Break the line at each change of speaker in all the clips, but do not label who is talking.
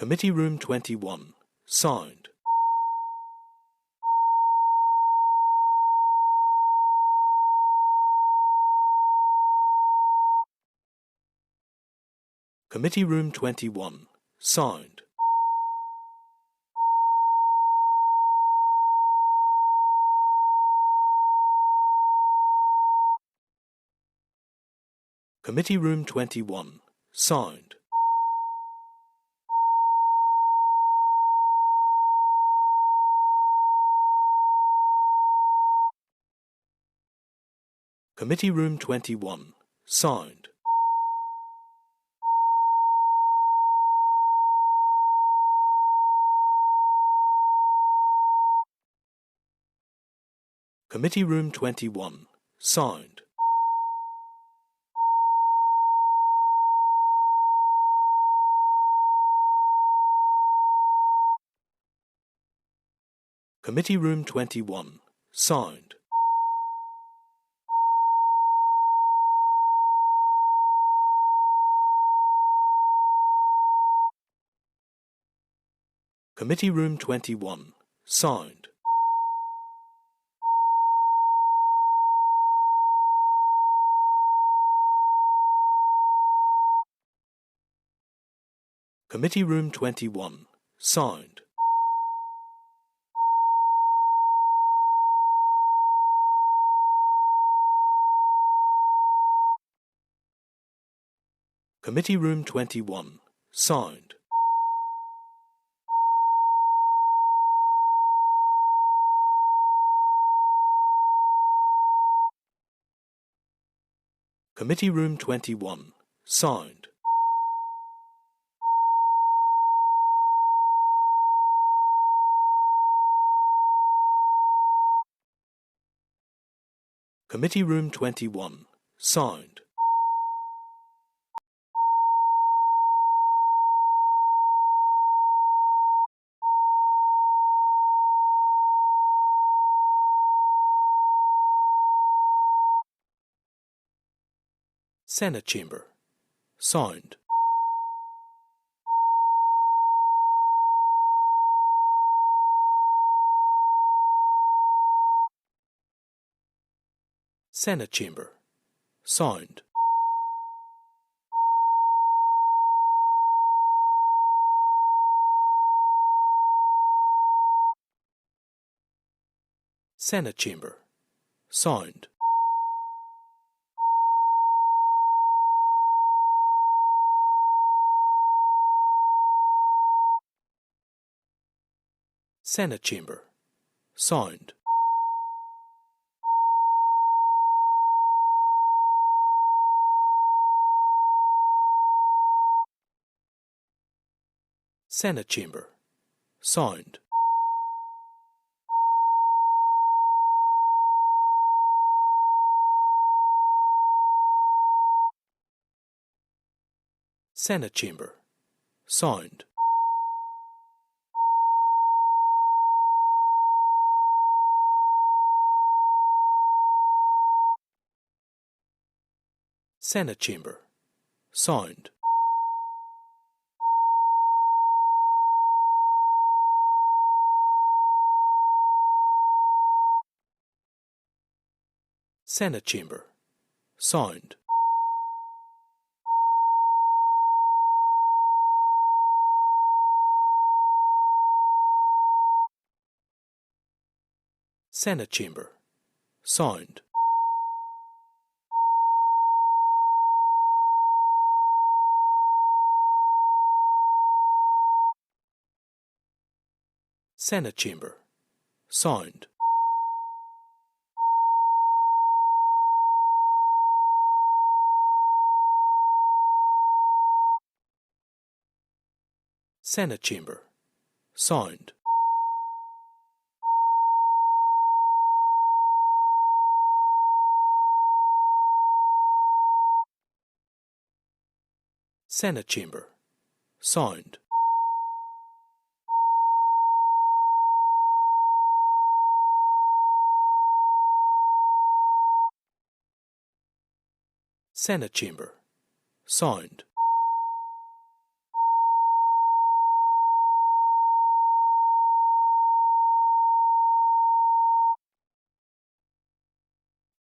Committee Room 21. Sound. Committee Room 21. Sound. Committee Room 21. Sound. Committee Room 21. Sound. Committee Room 21. Sound. Committee Room 21. Sound. Committee Room 21. Sound. Committee Room 21. Sound. Committee Room 21. Sound. Committee Room 21. Sound. Committee Room 21. Sound. Senate Chamber. Sound. Senate Chamber. Sound. Senate Chamber. Sound. Senate Chamber. Sound. Senate Chamber. Sound. Senate Chamber. Sound. Senate Chamber. Sound. Senate Chamber. Sound. Senate Chamber. Sound. Senate Chamber. Sound. Senate Chamber. Sound. Senate Chamber. Sound. Senate Chamber. Sound.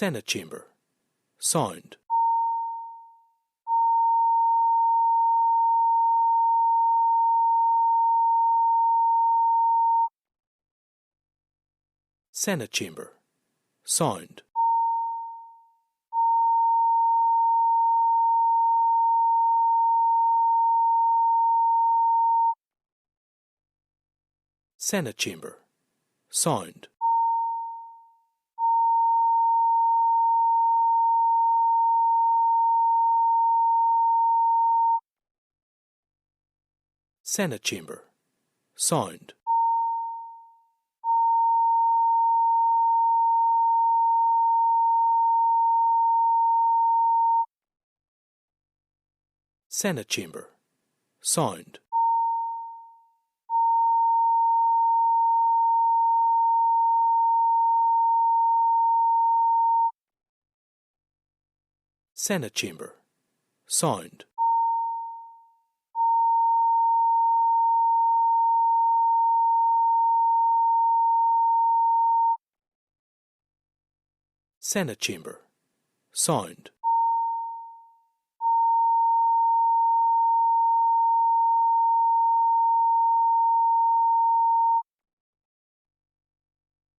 Senate chamber. Sound. Senate chamber. Sound. Senate chamber. Sound. Senate chamber. Sound. Senate chamber. Sound. Senate chamber. Sound. Senate chamber. Sound.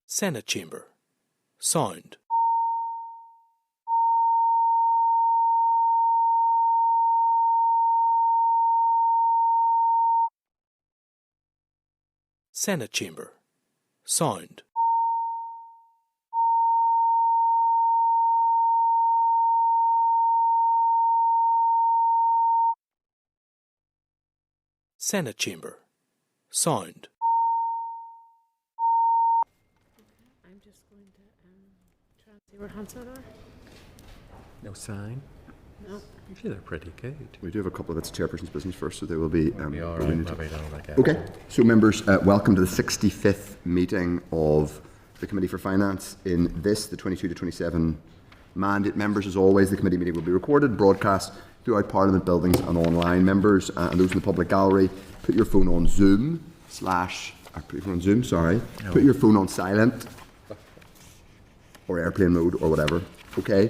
Senate chamber. Sound. Senate chamber. Sound. Senate chamber. Sound.
I'm just going to try and see where Hansard are.
No sign?
No.
Usually they're pretty good.
We do have a couple of bits of chairperson's business first, so they will be.
We are maybe don't like
Okay, so members, welcome to the 65th meeting of the Committee for Finance. In this, the 22 to 27 mandate members, as always, the committee meeting will be recorded, broadcast throughout Parliament buildings and online. Members and those in the public gallery, put your phone on Zoom put your phone on silent or airplane mode or whatever. Okay.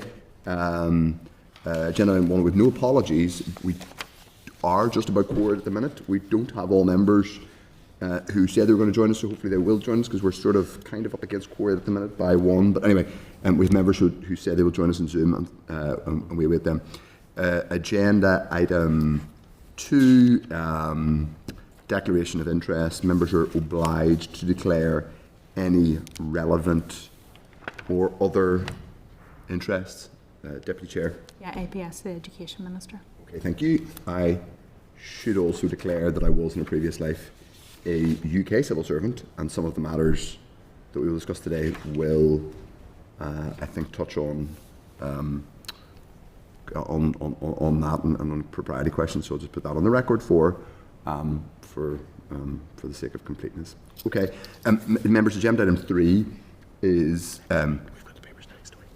Agenda item 1 with no apologies. We are just about quorum at the minute. We don't have all members who said they were going to join us, so hopefully they will join us because we're sort of kind of up against quorum at the minute by one. But anyway, we have members who said they will join us in Zoom and we await them. Agenda item 2, declaration of interest. Members are obliged to declare any relevant or other interests. Deputy Chair.
Yeah, APS, the Education Minister.
Okay, thank you. I should also declare that I was in a previous life a UK civil servant, and some of the matters that we will discuss today will, I think, touch on that and on propriety questions. So I'll just put that on the record for the sake of completeness. Okay, members, agenda item 3 is.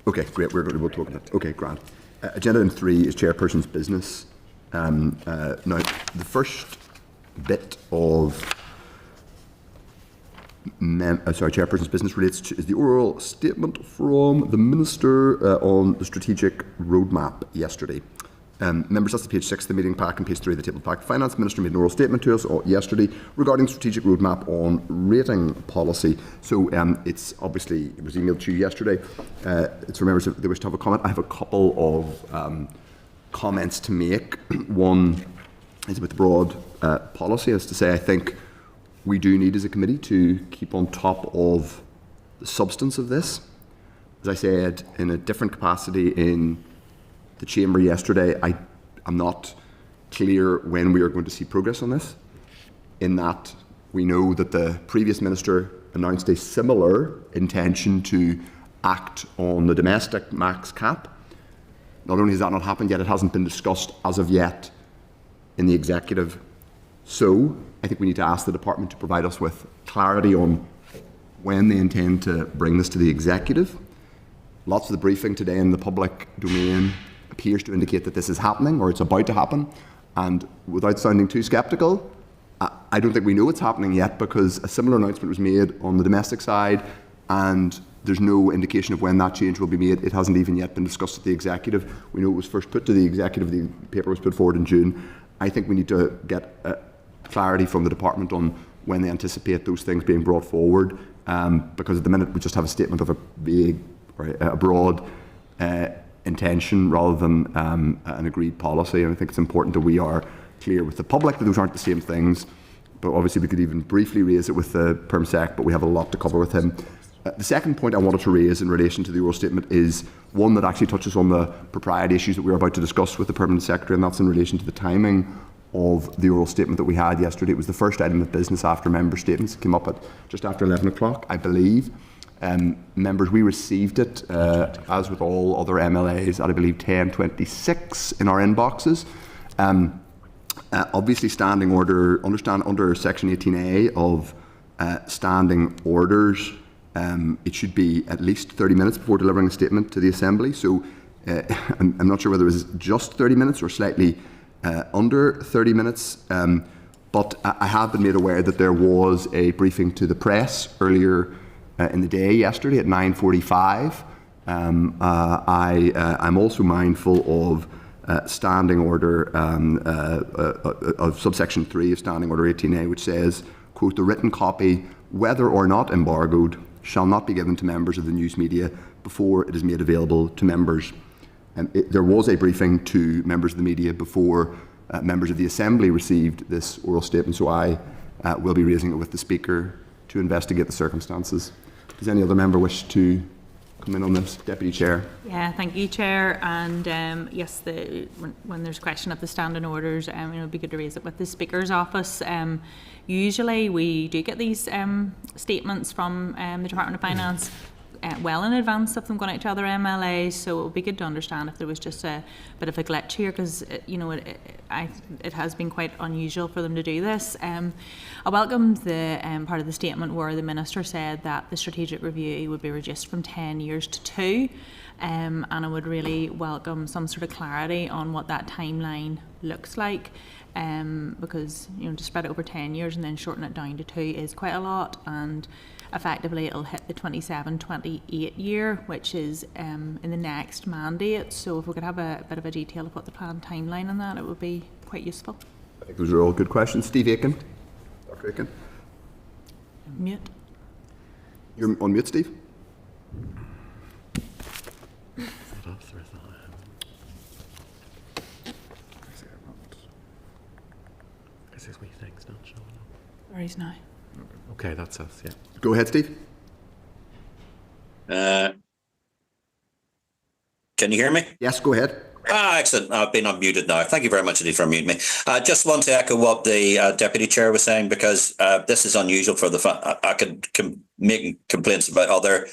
Okay, great. We'll talk about that. Okay, grand. Agenda item 3 is chairperson's business. Now, the first bit of chairperson's business is the oral statement from the Minister on the strategic roadmap yesterday. Members, that's page 6 of the meeting pack and page 3 of the table pack. The Finance Minister made an oral statement to us yesterday regarding strategic roadmap on rating policy. So it's obviously, it was emailed to you yesterday. It's for members if they wish to have a comment. I have a couple of comments to make. One is about the broad policy, as to say I think we do need as a committee to keep on top of the substance of this. As I said, in a different capacity in the chamber yesterday, I'm not clear when we are going to see progress on this, in that we know that the previous minister announced a similar intention to act on the domestic max cap. Not only has that not happened yet, it hasn't been discussed as of yet in the executive. So I think we need to ask the department to provide us with clarity on when they intend to bring this to the executive. Lots of the briefing today in the public domain appears to indicate that this is happening or it's about to happen, and without sounding too sceptical, I don't think we know it's happening yet, because a similar announcement was made on the domestic side and There's no indication of when that change will be made. It hasn't even yet been discussed at the executive. We know it was first put to the executive. The paper was put forward in June. I think we need to get clarity from the department on when they anticipate those things being brought forward, because at the minute we just have a statement of a vague or a broad intention rather than an agreed policy. And I think it's important that we are clear with the public that those aren't the same things. But obviously we could even briefly raise it with the Perm Sec, but we have a lot to cover with him. The second point I wanted to raise in relation to the oral statement is one that actually touches on the propriety issues that we're about to discuss with the Permanent Secretary, and that's in relation to the timing of the oral statement that we had yesterday. It was the first item of business after member statements. It came up at just after 11 o'clock, I believe. Members, we received it, as with all other MLAs, at I believe 10:26 in our inboxes. Obviously, standing order, under Section 18A of standing orders, it should be at least 30 minutes before delivering a statement to the Assembly. So I'm not sure whether it was just 30 minutes or slightly under 30 minutes. But I have been made aware that there was a briefing to the press earlier in the day yesterday at 9:45. I'm also mindful of standing order of subsection 3 of standing order 18A, which says, quote, "The written copy, whether or not embargoed, shall not be given to members of the news media before it is made available to members." There was a briefing to members of the media before members of the Assembly received this oral statement, so I will be raising it with the Speaker to investigate the circumstances. Does any other member wish to come in on this? Deputy Chair.
Yeah, thank you, Chair. And yes, when there's a question of the standing orders, it would be good to raise it with the Speaker's office. Usually we do get these statements from the Department of Finance well in advance of them going out to other MLAs, so it would be good to understand if there was just a bit of a glitch here, because it has been quite unusual for them to do this. I welcomed the part of the statement where the Minister said that the strategic review would be reduced from 10 years to 2, and I would really welcome some sort of clarity on what that timeline looks like, because to spread it over 10 years and then shorten it down to 2 is quite a lot, and effectively it'll hit the 27-28 year, which is in the next mandate. So if we could have a bit of a detail of what the planned timeline on that, it would be quite useful.
I think those are all good questions. Steve Aiken. Dr. Aiken.
Mute.
You're on mute, Steve.
Or he's now.
Okay, that's us, yeah.
Go ahead, Steve.
Can you hear me?
Yes, go ahead.
Excellent. I've been unmuted now. Thank you very much indeed for muting me. I just want to echo what the Deputy Chair was saying, because this is unusual for I could make complaints about other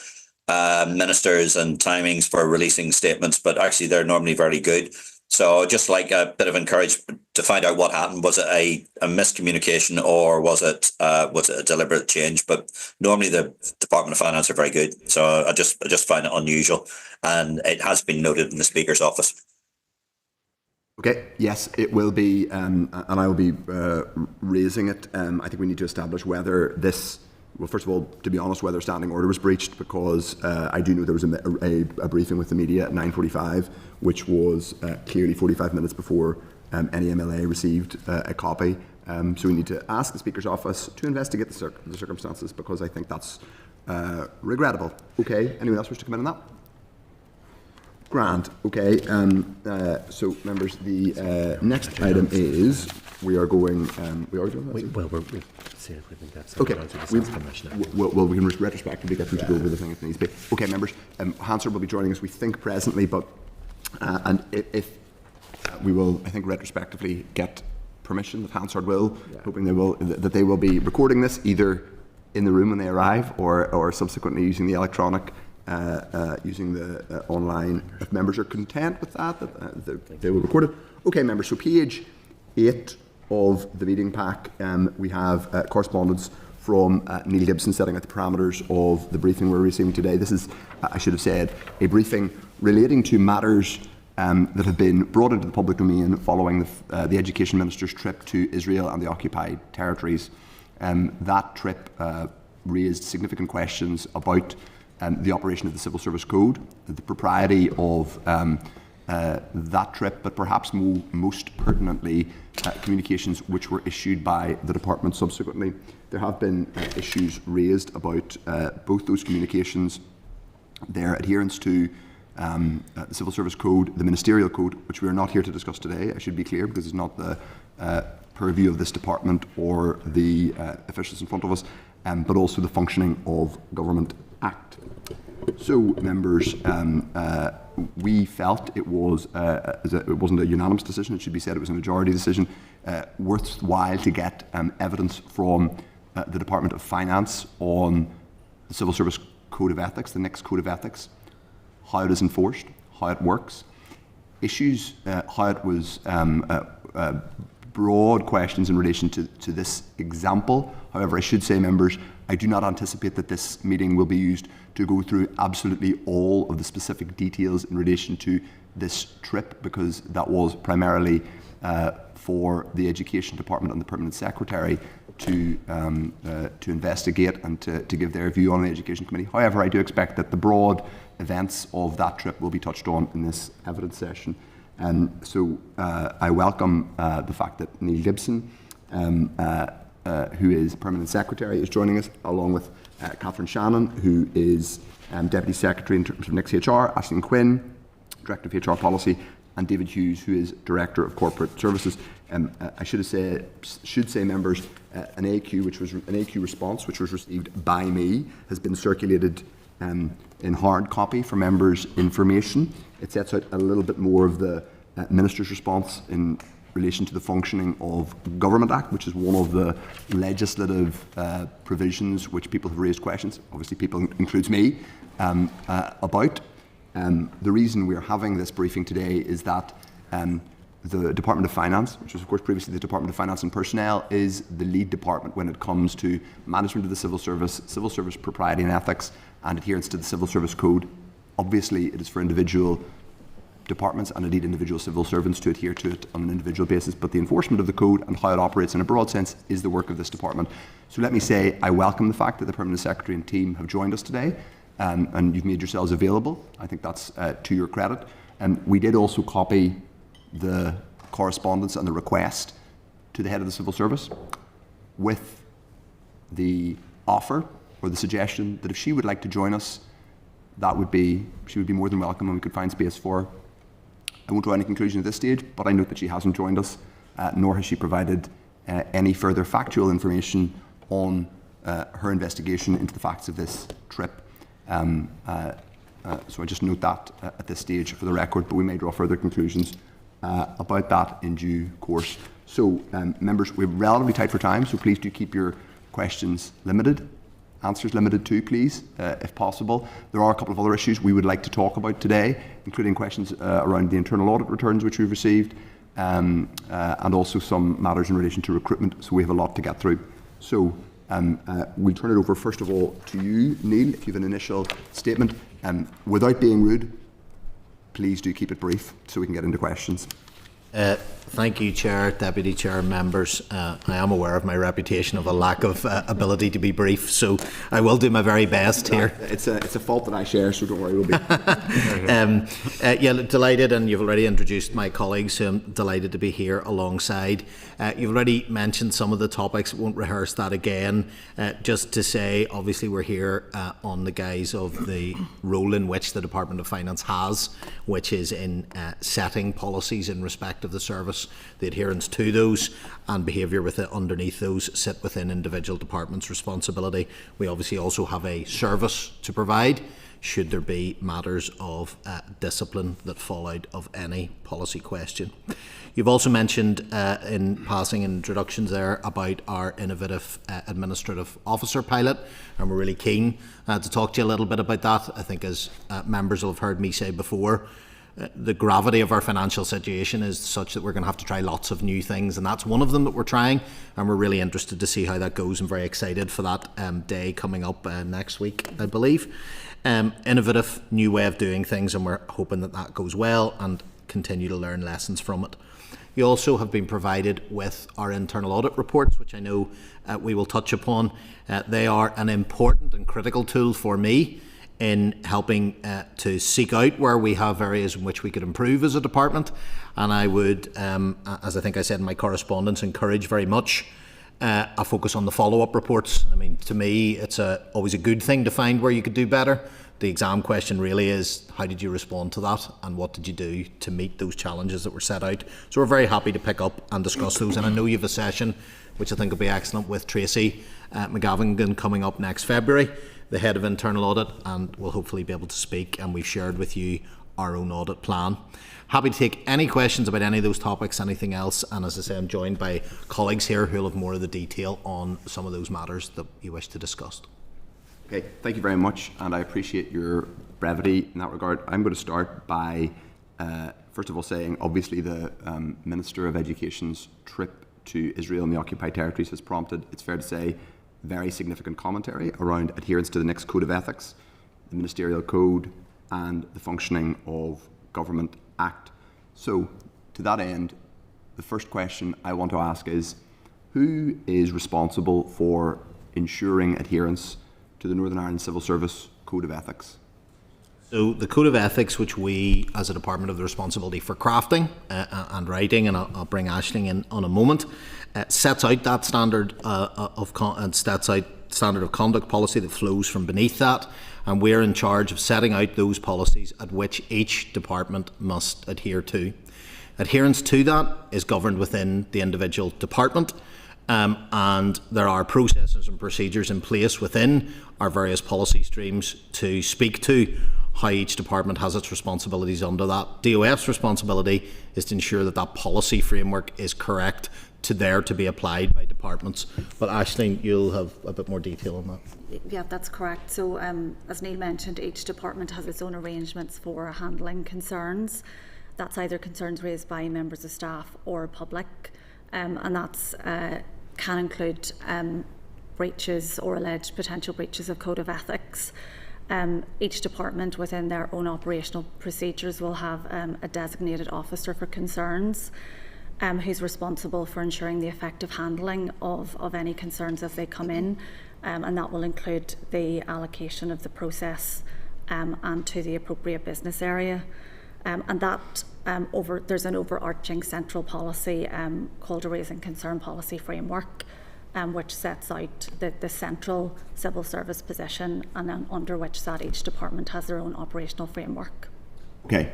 ministers and timings for releasing statements, but actually they're normally very good. So just like a bit of encouragement to find out what happened. Was it a miscommunication, or was it a deliberate change? But normally the Department of Finance are very good. So I just find it unusual, and it has been noted in the Speaker's office.
Okay, yes, it will be, and I will be raising it. I think we need to establish whether this, well, first of all, to be honest, whether a standing order was breached, because I do know there was a briefing with the media at 9:45, which was clearly 45 minutes before any MLA received a copy. So we need to ask the Speaker's office to investigate the circumstances, because I think that's regrettable. Okay, anyone else wish to come in on that? Grand. Okay. So, members, the next item is we are going. We are doing that.
Well, we'll see if we can get
okay.
Well,
we can retrospectively get them to go over the thing if needs be. Okay, members. Hansard will be joining us, we think, presently, but and if we will, I think, retrospectively get permission, if Hansard will, hoping that they will be recording this either in the room when they arrive, or subsequently using the electronic. Using the online. If members are content with that, they will record it. Okay, members, so page 8 of the meeting pack, we have correspondence from Neil Gibson setting out the parameters of the briefing we're receiving today. This is, I should have said, a briefing relating to matters that have been brought into the public domain following the Education Minister's trip to Israel and the occupied territories. That trip raised significant questions about the operation of the Civil Service Code, the propriety of that trip, but perhaps most pertinently, communications which were issued by the department subsequently. There have been issues raised about both those communications, their adherence to the Civil Service Code, the Ministerial Code, which we are not here to discuss today, I should be clear, because it's not the purview of this department or the officials in front of us, but also the Functioning of Government Act. So, members, we felt it wasn't a unanimous decision, it should be said it was a majority decision, worthwhile to get evidence from the Department of Finance on the Civil Service Code of Ethics, the next Code of Ethics, how it is enforced, how it works, issues, how it was broad questions in relation to this example. However, I should say, members, I do not anticipate that this meeting will be used to go through absolutely all of the specific details in relation to this trip, because that was primarily for the Education Department and the Permanent Secretary to investigate and to give their view on the Education Committee. However, I do expect that the broad events of that trip will be touched on in this evidence session. So I welcome the fact that Neil Gibson, who is Permanent Secretary, is joining us, along with Catherine Shannon, who is Deputy Secretary in terms of Next HR, Aisling Quinn, Director of HR Policy, and David Hughes, who is Director of Corporate Services. I should say, members, an AQ, which was an AQ response, which was received by me, has been circulated in hard copy for members' information. It sets out a little bit more of the Minister's response in relation to the Functioning of Government Act, which is one of the legislative provisions which people have raised questions, obviously people includes me, about. The reason we're having this briefing today is that the Department of Finance, which was of course previously the Department of Finance and Personnel, is the lead department when it comes to management of the civil service propriety and ethics, and adherence to the Civil Service Code. Obviously, it is for individual departments and indeed individual civil servants to adhere to it on an individual basis, but the enforcement of the code and how it operates in a broad sense is the work of this department. So let me say I welcome the fact that the Permanent Secretary and team have joined us today, and you've made yourselves available. I think that's to your credit. And we did also copy the correspondence and the request to the head of the Civil Service with the offer or the suggestion that if she would like to join us, she would be more than welcome, and we could find space for her. I won't draw any conclusion at this stage, but I note that she hasn't joined us, nor has she provided any further factual information on her investigation into the facts of this trip. So I just note that at this stage for the record, but we may draw further conclusions about that in due course. So, members, we're relatively tight for time, so please do keep your questions limited. Answers limited too, please, if possible. There are a couple of other issues we would like to talk about today, including questions around the internal audit returns which we've received, and also some matters in relation to recruitment, so we have a lot to get through. So we'll turn it over first of all to you, Neil, if you have an initial statement. Without being rude, please do keep it brief so we can get into questions.
Thank you, Chair, Deputy Chair, members. I am aware of my reputation of a lack of ability to be brief, so I will do my very best here.
It's a fault that I share, so don't worry, we'll be.
Yeah, delighted, and you've already introduced my colleagues, who I'm delighted to be here alongside. You've already mentioned some of the topics, won't rehearse that again. Just to say, obviously we're here on the guise of the role in which the Department of Finance has, which is in setting policies in respect of the service, the adherence to those, and behaviour underneath those sit within individual departments' responsibility. We obviously also have a service to provide should there be matters of discipline that fall out of any policy question. You've also mentioned in passing introductions there about our innovative administrative officer pilot, and we're really keen to talk to you a little bit about that. I think, as members will have heard me say before, the gravity of our financial situation is such that we're going to have to try lots of new things, and that's one of them that we're trying, and we're really interested to see how that goes. I'm very excited for that day coming up next week, I believe. Innovative, new way of doing things, and we're hoping that that goes well and continue to learn lessons from it. You also have been provided with our internal audit reports, which I know we will touch upon. They are an important and critical tool for me in helping to seek out where we have areas in which we could improve as a department. And I would, as I think I said in my correspondence, encourage very much a focus on the follow-up reports. I mean, to me, it's always a good thing to find where you could do better. The exam question really is, how did you respond to that, and what did you do to meet those challenges that were set out? So we're very happy to pick up and discuss those, and I know you have a session which I think will be excellent with Tracy McAdams coming up next February, the head of internal audit, and we'll hopefully be able to speak, and we've shared with you our own audit plan. Happy to take any questions about any of those topics, anything else, and as I say, I'm joined by colleagues here who will have more of the detail on some of those matters that you wish to discuss.
Okay, thank you very much, and I appreciate your brevity in that regard. I'm going to start by, first of all, saying obviously the Minister of Education's trip to Israel and the occupied territories has prompted, it's fair to say, very significant commentary around adherence to the next Code of Ethics, the Ministerial Code, and the functioning of Government Act. So, to that end, the first question I want to ask is, who is responsible for ensuring adherence to the Northern Ireland Civil Service Code of Ethics?
So the Code of Ethics, which we as a department have the responsibility for crafting and writing, and I'll bring Aisling in on a moment, sets out that standard of conduct policy that flows from beneath that, and we're in charge of setting out those policies at which each department must adhere to. Adherence to that is governed within the individual department, and there are processes and procedures in place within our various policy streams to speak to how each department has its responsibilities under that. DOF's responsibility is to ensure that that policy framework is correct to be applied by departments. But Aisling, you'll have a bit more detail on that.
Yeah, that's correct. So as Neil mentioned, each department has its own arrangements for handling concerns. That's either concerns raised by members of staff or public, and that's can include breaches or alleged potential breaches of Code of Ethics. Each department within their own operational procedures will have a designated officer for concerns who's responsible for ensuring the effective handling of any concerns as they come in, and that will include the allocation of the process and to the appropriate business area. And that there's an overarching central policy called a Raising Concern Policy Framework, which sets out the central civil service position, and then under which that each department has their own operational framework. Okay,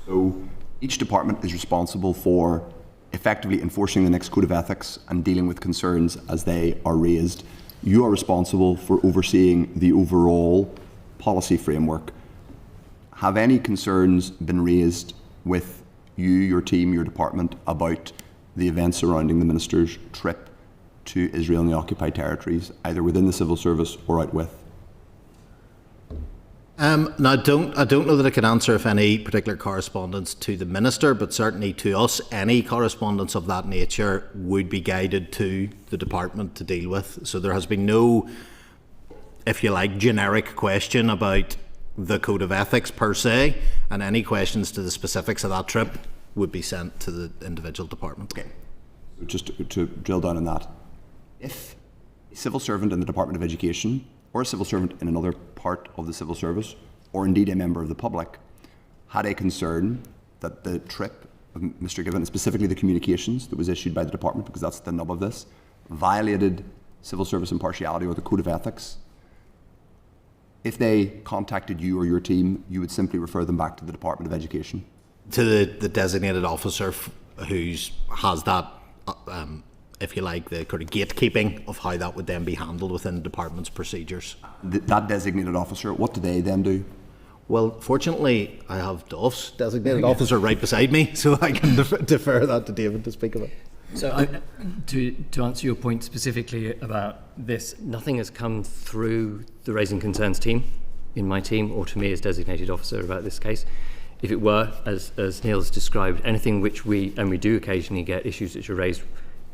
so each department is responsible for effectively enforcing the next Code of Ethics and dealing with concerns as they are raised. You are responsible for overseeing the overall policy framework. Have any concerns been raised with you, your team, your department about the events surrounding the Minister's trip to Israel and the occupied territories, either within the civil service or out with?
Now, I don't know that I can answer if any particular correspondence to the Minister, but certainly to us, any correspondence of that nature would be guided to the department to deal with. So there has been no, if you like, generic question about the Code of Ethics per se, and any questions to the specifics of that trip would be sent to the individual department.
Okay. Just to drill down on that, if a civil servant in the Department of Education or a civil servant in another part of the civil service, or indeed a member of the public, had a concern that the trip of Mr. Gibbon, and specifically the communications that was issued by the department, because that's the nub of this, violated civil service impartiality or the Code of Ethics, if they contacted you or your team, you would simply refer them back to the Department of Education?
To the designated officer who has that, if you like, the kind of gatekeeping of how that would then be handled within the department's procedures.
That designated officer, what do they then do?
Well, fortunately, I have Duff's designated officer right beside me, so I can defer that to David to speak about.
So to answer your point specifically about this, nothing has come through the Raising Concerns team, in my team, or to me as designated officer about this case. If it were, as Neil has described, anything which we do occasionally get issues which are raised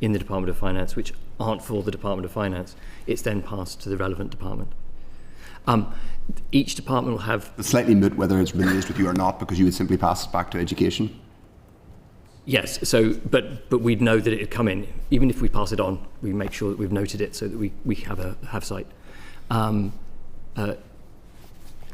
in the Department of Finance which aren't for the Department of Finance, it's then passed to the relevant department. Each department will have...
It's slightly moot whether it's been raised with you or not, because you would simply pass it back to education.
Yes, so but we'd know that it had come in. Even if we pass it on, we make sure that we've noted it so that we have sight.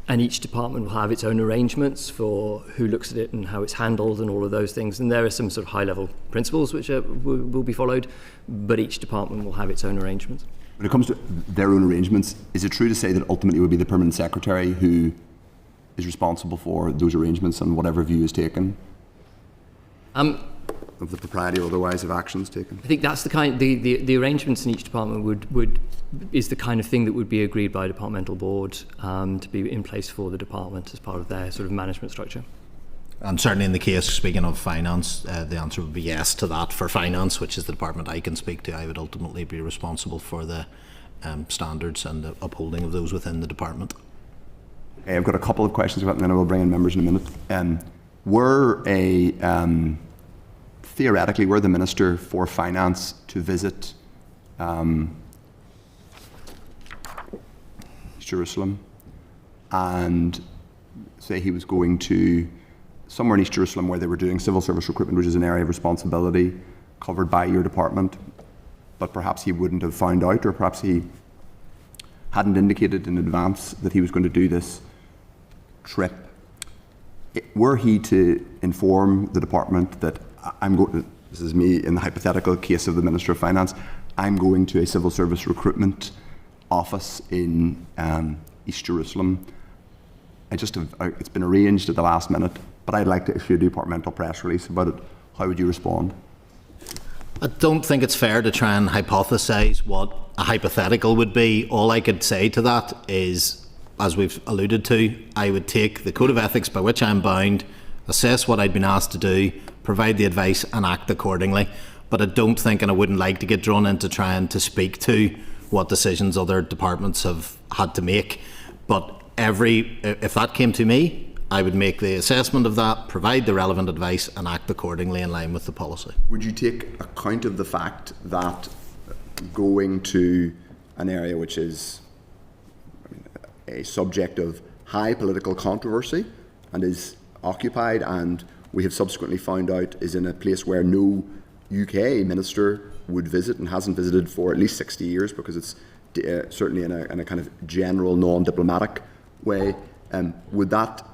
and each department will have its own arrangements for who looks at it and how it's handled and all of those things. And there are some sort of high-level principles which will be followed, but each department will have its own arrangements.
When it comes to their own arrangements, is it true to say that ultimately it would be the Permanent Secretary who is responsible for those arrangements and whatever view is taken? Of the propriety or otherwise of actions taken?
I think that's the kind. The arrangements in each department is the kind of thing that would be agreed by a departmental board to be in place for the department as part of their sort of management structure.
And certainly in the case, speaking of finance, the answer would be yes to that. For finance, which is the department I can speak to, I would ultimately be responsible for the standards and the upholding of those within the department.
Okay, I've got a couple of questions about, and then I will bring in members in a minute. Theoretically, were the Minister for Finance to visit Jerusalem and say he was going to somewhere in East Jerusalem where they were doing civil service recruitment, which is an area of responsibility covered by your department, but perhaps he wouldn't have found out, or perhaps he hadn't indicated in advance that he was going to do this trip. Were he to inform the department that this is me in the hypothetical case of the Minister of Finance, I'm going to a civil service recruitment office in East Jerusalem. It's been arranged at the last minute, but I'd like to issue a departmental press release about it. How would you respond?
I don't think it's fair to try and hypothesise what a hypothetical would be. All I could say to that is, as we've alluded to, I would take the Code of Ethics by which I'm bound, assess what I'd been asked to do, provide the advice and act accordingly. But I don't think, and I wouldn't like to get drawn into trying to speak to what decisions other departments have had to make. But if that came to me, I would make the assessment of that, provide the relevant advice and act accordingly in line with the policy.
Would you take account of the fact that going to an area which is a subject of high political controversy and is occupied, and we have subsequently found out is in a place where no UK minister would visit and hasn't visited for at least 60 years, because it's certainly in a kind of general non-diplomatic way, would that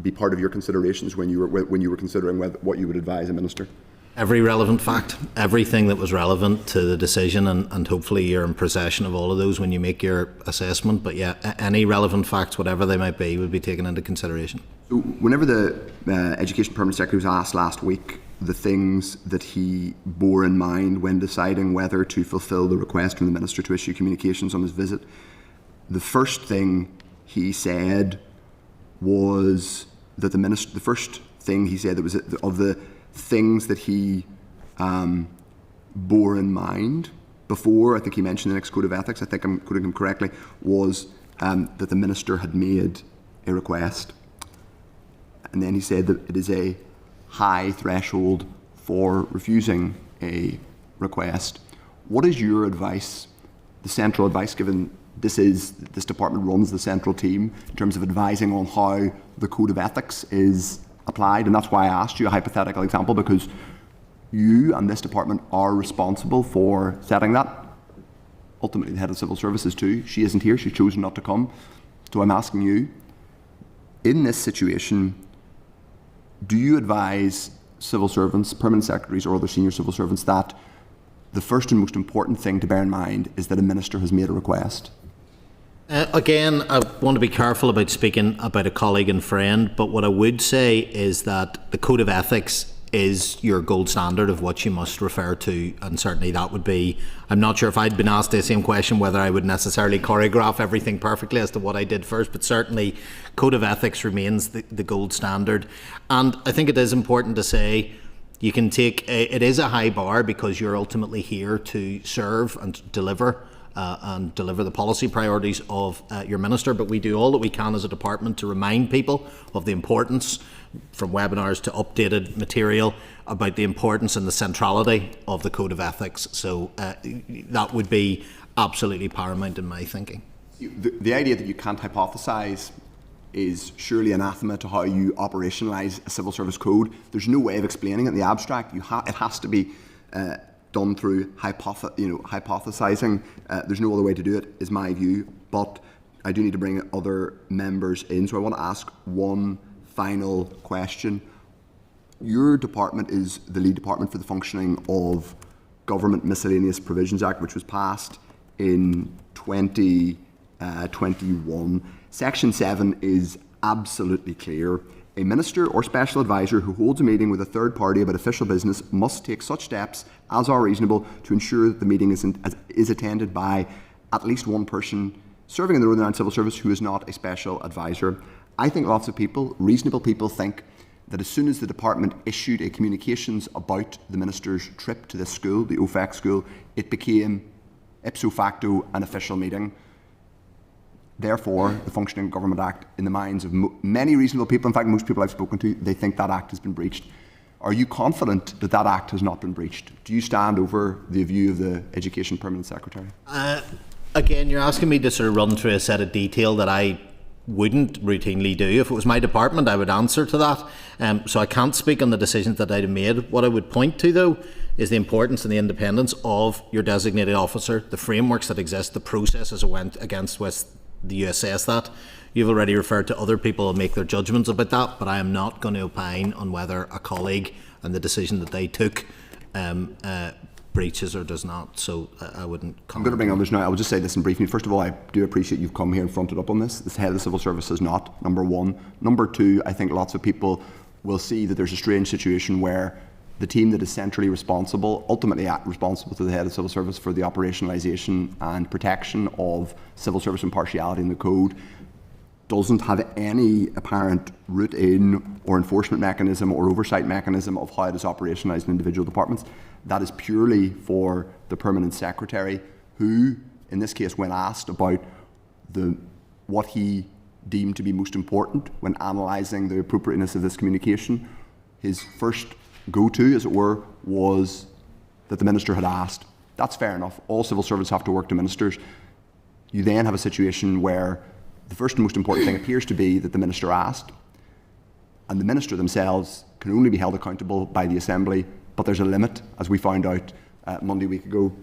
be part of your considerations when you were considering what you would advise a minister?
Every relevant fact, everything that was relevant to the decision, and hopefully you're in possession of all of those when you make your assessment. But yeah, any relevant facts, whatever they might be, would be taken into consideration.
So whenever the Education Permanent Secretary was asked last week the things that he bore in mind when deciding whether to fulfil the request from the Minister to issue communications on his visit, the first thing he said was that the first thing he said that was of the things that he bore in mind before, I think he mentioned the next Code of Ethics, I think I'm quoting him correctly, was that the Minister had made a request. And then he said that it is a high threshold for refusing a request. What is your advice, the central advice, given this department runs the central team, in terms of advising on how the Code of Ethics is applied? And that's why I asked you a hypothetical example, because you and this department are responsible for setting that. Ultimately, the head of civil services too. She isn't here, she's chosen not to come. So I'm asking you, in this situation, do you advise civil servants, permanent secretaries or other senior civil servants that the first and most important thing to bear in mind is that a minister has made a request?
Again, I want to be careful about speaking about a colleague and friend, but what I would say is that the Code of Ethics is your gold standard of what you must refer to, and certainly that would be, I'm not sure if I'd been asked the same question whether I would necessarily choreograph everything perfectly as to what I did first, but certainly Code of Ethics remains the gold standard. And I think it is important to say you can take it is a high bar, because you're ultimately here to serve and deliver the policy priorities of your minister, but we do all that we can as a department to remind people of the importance, from webinars to updated material, about the importance and the centrality of the Code of Ethics. So that would be absolutely paramount in my thinking.
The idea that you can't hypothesise is surely anathema to how you operationalise a civil service code. There's no way of explaining it in the abstract. It has to be done through hypothesising. There's no other way to do it, is my view. But I do need to bring other members in, so I want to ask one final question. Your department is the lead department for the functioning of Government Miscellaneous Provisions Act, which was passed in 2021. Section 7 is absolutely clear. A minister or special advisor who holds a meeting with a third party about official business must take such steps as are reasonable to ensure that the meeting is attended by at least one person serving in the Northern Ireland Civil Service who is not a special advisor. I think lots of people, reasonable people, think that as soon as the department issued a communications about the minister's trip to this school, the OFAC school, it became ipso facto an official meeting. Therefore, the Functioning Government Act, in the minds of many reasonable people, in fact most people I've spoken to, they think that act has been breached. Are you confident that that act has not been breached? Do you stand over the view of the Education Permanent Secretary?
Again, you're asking me to sort of run through a set of detail that I wouldn't routinely do. If it was my department, I would answer to that. So I can't speak on the decisions that I'd have made. What I would point to, though, is the importance and the independence of your designated officer, the frameworks that exist, the processes against which you assess that. You've already referred to other people who make their judgments about that, but I am not going to opine on whether a colleague and the decision that they took breaches or does not, so I wouldn't comment.
I'm going to bring others now. I will just say this in briefly. First of all, I do appreciate you've come here and fronted up on this. The head of the Civil Service is not, number one. Number two, I think lots of people will see that there's a strange situation where the team that is centrally responsible, ultimately responsible to the head of Civil Service for the operationalisation and protection of civil service impartiality in the code, doesn't have any apparent route in or enforcement mechanism or oversight mechanism of how it is operationalised in individual departments. That is purely for the Permanent Secretary, who, in this case, when asked about what he deemed to be most important when analysing the appropriateness of this communication, his first go-to, as it were, was that the minister had asked. That's fair enough. All civil servants have to work to ministers. You then have a situation where the first and most important thing appears to be that the minister asked, and the minister themselves can only be held accountable by the Assembly, but there's a limit, as we found out Monday week ago,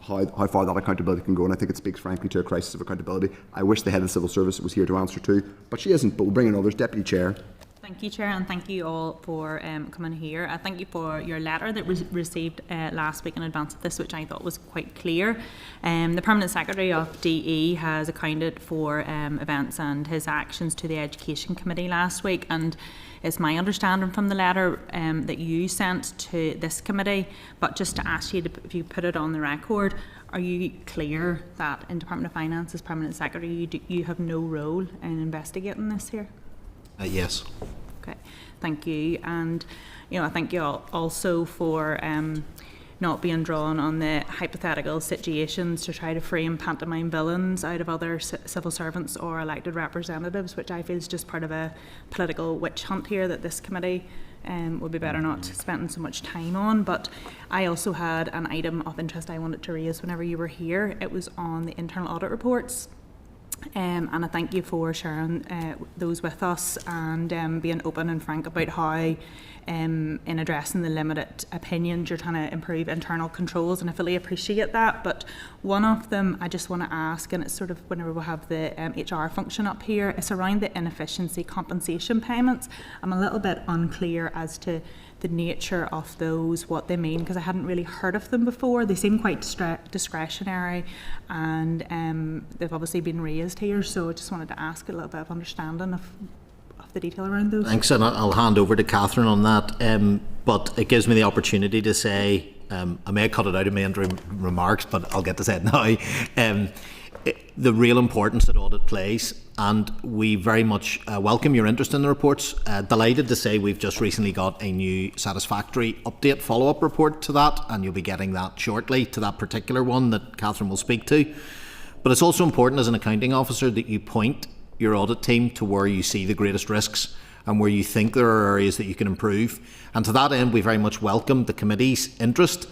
how far that accountability can go, and I think it speaks frankly to a crisis of accountability. I wish the head of the Civil Service was here to answer to, but she isn't, but we'll bring in others. Deputy Chair.
Thank you, Chair, and thank you all for coming here. I thank you for your letter that was received last week in advance of this, which I thought was quite clear. The Permanent Secretary of DE has accounted for events and his actions to the Education Committee last week, and it's my understanding from the letter that you sent to this committee, but just to ask you if you put it on the record, are you clear that in Department of Finance as Permanent Secretary you have no role in investigating this here?
Yes.
Okay, thank you. And I thank you all also for not being drawn on the hypothetical situations to try to frame pantomime villains out of other civil servants or elected representatives, which I feel is just part of a political witch hunt here that this committee would be better not spending so much time on. But I also had an item of interest I wanted to raise whenever you were here. It was on the internal audit reports. And I thank you for sharing those with us and being open and frank about how in addressing the limited opinions you're trying to improve internal controls, and I fully appreciate that. But one of them I just want to ask, and it's sort of whenever we'll have the HR function up here, it's around the inefficiency compensation payments. I'm a little bit unclear as to the nature of those, what they mean, because I hadn't really heard of them before. They seem quite discretionary, and they've obviously been raised here, so I just wanted to ask a little bit of understanding of the detail around those.
Thanks, and I'll hand over to Catherine on that, but it gives me the opportunity to say, I may have cut it out of my entry remarks, but I'll get to say it now. The real importance that audit plays, and we very much welcome your interest in the reports. Delighted to say we've just recently got a new satisfactory update follow-up report to that, and you'll be getting that shortly, to that particular one that Catherine will speak to. But it's also important as an accounting officer that you point your audit team to where you see the greatest risks and where you think there are areas that you can improve. And to that end, we very much welcome the committee's interest,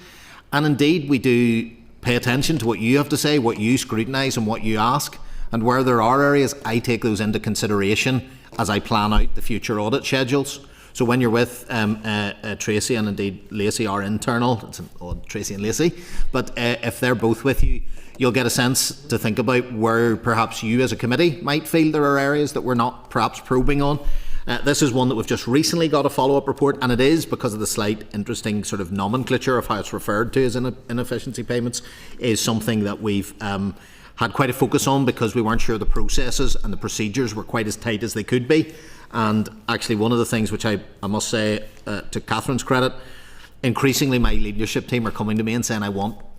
and indeed we do pay attention to what you have to say, what you scrutinise and what you ask, and where there are areas, I take those into consideration as I plan out the future audit schedules. So when you're with Tracy and indeed Lacey, our internal, it's an odd Tracy and Lacey, but if they're both with you, you'll get a sense to think about where perhaps you as a committee might feel there are areas that we're not perhaps probing on. This is one that we've just recently got a follow-up report, and it is because of the slight interesting sort of nomenclature of how it's referred to as inefficiency payments, is something that we've had quite a focus on because we weren't sure the processes and the procedures were quite as tight as they could be. And actually one of the things which I must say to Catherine's credit, increasingly my leadership team are coming to me and saying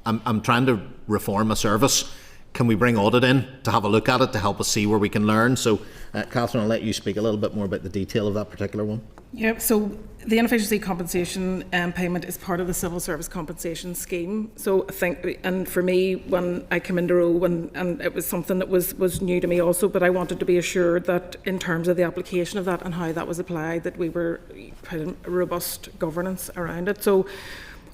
I'm trying to reform a service. Can we bring audit in to have a look at it to help us see where we can learn? So, Catherine, I'll let you speak a little bit more about the detail of that particular one.
Yeah, so the inefficiency compensation payment is part of the civil service compensation scheme. So I think, and for me, when I came into role, and it was something that was new to me also, but I wanted to be assured that in terms of the application of that and how that was applied, that we were putting robust governance around it. So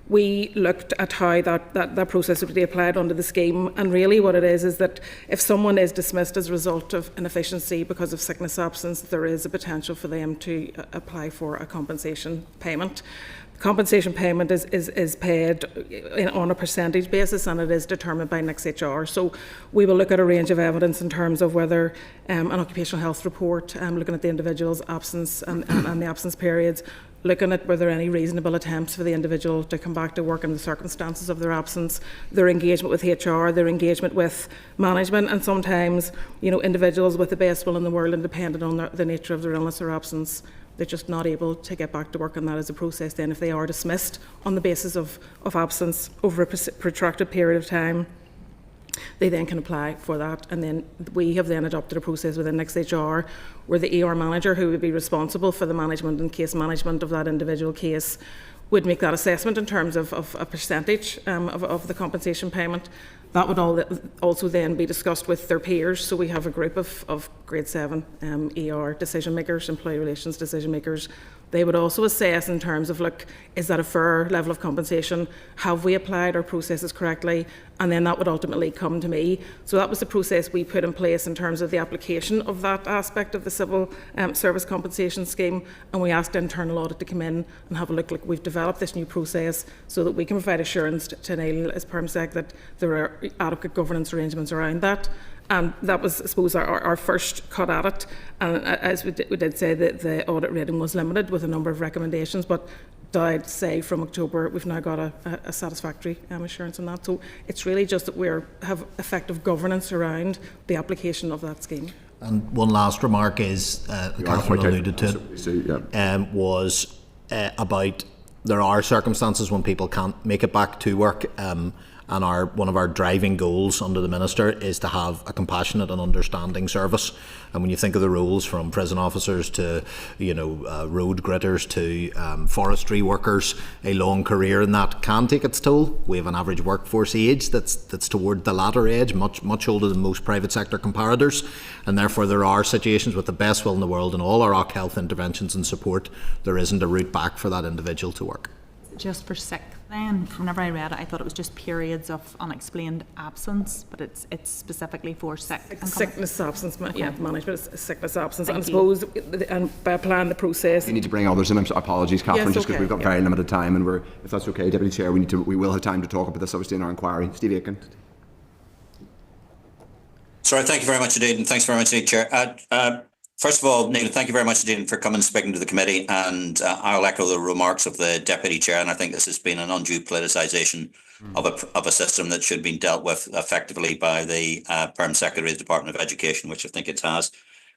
we looked at how that process would be applied under the scheme, and really what it is that if someone is dismissed as a result of inefficiency because of sickness absence, there is a potential for them to apply for a compensation payment. Compensation payment is paid on a percentage basis, and it is determined by NICS-HR. So we will look at a range of evidence in terms of whether an occupational health report, looking at the individual's absence and the absence periods, looking at were there any reasonable attempts for the individual to come back to work in the circumstances of their absence, their engagement with HR, their engagement with management, and sometimes, individuals with the best will in the world, and dependent on the nature of their illness or absence, they're just not able to get back to work, and that is a process then if they are dismissed on the basis of absence over a protracted period of time. They then can apply for that, and then we have then adopted a process within NICS-HR where the ER manager, who would be responsible for the management and case management of that individual case, would make that assessment in terms of a percentage of the compensation payment. That would also then be discussed with their peers. So we have a group of grade 7 ER decision makers, employee relations decision makers. They would also assess in terms of, look, is that a fair level of compensation? Have we applied our processes correctly? And then that would ultimately come to me. So that was the process we put in place in terms of the application of that aspect of the civil service compensation scheme. And we asked internal audit to come in and have a look. Like, we've developed this new process so that we can provide assurance to Niall as PermSec that there are adequate governance arrangements around that. And that was, I suppose, our first cut at it. And as we did say, that the audit rating was limited with a number of recommendations, but I'd say from October we've now got a satisfactory assurance on that. So it's really just that we have effective governance around the application of that scheme. And
one last remark is, Catherine alluded to it, was about there are circumstances when people can't make it back to work. And one of our driving goals under the Minister is to have a compassionate and understanding service. And when you think of the roles from prison officers to, road gritters to forestry workers, a long career in that can take its toll. We have an average workforce age that's toward the latter age, much older than most private sector comparators. And therefore there are situations with the best will in the world and all our OC health interventions and support, there isn't a route back for that individual to work.
Just for sick then, whenever I read it, I thought it was just periods of unexplained absence, but it's specifically for sick.
Sickness absence, management is sickness absence. And I suppose, and by applying the process.
You need to bring others in. Apologies, Catherine, just because we've got very limited time, and if that's okay, Deputy Chair, we will have time to talk about this obviously in our inquiry. Steve Aiken.
Sorry, thank you very much indeed, and thanks very much indeed, Chair. First of all, Neil, thank you very much indeed for coming and speaking to the committee, and I'll echo the remarks of the Deputy Chair, and I think this has been an undue politicisation of a system that should be dealt with effectively by the Perm Secretary of the Department of Education, which I think it has.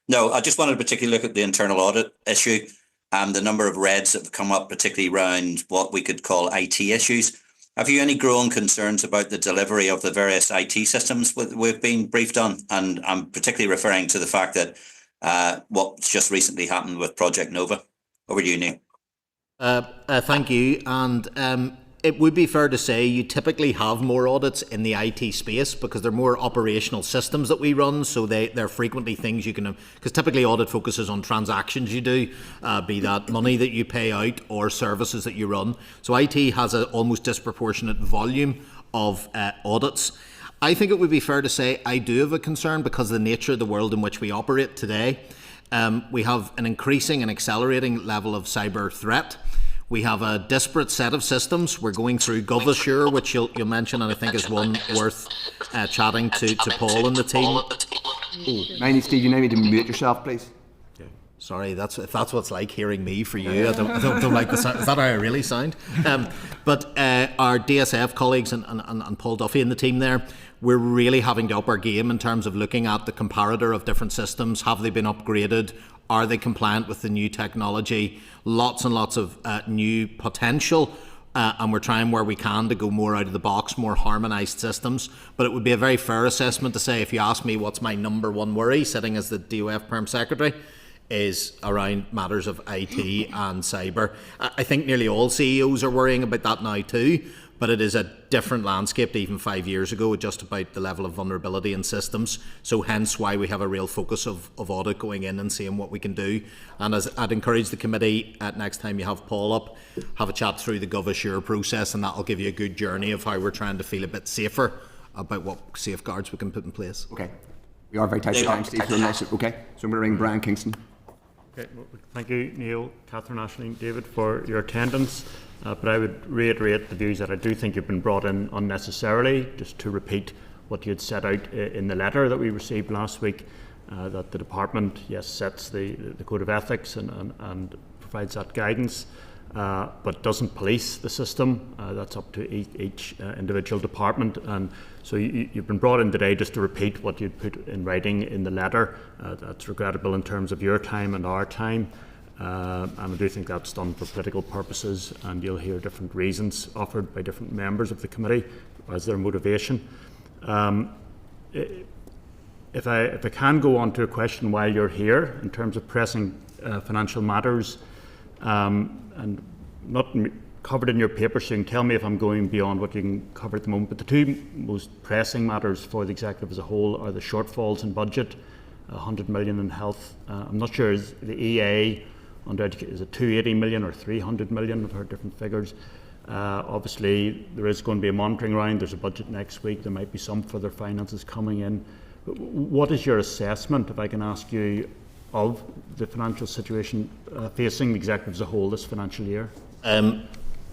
No, I just wanted to particularly look at the internal audit issue and the number of reds that have come up, particularly around what we could call IT issues. Have you any growing concerns about the delivery of the various IT systems we've been briefed on? And I'm particularly referring to the fact that what's just recently happened with Project Nova. Over to you, Neil.
Thank you. And it would be fair to say you typically have more audits in the IT space because they're more operational systems that we run. So they're frequently things you can, because typically audit focuses on transactions you do, be that money that you pay out or services that you run. So IT has an almost disproportionate volume of audits. I think it would be fair to say I do have a concern because of the nature of the world in which we operate today. We have an increasing and accelerating level of cyber threat. We have a disparate set of systems. We're going through GovAssure, which you'll mention, and I think is one worth chatting to Paul and the team.
Mind, Steve, you need to mute yourself, please.
Sorry, if that's what's like hearing me for you. I don't like the sound. Is that how I really sound? But our DSF colleagues and Paul Duffy and the team there, we're really having to up our game in terms of looking at the comparator of different systems. Have they been upgraded? Are they compliant with the new technology? Lots and lots of new potential. And we're trying where we can to go more out of the box, more harmonised systems. But it would be a very fair assessment to say, if you ask me what's my number one worry, sitting as the DOF Perm Secretary, is around matters of IT and cyber. I think nearly all CEOs are worrying about that now too, but it is a different landscape to even 5 years ago, just about the level of vulnerability in systems. So hence why we have a real focus of audit going in and seeing what we can do. And as I'd encourage the committee, next time you have Paul up, have a chat through the GovAssure process, and that'll give you a good journey of how we're trying to feel a bit safer about what safeguards we can put in place.
Okay. We are very tight for time, Steve. Okay. So I'm going to ring Brian Kingston.
Okay, well, thank you, Neil, Catherine, Aisling, David, for your attendance. But I would reiterate the views that I do think you've been brought in unnecessarily, just to repeat what you had set out in the letter that we received last week, that the department, yes, sets the code of ethics and provides that guidance, but doesn't police the system. That's up to each individual department. And so you've been brought in today just to repeat what you'd put in writing in the letter. That's regrettable in terms of your time and our time. And I do think that's done for political purposes, and you'll hear different reasons offered by different members of the committee as their motivation. If I can go on to a question while you're here, in terms of pressing financial matters, and not covered in your paper, so you can tell me if I'm going beyond what you can cover at the moment, but the two most pressing matters for the executive as a whole are the shortfalls in budget, 100 million in health. I'm not sure, is the EA under education, is it 280 million or 300 million? I've heard different figures. Obviously, there is going to be a monitoring round. There's a budget next week. There might be some further finances coming in. But what is your assessment, if I can ask you, of the financial situation facing the executive as a whole this financial year?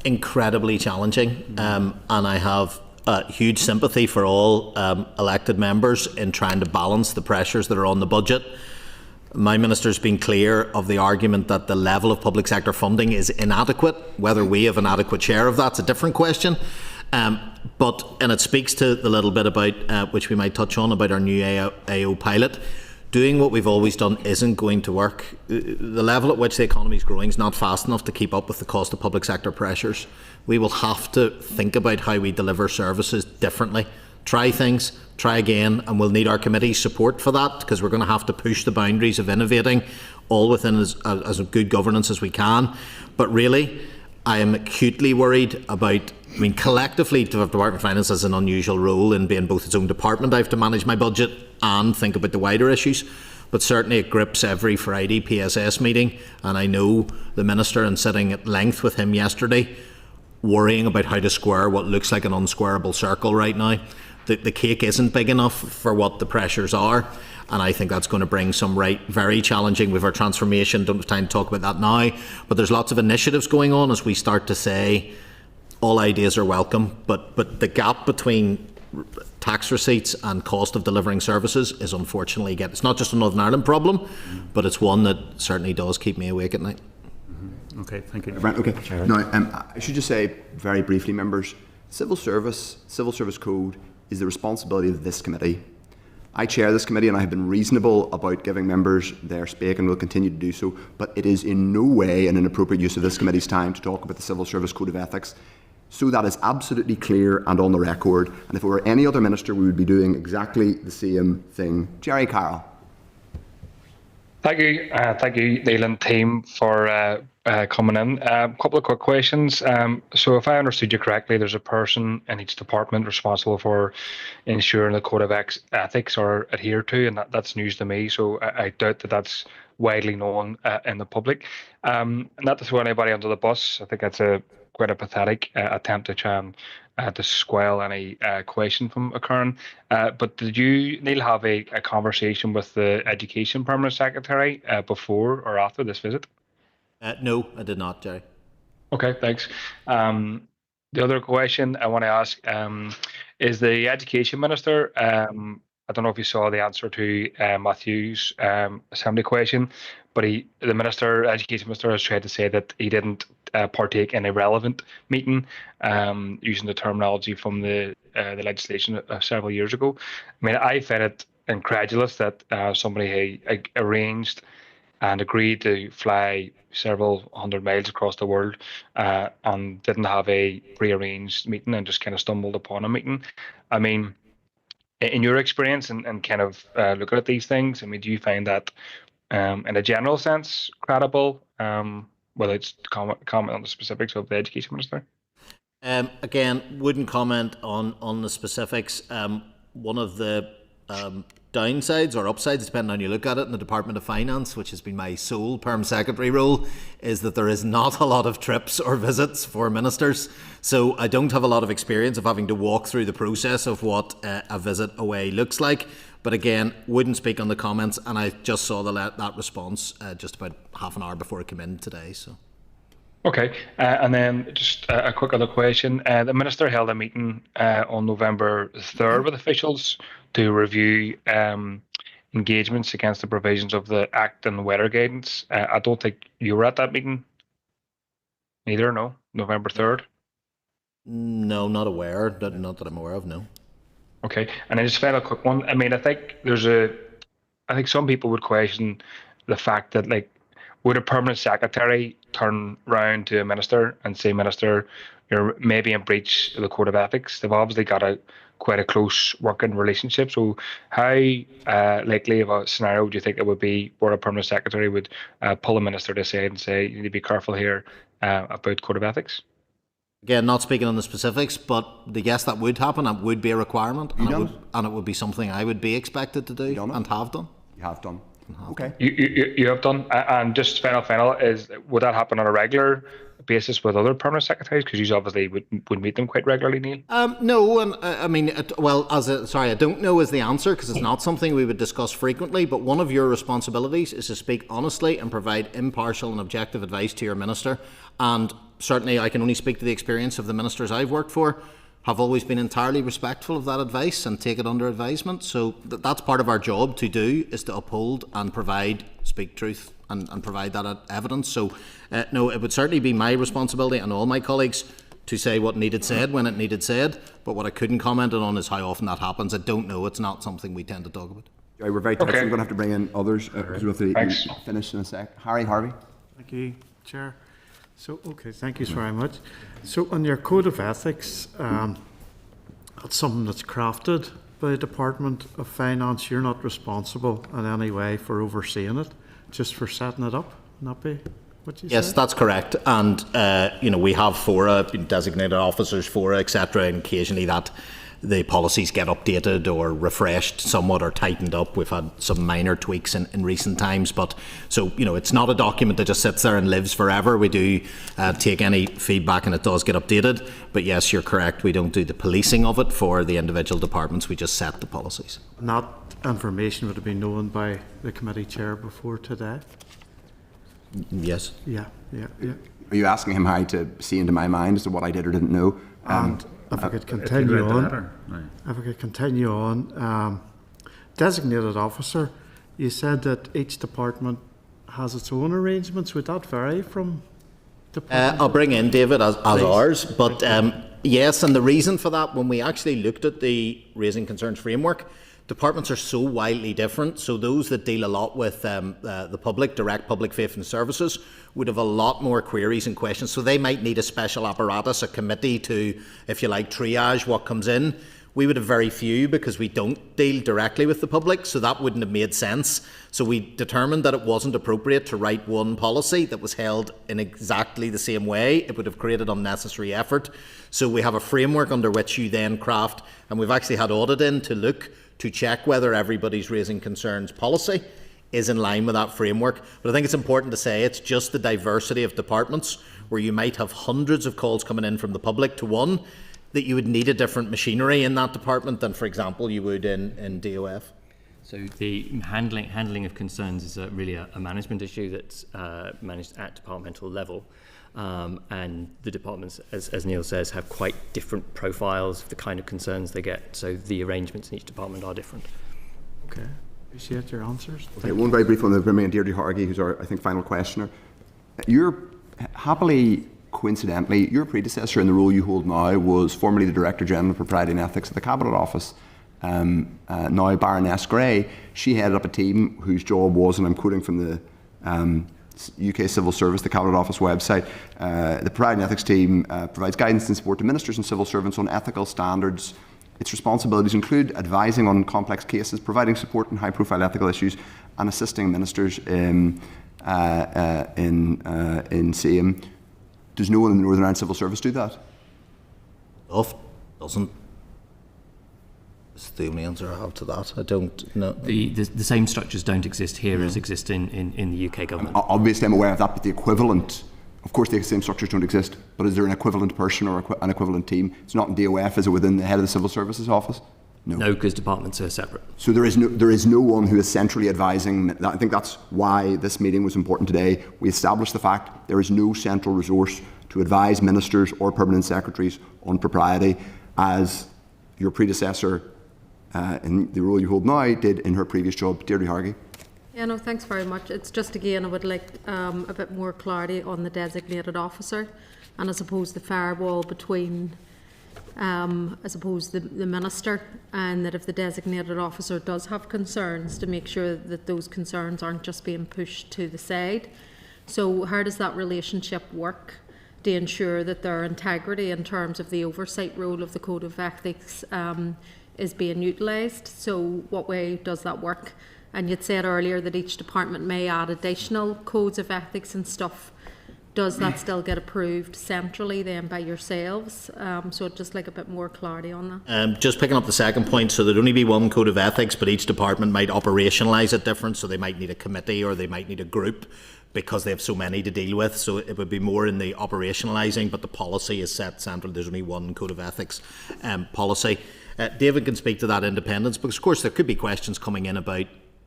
Incredibly challenging, and I have huge sympathy for all elected members in trying to balance the pressures that are on the budget. My minister's been clear of the argument that the level of public sector funding is inadequate. Whether we have an adequate share of that's a different question. And it speaks to the little bit about, which we might touch on, about our new AO pilot. Doing what we've always done isn't going to work. The level at which the economy is growing is not fast enough to keep up with the cost of public sector pressures. We will have to think about how we deliver services differently. Try things, try again, and we'll need our committee's support for that, because we're going to have to push the boundaries of innovating, all within as good governance as we can. But really, I am acutely worried about, collectively, the Department of Finance has an unusual role in being both its own department. I have to manage my budget and think about the wider issues. But certainly it grips every Friday PSS meeting, and I know the Minister, and sitting at length with him yesterday, worrying about how to square what looks like an unsquareable circle right now. The cake isn't big enough for what the pressures are, and I think that's going to bring some very challenging with our transformation. Don't have time to talk about that now, but there's lots of initiatives going on as we start to say all ideas are welcome, but the gap between tax receipts and cost of delivering services is unfortunately it's not just a Northern Ireland problem, but it's one that certainly does keep me awake at night.
Okay, thank you.
Right, okay. Now, I should just say very briefly, members, civil service code is the responsibility of this committee. I chair this committee, and I have been reasonable about giving members their speak, and will continue to do so, but it is in no way an inappropriate use of this committee's time to talk about the Civil Service Code of Ethics. So that is absolutely clear and on the record, and if it were any other minister, we would be doing exactly the same thing. Jerry Carroll.
Thank you, Neil and team, for coming in. A couple of quick questions. So if I understood you correctly, there's a person in each department responsible for ensuring the code of ethics are adhered to, and that's news to me, so I doubt that that's widely known in the public. Not to throw anybody under the bus, I think that's quite a pathetic attempt to try and to squelch any question from occurring. But did you, Neil, have a conversation with the Education Permanent Secretary before or after this visit?
No, I did not, Jerry.
Okay, thanks. The other question I want to ask is the Education Minister. I don't know if you saw the answer to Matthew's assembly question, but the Education Minister has tried to say that he didn't partake in a relevant meeting, using the terminology from the legislation several years ago. I mean, I found it incredulous that somebody arranged and agreed to fly several hundred miles across the world and didn't have a pre-arranged meeting and just kind of stumbled upon a meeting. I mean, in your experience and kind of looking at these things, I mean, do you find that in a general sense credible, whether it's comment on the specifics of the Education Minister?
Again, wouldn't comment on the specifics. One of the downsides or upsides, depending on how you look at it, in the Department of Finance, which has been my sole Perm Secretary role, is that there is not a lot of trips or visits for ministers. So I don't have a lot of experience of having to walk through the process of what a visit away looks like. But again, wouldn't speak on the comments, and I just saw that response just about half an hour before it came in today. So.
Okay, and then just a quick other question. The Minister held a meeting on November 3rd with officials to review engagements against the provisions of the Act and weather guidance. I don't think you were at that meeting. Neither, no? November 3rd?
No, not aware. Not that I'm aware of, no.
Okay, and then just a quick one. I mean, I think some people would question the fact that, like, would a permanent secretary turn round to a minister and say, Minister, you're maybe in breach of the Code of Ethics? They've obviously got quite a close working relationship. So how likely of a scenario do you think it would be where a permanent secretary would pull a minister aside and say, you need to be careful here about Code of Ethics?
Again, not speaking on the specifics, but yes, that would happen. It would be a requirement, and it would be something I would be expected to do and have done.
You have done. Okay.
You have done, and just final is, would that happen on a regular basis with other permanent secretaries? Because you obviously would meet them quite regularly, Neil.
No, and I mean, I don't know is the answer, because it's not something we would discuss frequently. But one of your responsibilities is to speak honestly and provide impartial and objective advice to your minister. And certainly, I can only speak to the experience of the ministers I've worked for. Have always been entirely respectful of that advice and take it under advisement. So that's part of our job to do, is to uphold and speak truth and provide that evidence. So no, it would certainly be my responsibility and all my colleagues to say what needed said when it needed said. But what I couldn't comment on is how often that happens. I don't know. It's not something we tend to talk about.
Right, we're very touchy. We're going to have to bring in others because we'll have to finish in a sec. Harvey.
Thank you, Chair. So, okay, thank you very much. So, on your Code of Ethics, that's something that's crafted by the Department of Finance. You're not responsible in any way for overseeing it, just for setting it up. Not be what you
Yes,
said?
that's correct. And we have fora, designated officers fora, etc. And occasionally the policies get updated or refreshed somewhat or tightened up. We've had some minor tweaks in recent times, but so it's not a document that just sits there and lives forever. We do take any feedback and it does get updated. But yes, you're correct. We don't do the policing of it for the individual departments. We just set the policies.
That information would have been known by the committee chair before today?
Yes.
Yeah.
Are you asking him how to see into my mind as to what I did or didn't know?
And if I could continue on, designated officer, you said that each department has its own arrangements. Would that vary from department?
I'll bring in David as ours, but yes, and the reason for that, when we actually looked at the Raising Concerns framework, departments are so wildly different. So those that deal a lot with the public, direct public facing services, would have a lot more queries and questions. So they might need a special apparatus, a committee to, if you like, triage what comes in. We would have very few because we don't deal directly with the public, so that wouldn't have made sense. So we determined that it wasn't appropriate to write one policy that was held in exactly the same way. It would have created unnecessary effort. So we have a framework under which you then craft, and we've actually had audit in to check whether everybody's Raising Concerns policy is in line with that framework. But I think it's important to say it's just the diversity of departments where you might have hundreds of calls coming in from the public to one. that you would need a different machinery in that department than, for example, you would in DOF?
So the handling of concerns is really a management issue that's managed at departmental level. And the departments, as Neil says, have quite different profiles of the kind of concerns they get. So the arrangements in each department are different.
Okay. Appreciate your answers.
Okay, one very brief one that remained Deirdre Hargey, who's our, I think, final questioner. You're happily, coincidentally, your predecessor in the role you hold now was formerly the Director General of Propriety and Ethics at the Cabinet Office. Now Baroness Gray. She headed up a team whose job was, and I'm quoting from the UK Civil Service, the Cabinet Office website, the Propriety and Ethics team provides guidance and support to ministers and civil servants on ethical standards. Its responsibilities include advising on complex cases, providing support in high-profile ethical issues, and assisting ministers in SAME. Does no one in the Northern Ireland Civil Service do that?
Doesn't. That's the only answer I have to that. I don't know.
The same structures don't exist here as exist in the UK government.
Obviously, I'm aware of that, but the equivalent, of course, the same structures don't exist. But is there an equivalent person or an equivalent team? It's not in DOF. Is it within the head of the Civil Services Office?
No, because departments are separate.
So there is no one who is centrally advising. I think that's why this meeting was important today. We established the fact there is no central resource to advise ministers or permanent secretaries on propriety, as your predecessor in the role you hold now did in her previous job. Deirdre Hargey.
Yeah, no, thanks very much. It's just, again, I would like a bit more clarity on the designated officer, and I suppose the firewall between I suppose the minister, and that if the designated officer does have concerns, to make sure that those concerns aren't just being pushed to the side. So how does that relationship work to ensure that their integrity in terms of the oversight role of the Code of Ethics is being utilised? So what way does that work? And you'd said earlier that each department may add additional codes of ethics and stuff. Does that still get approved centrally then by yourselves? So I'd just like a bit more clarity on that.
Just picking up the second point, so there'd only be one code of ethics, but each department might operationalise it different, so they might need a committee or they might need a group because they have so many to deal with. So it would be more in the operationalising, but the policy is set central. There's only one code of ethics policy. David can speak to that independence, because of course there could be questions coming in about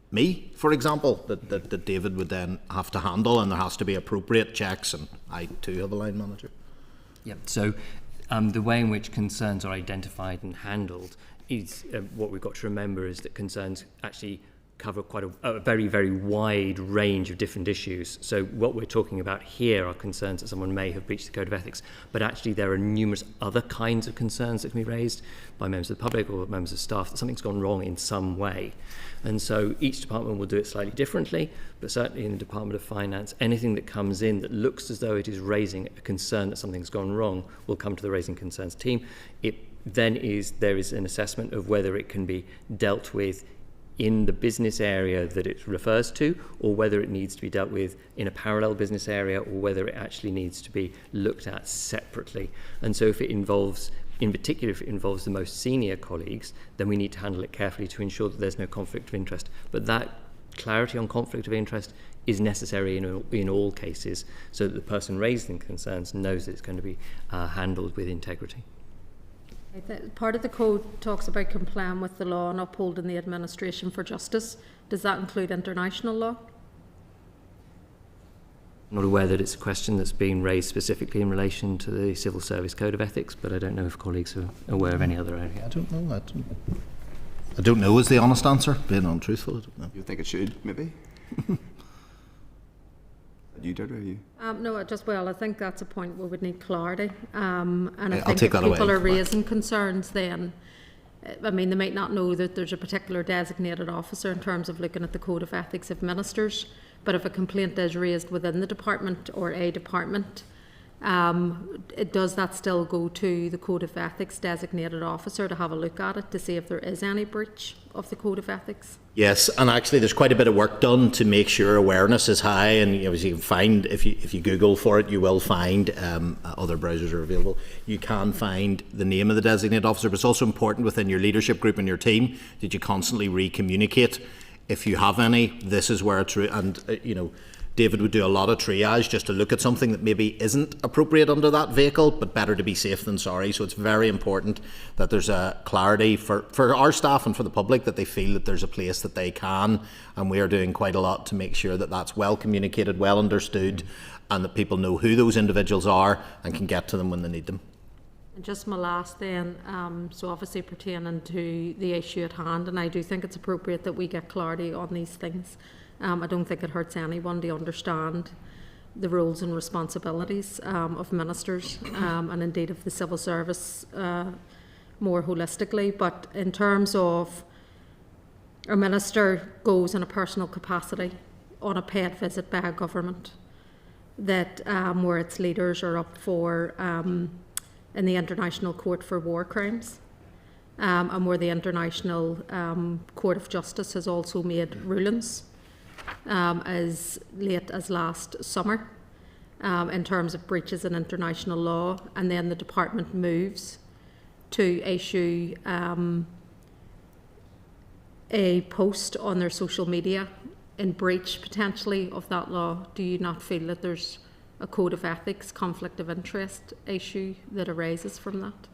me, for example, that David would then have to handle, and there has to be appropriate checks, and I too have a line manager.
Yeah, so the way in which concerns are identified and handled is what we've got to remember is that concerns actually cover quite a very, very wide range of different issues. So what we're talking about here are concerns that someone may have breached the Code of Ethics, but actually there are numerous other kinds of concerns that can be raised by members of the public or members of staff that something's gone wrong in some way. And so each department will do it slightly differently, but certainly in the Department of Finance, anything that comes in that looks as though it is raising a concern that something's gone wrong will come to the Raising Concerns team. There is an assessment of whether it can be dealt with in the business area that it refers to, or whether it needs to be dealt with in a parallel business area, or whether it actually needs to be looked at separately. And so if it involves, in particular if it involves the most senior colleagues, then we need to handle it carefully to ensure that there's no conflict of interest. But that clarity on conflict of interest is necessary in all cases, so that the person raising concerns knows that it's going to be handled with integrity.
Part of the code talks about complying with the law and upholding the administration for justice. Does that include international law?
I'm not aware that it's a question that's being raised specifically in relation to the Civil Service Code of Ethics, but I don't know if colleagues are aware of any other area.
I don't know. I don't know is the honest answer. Being untruthful, I don't know.
You think it should, maybe? You did, or you?
No, I think that's a point where we need clarity. And I
I'll
think
take
if
that
people
away.
are raising concerns, then, I mean, they might not know that there's a particular designated officer in terms of looking at the Code of Ethics of ministers, but if a complaint is raised within the department or a department, does that still go to the Code of Ethics designated officer to have a look at it to see if there is any breach of the Code of Ethics?
Yes, and actually there's quite a bit of work done to make sure awareness is high, and you can find, if you Google for it, you will find, other browsers are available, you can find the name of the designated officer, but it's also important within your leadership group and your team that you constantly re-communicate. If you have any, this is where it's, and David would do a lot of triage just to look at something that maybe isn't appropriate under that vehicle, but better to be safe than sorry. So it's very important that there's a clarity for our staff and for the public, that they feel that there's a place that they can, and we are doing quite a lot to make sure that that's well communicated, well understood, and that people know who those individuals are and can get to them when they need them.
And just my last then, so obviously pertaining to the issue at hand, and I do think it's appropriate that we get clarity on these things. I don't think it hurts anyone to understand the roles and responsibilities of ministers and indeed of the civil service more holistically. But in terms of a minister goes in a personal capacity on a paid visit by a government, that where its leaders are up for in the International Court for War Crimes, and where the International Court of Justice has also made rulings as late as last summer in terms of breaches in international law, and then the department moves to issue a post on their social media in breach potentially of that law. Do you not feel that there's a code of ethics, conflict of interest issue that arises from that?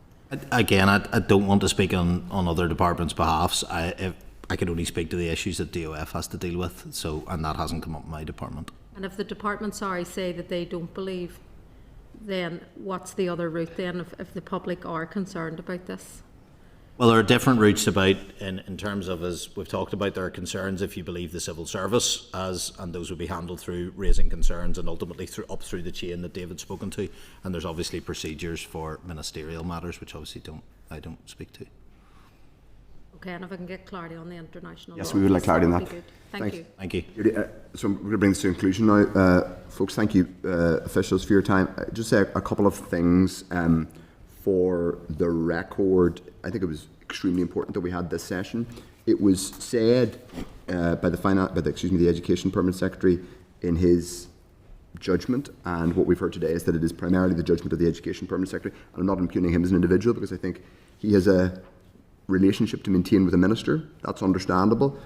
Again, I don't want to speak on other departments' behalfs. I can only speak to the issues that DOF has to deal with, and that hasn't come up in my department.
And if the department, say that they don't believe, then what's the other route then if the public are concerned about this?
Well, there are different routes about in terms of, as we've talked about, there are concerns if you believe the civil service and those would be handled through raising concerns and ultimately up through the chain that David's spoken to. And there's obviously procedures for ministerial matters, which obviously I don't speak to.
Okay, and if I can get clarity on the international
Yes,
law,
we would like clarity on that.
Thank you.
Thank you.
So we're going to bring this to conclusion now. Folks, thank you, officials, for your time. Just say a couple of things for the record. I think it was extremely important that we had this session. It was said by the Education Permanent Secretary in his judgment, and what we've heard today is that it is primarily the judgment of the Education Permanent Secretary. And I'm not impugning him as an individual, because I think he has a relationship to maintain with a minister. That's understandable.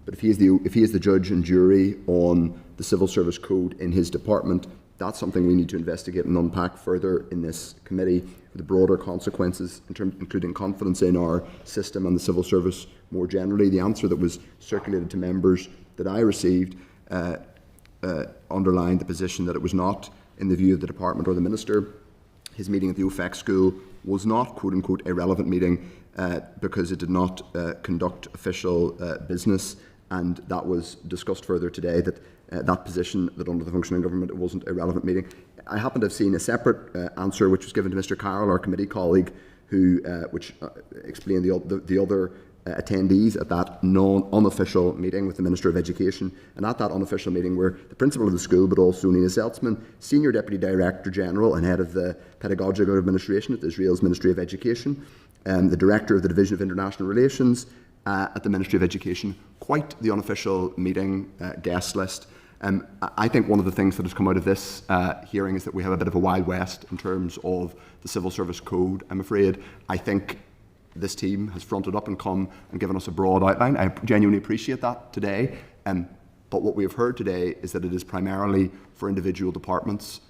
But if he is the judge and jury on the Civil Service Code in his department, that's something we need to investigate and unpack further in this committee, for the broader consequences, including confidence in our system and the civil service more generally. The answer that was circulated to members that I received underlined the position that it was not, in the view of the department or the minister, his meeting at the OFEC school was not, quote unquote, a relevant meeting because it did not conduct official business. And that was discussed further today, that that position, that under the functioning government it wasn't a relevant meeting. I happen to have seen a separate answer which was given to Mr. Carroll, our committee colleague, who which explained the other attendees at that unofficial meeting with the Minister of Education. And at that unofficial meeting were the principal of the school, but also Nina Seltzman, Senior Deputy Director General and Head of the Pedagogical Administration at Israel's Ministry of Education, the Director of the Division of International Relations at the Ministry of Education. Quite the unofficial meeting guest list. I think one of the things that has come out of this hearing is that we have a bit of a Wild West in terms of the Civil Service Code, I'm afraid. I think this team has fronted up and come and given us a broad outline. I genuinely appreciate that today. But what we have heard today is that it is primarily for individual departments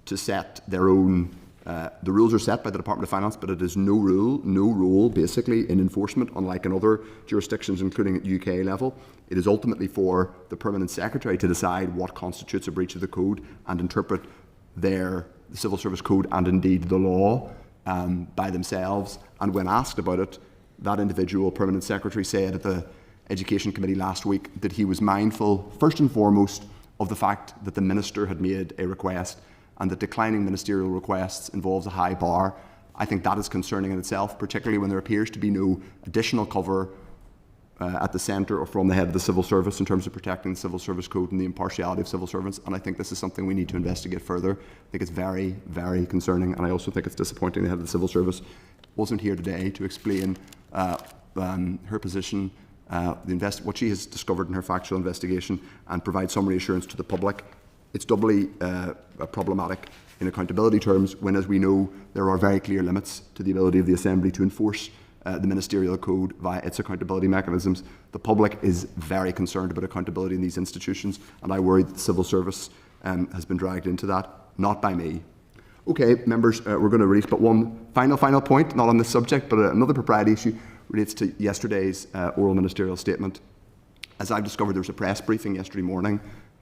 to set their own. The rules are set by the Department of Finance, but it is no rule basically in enforcement, unlike in other jurisdictions, including at UK level. It is ultimately for the Permanent Secretary to decide what constitutes a breach of the code and interpret the Civil Service Code and indeed the law by themselves. And when asked about it, that individual Permanent Secretary said at the Education Committee last week that he was mindful, first and foremost, of the fact that the Minister had made a request, and that declining ministerial requests involves a high bar. I think that is concerning in itself, particularly when there appears to be no additional cover at the centre or from the head of the civil service in terms of protecting the Civil Service Code and the impartiality of civil servants. And I think this is something we need to investigate further. I think it's very, very concerning, and I also think it's disappointing the head of the civil service wasn't here today to explain her position, what she has discovered in her factual investigation, and provide some reassurance to the public. It's doubly problematic in accountability terms when, as we know, there are very clear limits to the ability of the Assembly to enforce the ministerial code via its accountability mechanisms. The public is very concerned about accountability in these institutions, and I worry that the civil service has been dragged into that, not by me. Okay, members, we're going to release but one final point, not on this subject, but another propriety issue relates to yesterday's oral ministerial statement. As I've discovered, there was a press briefing yesterday morning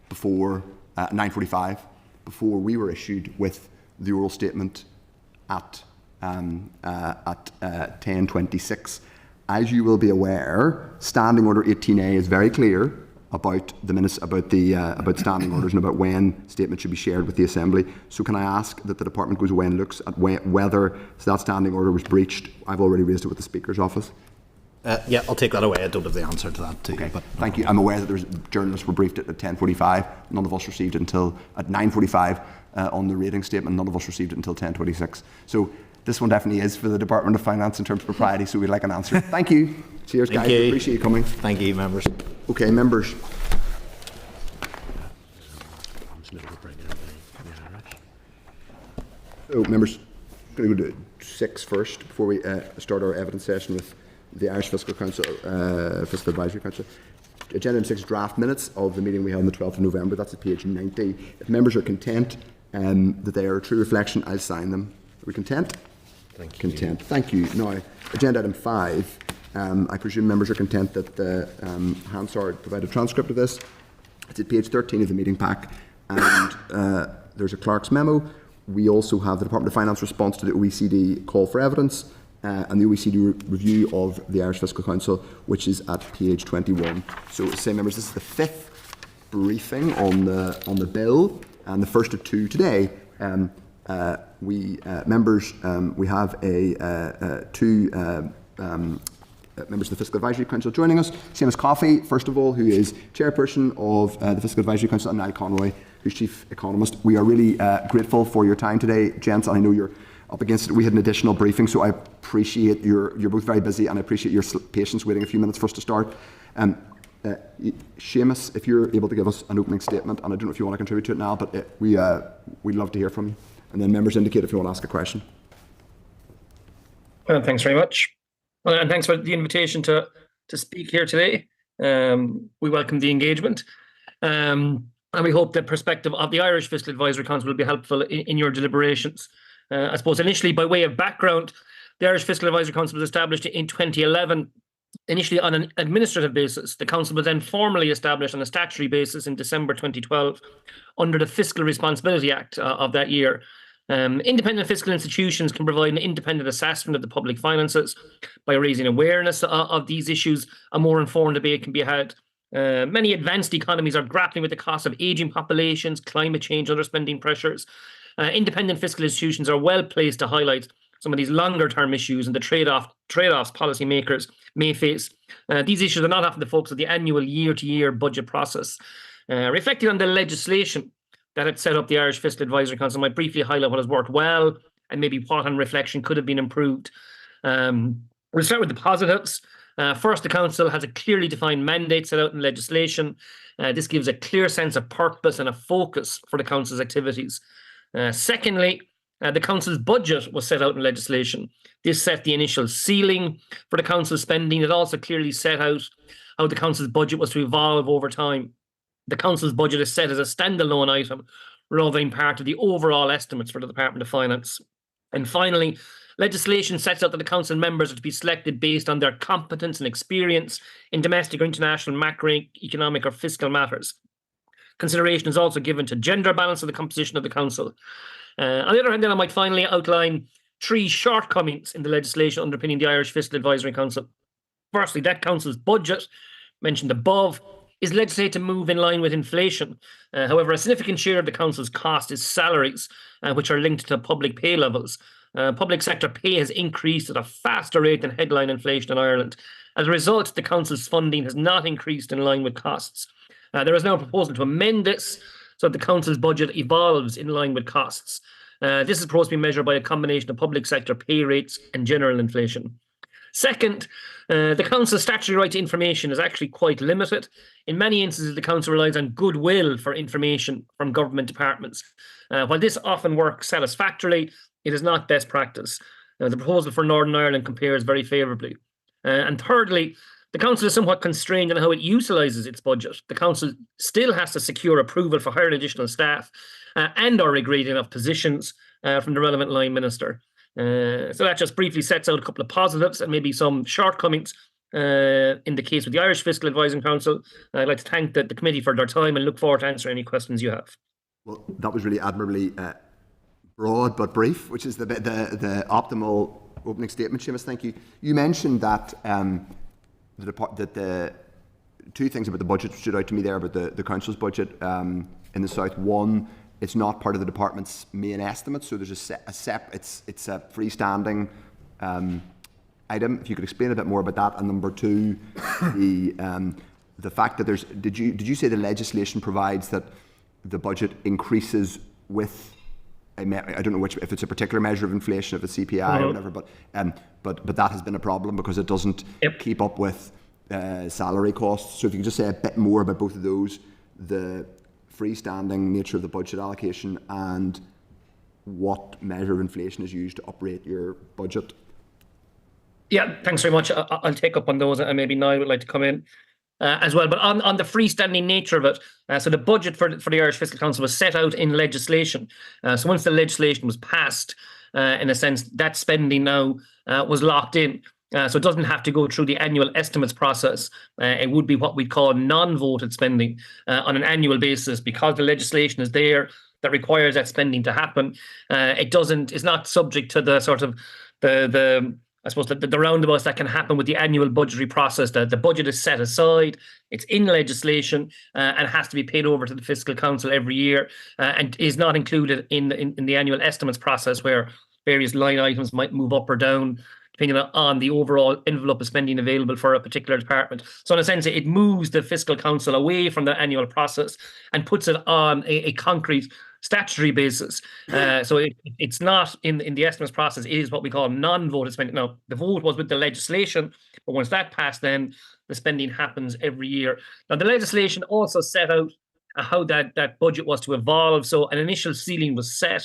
before 9:45, before we were issued with the oral statement at 10:26. As you will be aware, Standing Order 18A is very clear about about standing orders and about when statements should be shared with the Assembly. So can I ask that the Department goes away and looks at whether that standing order was breached? I've already raised it with the Speaker's office.
Yeah, I'll take that away. I don't have the answer to that too.
Okay, but thank you. I'm aware that journalists were briefed at 10:45. None of us received it until at 9:45 on the rating statement. None of us received it until 10:26. So this one definitely is for the Department of Finance in terms of propriety, so we'd like an answer. Thank you. Cheers, guys.
Thank you.
Appreciate you coming.
Thank you, members.
Okay, members. So, members, I'm going to go to 6 first before we start our evidence session with the Irish Fiscal Council, Fiscal Advisory Council. Agenda item 6, draft minutes of the meeting we held on the 12th of November. That's at page 90. If members are content that they are a true reflection, I'll sign them. Are we content?
Thank you.
Content. Thank you. Now, agenda item 5. I presume members are content that Hansard provided a transcript of this. It's at page 13 of the meeting pack, and there's a clerk's memo. We also have the Department of Finance response to the OECD call for evidence and the OECD review of the Irish Fiscal Council, which is at page 21. So, say members, this is the 5th briefing on the bill, and the first of 2 today. We have two members of the Fiscal Advisory Council joining us. Seamus Coffey, first of all, who is chairperson of the Fiscal Advisory Council, and Niall Conroy, who's chief economist. We are really grateful for your time today, gents. I know you're up against it. We had an additional briefing, so I appreciate you're both very busy, and I appreciate your patience waiting a few minutes for us to start. Seamus, if you're able to give us an opening statement, and I don't know if you want to contribute to it now, but we'd love to hear from you. And then members indicate if you want to ask a question.
Well, thanks very much. Well, and thanks for the invitation to speak here today. We welcome the engagement. And we hope the perspective of the Irish Fiscal Advisory Council will be helpful in your deliberations. I suppose initially, by way of background, the Irish Fiscal Advisory Council was established in 2011, initially on an administrative basis. The Council was then formally established on a statutory basis in December 2012 under the Fiscal Responsibility Act of that year. Independent fiscal institutions can provide an independent assessment of the public finances by raising awareness of these issues. A more informed debate can be had. Many advanced economies are grappling with the cost of ageing populations, climate change, other spending pressures. Independent fiscal institutions are well placed to highlight some of these longer-term issues and the trade-offs policymakers may face. These issues are not often the focus of the annual year-to-year budget process. Reflecting on the legislation that had set up the Irish Fiscal Advisory Council, I might briefly highlight what has worked well and maybe what on reflection could have been improved. We'll start with the positives. First, the Council has a clearly defined mandate set out in legislation. This gives a clear sense of purpose and a focus for the Council's activities. Secondly, the Council's budget was set out in legislation. This set the initial ceiling for the Council's spending. It also clearly set out how the Council's budget was to evolve over time. The Council's budget is set as a standalone item rather than part of the overall estimates for the Department of Finance. And finally, legislation sets out that the Council members are to be selected based on their competence and experience in domestic or international macroeconomic or fiscal matters. Consideration is also given to gender balance of the composition of the Council. On the other hand, then I might finally outline 3 shortcomings in the legislation underpinning the Irish Fiscal Advisory Council. Firstly, that Council's budget, mentioned above, is legislated to move in line with inflation. However, a significant share of the Council's cost is salaries, which are linked to public pay levels. Public sector pay has increased at a faster rate than headline inflation in Ireland. As a result, the Council's funding has not increased in line with costs. There is now a proposal to amend this so that the Council's budget evolves in line with costs. This is supposed to be measured by a combination of public sector pay rates and general inflation. Second, the Council's statutory right to information is actually quite limited. In many instances, the Council relies on goodwill for information from government departments. While this often works satisfactorily, it is not best practice. The proposal for Northern Ireland compares very favourably. And thirdly, the council is somewhat constrained in how it utilises its budget. The council still has to secure approval for hiring additional staff and or regrading of positions from the relevant line minister. So that just briefly sets out a couple of positives and maybe some shortcomings in the case with the Irish Fiscal Advising Council. I'd like to thank the committee for their time and look forward to answering any questions you have.
Well, that was really admirably broad but brief, which is the optimal opening statement, Seamus. Thank you. You mentioned that the two things about the budget stood out to me there about the council's budget in the south. One, it's not part of the department's main estimate, so there's it's a freestanding item. If you could explain a bit more about that. And number two, the fact that there's did you say the legislation provides that the budget increases with I don't know if it's a particular measure of inflation, if it's CPI or whatever, but that has been a problem because it doesn't keep up with salary costs. So if you could just say a bit more about both of those, the freestanding nature of the budget allocation and what measure of inflation is used to uprate your budget.
Yeah, thanks very much. I'll take up on those, and maybe Niall would like to come in as well. But on the freestanding nature of it, so the budget for the Irish Fiscal Council was set out in legislation. So once the legislation was passed, in a sense, that spending now was locked in. So it doesn't have to go through the annual estimates process. It would be what we'd call non-voted spending on an annual basis, because the legislation is there that requires that spending to happen. It's not subject to the sort of I suppose the roundabouts that can happen with the annual budgetary process. The budget is set aside, it's in legislation, and has to be paid over to the Fiscal Council every year, and is not included in the annual estimates process, where various line items might move up or down depending on the overall envelope of spending available for a particular department. So in a sense, it moves the Fiscal Council away from the annual process and puts it on a concrete statutory basis. So it's not in the estimates process. It is what we call non-voted spending. Now, the vote was with the legislation, but once that passed, then the spending happens every year. Now, the legislation also set out how that budget was to evolve. So an initial ceiling was set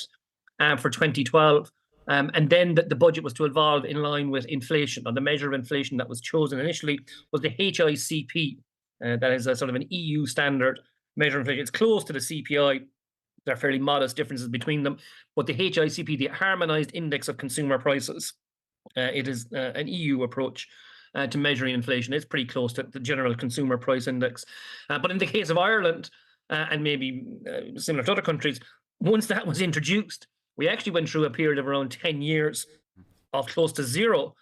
for 2012. And then the budget was to evolve in line with inflation. And the measure of inflation that was chosen initially was the HICP. That is a sort of an EU standard measure of inflation. It's close to the CPI. There are fairly modest differences between them. But the HICP, the Harmonised Index of Consumer Prices, it is an EU approach to measuring inflation. It's pretty close to the General Consumer Price Index. But in the case of Ireland, and maybe similar to other countries, once that was introduced, we actually went through a period of around 10 years of close to zero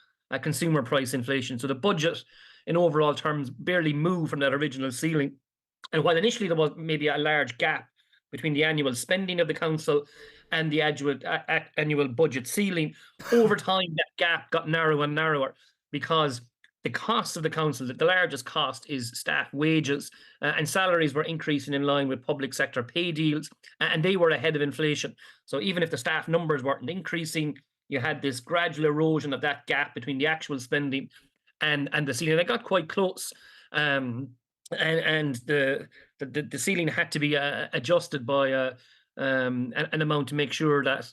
consumer price inflation. So the budget, in overall terms, barely moved from that original ceiling. And while initially there was maybe a large gap between the annual spending of the council and the annual budget ceiling, over time that gap got narrower and narrower, because the costs of the council, the largest cost is staff wages, and salaries were increasing in line with public sector pay deals, and they were ahead of inflation. So even if the staff numbers weren't increasing, you had this gradual erosion of that gap between the actual spending and the ceiling. It got quite close, and the ceiling had to be adjusted by an amount to make sure that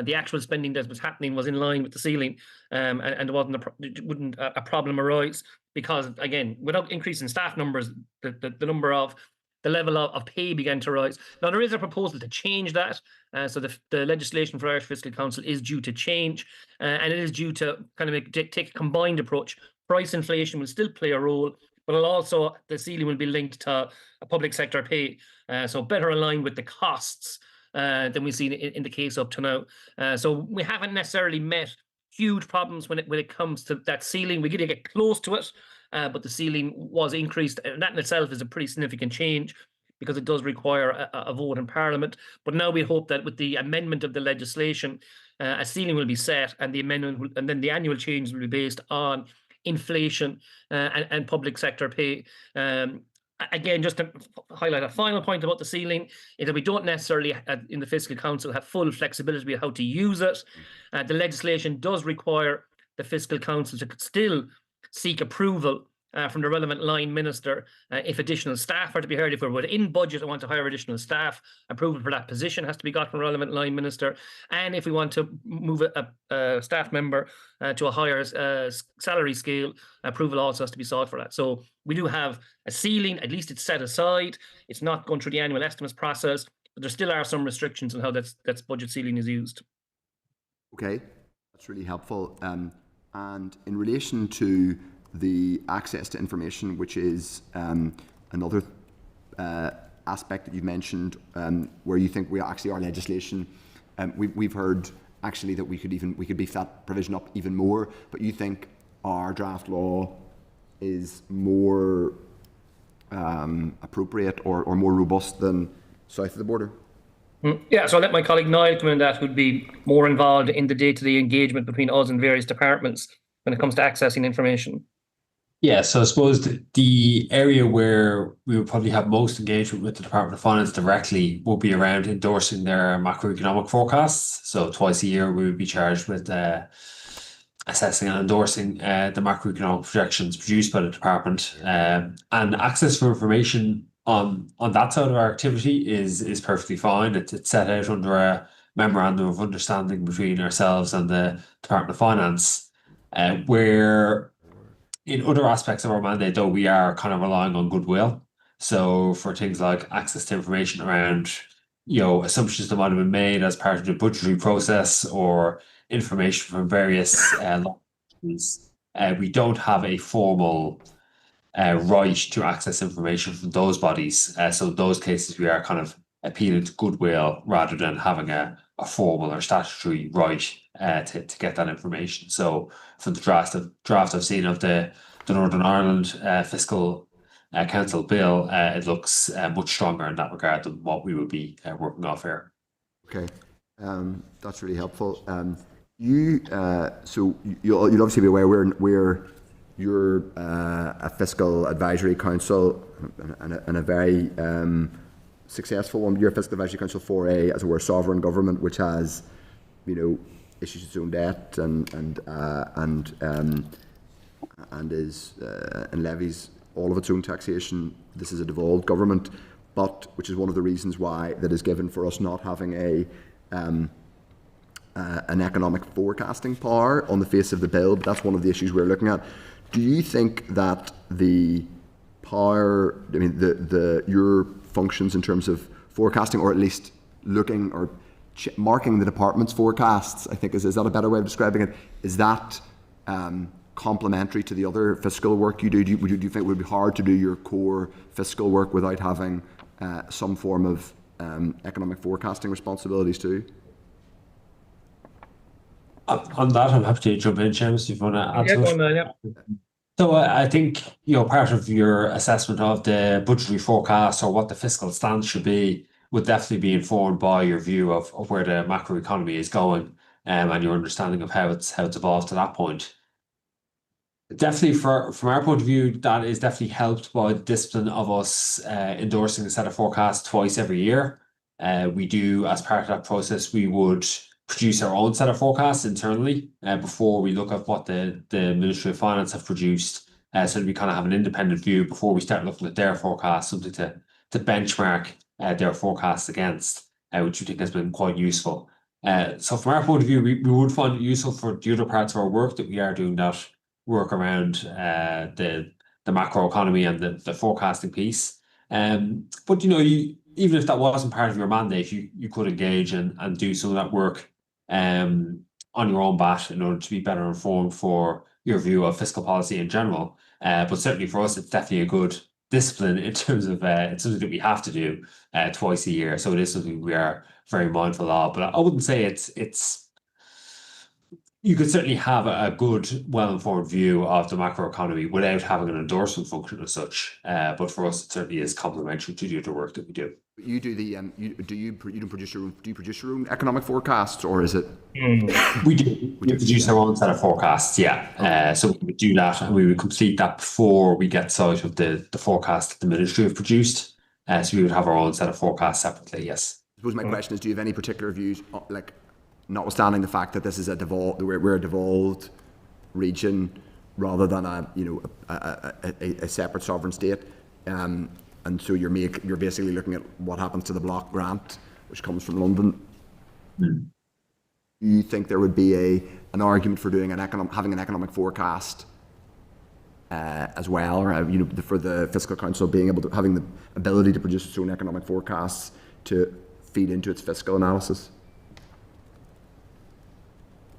the actual spending that was happening was in line with the ceiling, and wouldn't a problem arise, because again, without increasing staff numbers, the level of pay began to rise. Now there is a proposal to change that, so the legislation for Irish Fiscal Council is due to change, and it is due to kind of take a combined approach. Price inflation will still play a role, but also the ceiling will be linked to a public sector pay, so better aligned with the costs than we've seen in the case up to now. So we haven't necessarily met huge problems when it comes to that ceiling. We get to get close to it, but the ceiling was increased, and that in itself is a pretty significant change, because it does require a vote in Parliament. But now we hope that with the amendment of the legislation, a ceiling will be set, and the amendment and then the annual changes will be based on inflation and public sector pay. Again, just to highlight a final point about the ceiling, is that we don't necessarily, in the Fiscal Council, have full flexibility about how to use it. The legislation does require the Fiscal Council to still seek approval from the relevant line minister if additional staff are to be hired. If we're within budget and want to hire additional staff, approval for that position has to be got from a relevant line minister. And if we want to move a staff member to a higher salary scale, approval also has to be sought for that. So we do have a ceiling, at least it's set aside. It's not going through the annual estimates process, but there still are some restrictions on how that's budget ceiling is used.
Okay, that's really helpful. And in relation to the access to information, which is another aspect that you mentioned, where you think we actually our legislation, we've heard actually that we could beef that provision up even more. But you think our draft law is more appropriate or more robust than south of the border?
Yeah, so I'll let my colleague Niall come in that, who'd be more involved in the day-to-day engagement between us and various departments when it comes to accessing information.
Yeah, so I suppose the area where we would probably have most engagement with the Department of Finance directly will be around endorsing their macroeconomic forecasts. So twice a year we would be charged with assessing and endorsing the macroeconomic projections produced by the department. And access for information on that side of our activity is perfectly fine. It's set out under a memorandum of understanding between ourselves and the Department of Finance, where in other aspects of our mandate, though, we are kind of relying on goodwill. So for things like access to information around, assumptions that might have been made as part of the budgetary process or information from various we don't have a formal right to access information from those bodies. So in those cases, we are kind of appealing to goodwill rather than having a formal or statutory right to get that information. So from the draft I've seen of the Northern Ireland Fiscal Council bill, it looks much stronger in that regard than what we would be working off here.
Okay, that's really helpful. So you'll obviously be aware you're a fiscal advisory council and a very successful one. You're a fiscal advisory council for as it were, sovereign government, which has, issues its own debt and levies all of its own taxation. This is a devolved government, but which is one of the reasons why that is given for us not having an economic forecasting power on the face of the bill. But that's one of the issues we're looking at. Do you think that the power, your functions in terms of forecasting, or at least looking or marking the department's forecasts, I think is that a better way of describing it? Is that complementary to the other fiscal work you do? Do you think it would be hard to do your core fiscal work without having some form of economic forecasting responsibilities too?
On that, I'm happy to jump in, Seamus, if you want to add to it.
Go on, man, yeah.
So I think, part of your assessment of the budgetary forecast or what the fiscal stance should be would definitely be informed by your view of where the macroeconomy is going, and your understanding of how it's evolved to that point. Definitely, from our point of view, that is definitely helped by the discipline of us endorsing a set of forecasts twice every year. We do, as part of that process, we would produce our own set of forecasts internally before we look at what the Ministry of Finance have produced, so that we kind of have an independent view before we start looking at their forecasts, something to benchmark their forecasts against, which we think has been quite useful. So from our point of view, we would find it useful for the other parts of our work that we are doing that work around the macro economy and the forecasting piece. But even if that wasn't part of your mandate, you could engage and do some of that work on your own bat in order to be better informed for your view of fiscal policy in general. But certainly for us, it's definitely a good discipline in terms of it's something that we have to do twice a year. So it is something we are very mindful of. But I wouldn't say it's you could certainly have a good, well-informed view of the macroeconomy without having an endorsement function as such. But for us, it certainly is complementary to the other work that we do.
You do the do you produce your own economic forecasts, or is it?
We do. We produce our own set of forecasts. Yeah. So we would do that, and we would complete that before we get sight of the forecast that the ministry have produced. So we would have our own set of forecasts separately. Yes.
I suppose my question is: do you have any particular views, notwithstanding the fact that this is we're a devolved region, rather than a separate sovereign state. And so you're basically looking at what happens to the block grant, which comes from London. Do you think there would be an argument for doing having an economic forecast as well, or for the Fiscal Council being able to having the ability to produce its own economic forecasts to feed into its fiscal analysis?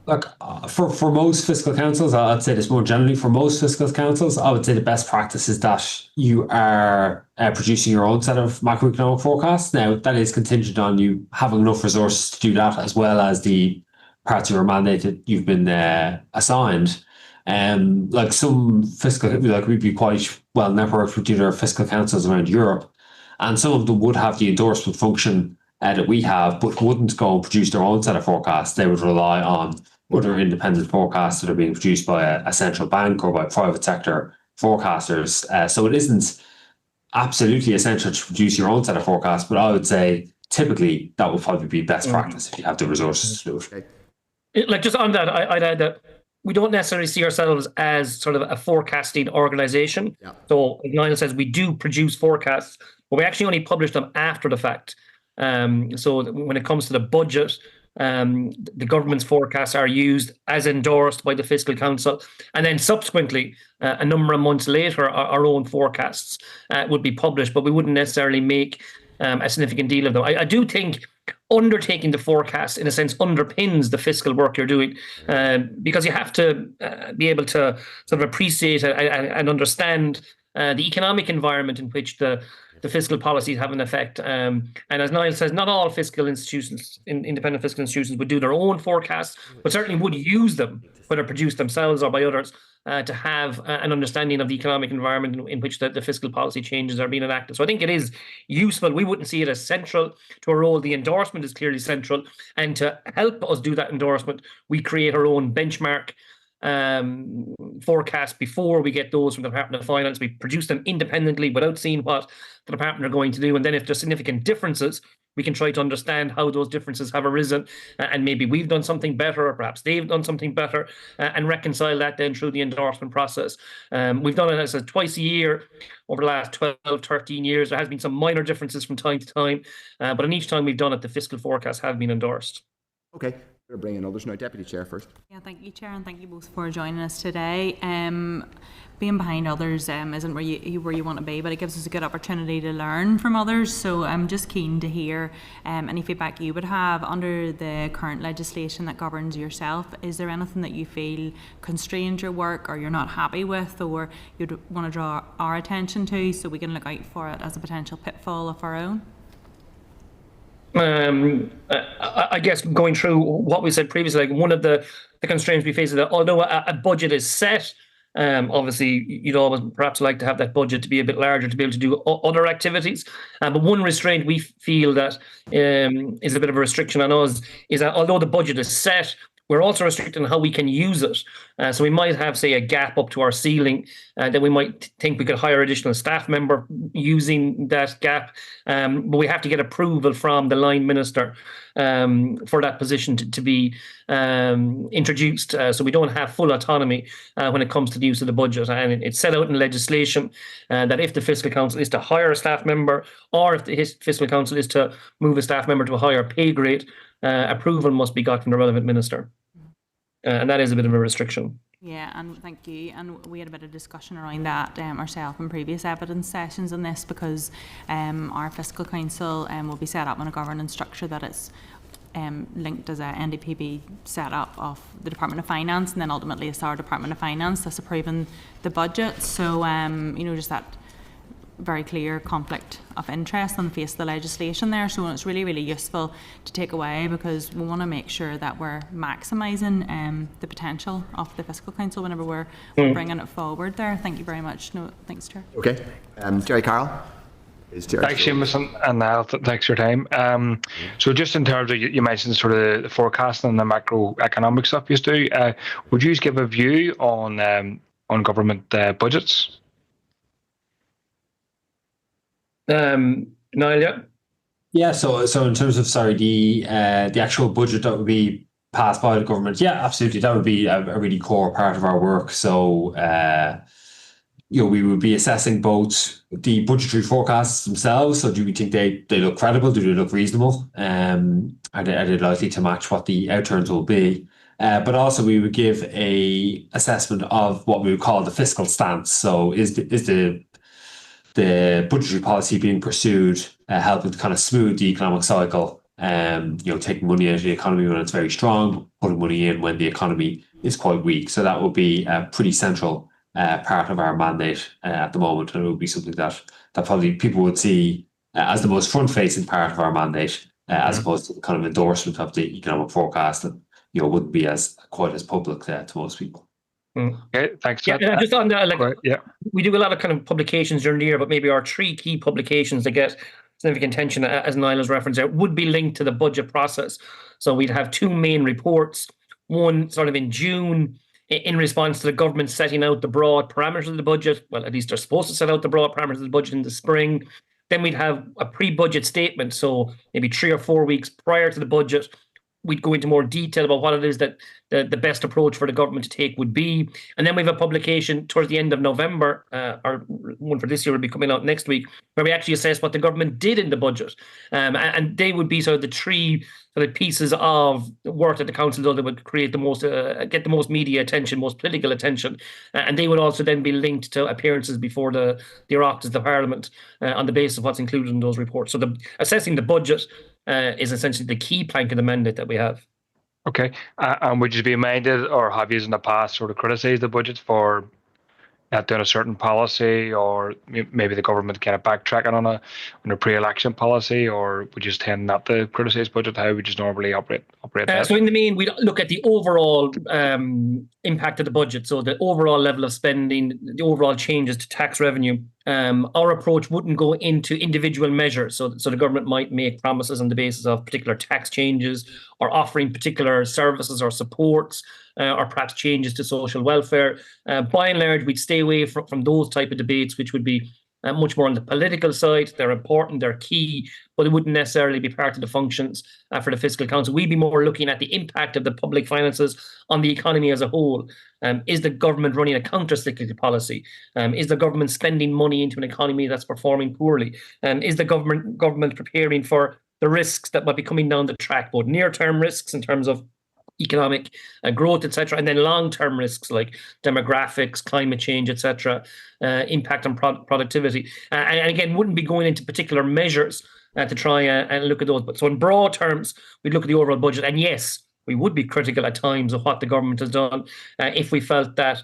Look, for most fiscal councils, I'd say this more generally, for most fiscal councils, I would say the best practice is that you are producing your own set of macroeconomic forecasts. Now, that is contingent on you having enough resources to do that, as well as the parts of your mandate that you've been assigned. Like some fiscal, we'd be quite well networked with other fiscal councils around Europe, and some of them would have the endorsement function that we have, but wouldn't go and produce their own set of forecasts. They would rely on other independent forecasts that are being produced by a central bank or by private sector forecasters. So it isn't absolutely essential to produce your own set of forecasts, but I would say typically that would probably be best practice if you have the resources to do it.
Like, just on that, I'd add that we don't necessarily see ourselves as sort of a forecasting organization.
Yeah.
So as Niall says, we do produce forecasts, but we actually only publish them after the fact. So when it comes to the budget, the government's forecasts are used as endorsed by the Fiscal Council, and then subsequently, a number of months later, our own forecasts would be published, but we wouldn't necessarily make a significant deal of them. I do think undertaking the forecast, in a sense, underpins the fiscal work you're doing, because you have to be able to sort of appreciate and understand the economic environment in which the fiscal policies have an effect. And as Niall says, not all fiscal institutions, independent fiscal institutions, would do their own forecasts, but certainly would use them, whether produced themselves or by others, to have an understanding of the economic environment in which the fiscal policy changes are being enacted. So I think it is useful. We wouldn't see it as central to our role. The endorsement is clearly central. And to help us do that endorsement, we create our own benchmark forecast before we get those from the Department of Finance. We produce them independently without seeing what the department are going to do. And then if there's significant differences, we can try to understand how those differences have arisen, and maybe we've done something better, or perhaps they've done something better, and reconcile that then through the endorsement process. We've done it as twice a year over the last 12, 13 years. There has been some minor differences from time to time, but in each time we've done it, the fiscal forecasts have been endorsed.
Okay. We're bringing others now. Deputy Chair first.
Yeah, thank you, Chair, and thank you both for joining us today. Being behind others isn't where you want to be, but it gives us a good opportunity to learn from others. So I'm just keen to hear any feedback you would have under the current legislation that governs yourself. Is there anything that you feel constrains your work, or you're not happy with, or you'd want to draw our attention to, so we can look out for it as a potential pitfall of our own?
I guess going through what we said previously, like one of the constraints we face is that although a budget is set, obviously you'd always perhaps like to have that budget to be a bit larger to be able to do other activities. But one restraint we feel that is a bit of a restriction on us is that although the budget is set, we're also restricted on how we can use it. So we might have, say, a gap up to our ceiling that we might think we could hire additional staff member using that gap. But we have to get approval from the line minister for that position to be introduced. So we don't have full autonomy when it comes to the use of the budget. And it's set out in legislation that if the Fiscal Council is to hire a staff member, or if the Fiscal Council is to move a staff member to a higher pay grade, approval must be got from the relevant minister. And that is a bit of a restriction.
Yeah, and thank you. And we had a bit of discussion around that ourselves in previous evidence sessions on this, because our Fiscal Council will be set up in a governance structure that is linked as a NDPB setup of the Department of Finance, and then ultimately it's our Department of Finance that's approving the budget. So, just that very clear conflict of interest on the face of the legislation there. So it's really, really useful to take away, because we want to make sure that we're maximising the potential of the Fiscal Council whenever we're bringing it forward there. Thank you very much. No, thanks, Chair.
Okay. Jerry Carroll.
Thanks, Seamus and Niall. Thanks for your time. So just in terms of, you mentioned sort of the forecasting and the macroeconomic stuff you do, would you give a view on government budgets?
Niall, yeah.
Yeah, so in terms of the actual budget that would be passed by the government. Yeah, absolutely. That would be a really core part of our work. So, we would be assessing both the budgetary forecasts themselves. So do we think they look credible? Do they look reasonable? Are they likely to match what the outturns will be? But also we would give a assessment of what we would call the fiscal stance. So is the budgetary policy being pursued helping to kind of smooth the economic cycle? Taking money out of the economy when it's very strong, putting money in when the economy is quite weak. So that would be a pretty central part of our mandate at the moment, and it would be something that probably people would see as the most front-facing part of our mandate, as opposed to the kind of endorsement of the economic forecast that wouldn't be quite as public to most people.
Okay, thanks.
Yeah, just on that, we do a lot of kind of publications during the year, but maybe our 3 key publications that get significant attention, as Niall has referenced there, would be linked to the budget process. So we'd have 2 main reports, one sort of in June, in response to the government setting out the broad parameters of the budget. Well, at least they're supposed to set out the broad parameters of the budget in the spring. Then we'd have a pre-budget statement. So maybe 3 or 4 weeks prior to the budget, we'd go into more detail about what it is that the best approach for the government to take would be. And then we have a publication towards the end of November, or one for this year will be coming out next week, where we actually assess what the government did in the budget. And they would be sort of the 3 sort of pieces of work that the council does that would create the most, get the most media attention, most political attention. And they would also then be linked to appearances before the Oireachtas, the Parliament, on the basis of what's included in those reports. So assessing the budget is essentially the key plank of the mandate that we have.
Okay, and would you be minded, or have you in the past sort of criticised the budget for not doing a certain policy, or maybe the government kind of backtracking on a pre-election policy, or would you just tend not to criticise budget? How would you normally operate that?
So in the main, we look at the overall impact of the budget, so the overall level of spending, the overall changes to tax revenue. Our approach wouldn't go into individual measures. So the government might make promises on the basis of particular tax changes, or offering particular services or supports, or perhaps changes to social welfare. By and large, we'd stay away from those type of debates, which would be much more on the political side. They're important, they're key, but it wouldn't necessarily be part of the functions for the Fiscal Council. We'd be more looking at the impact of the public finances on the economy as a whole. Is the government running a counter-cyclical policy? Is the government spending money into an economy that's performing poorly? Is the government preparing for the risks that might be coming down the track, both near-term risks in terms of economic growth, etc., and then long-term risks like demographics, climate change, etc., impact on productivity. And again, wouldn't be going into particular measures to try and look at those. But so in broad terms, we'd look at the overall budget. And yes, we would be critical at times of what the government has done if we felt that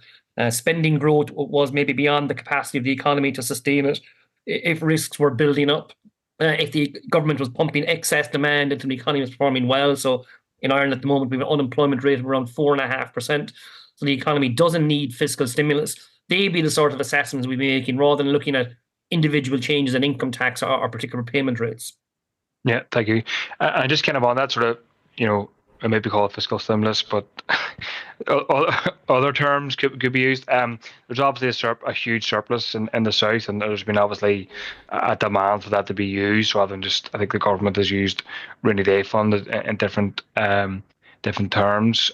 spending growth was maybe beyond the capacity of the economy to sustain it, if risks were building up, if the government was pumping excess demand into the economy was performing well. So in Ireland at the moment, we have an unemployment rate of around 4.5%. So the economy doesn't need fiscal stimulus. They'd be the sort of assessments we'd be making rather than looking at individual changes in income tax or particular payment rates.
Yeah, thank you. And just kind of on that sort of, it may be called fiscal stimulus, but other terms could be used. There's obviously a huge surplus in the south, and there's been obviously a demand for that to be used rather than just, I think the government has used rainy day fund in different terms.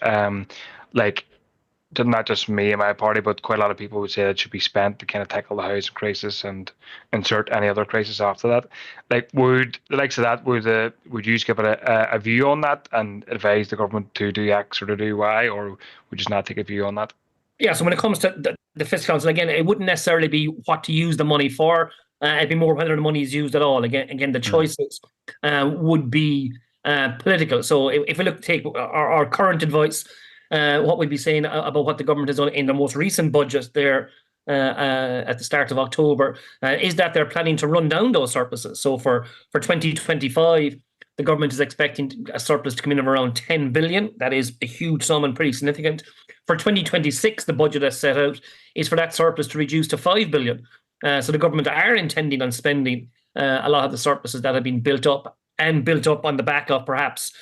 Not just me and my party, but quite a lot of people would say that it should be spent to kind of tackle the housing crisis and insert any other crisis after that. Would the likes of that, would you give it a view on that and advise the government to do X or to do Y, or would you just not take a view on that?
Yeah, so when it comes to the Fiscal Council, again, it wouldn't necessarily be what to use the money for. It'd be more whether the money is used at all. Again, the choices would be political. So if we take our current advice, what we'd be saying about what the government has done in the most recent budget there at the start of October is that they're planning to run down those surpluses. So for 2025, the government is expecting a surplus to come in of around 10 billion. That is a huge sum and pretty significant. For 2026, the budget that's set out is for that surplus to reduce to 5 billion. So the government are intending on spending a lot of the surpluses that have been built up on the back of perhaps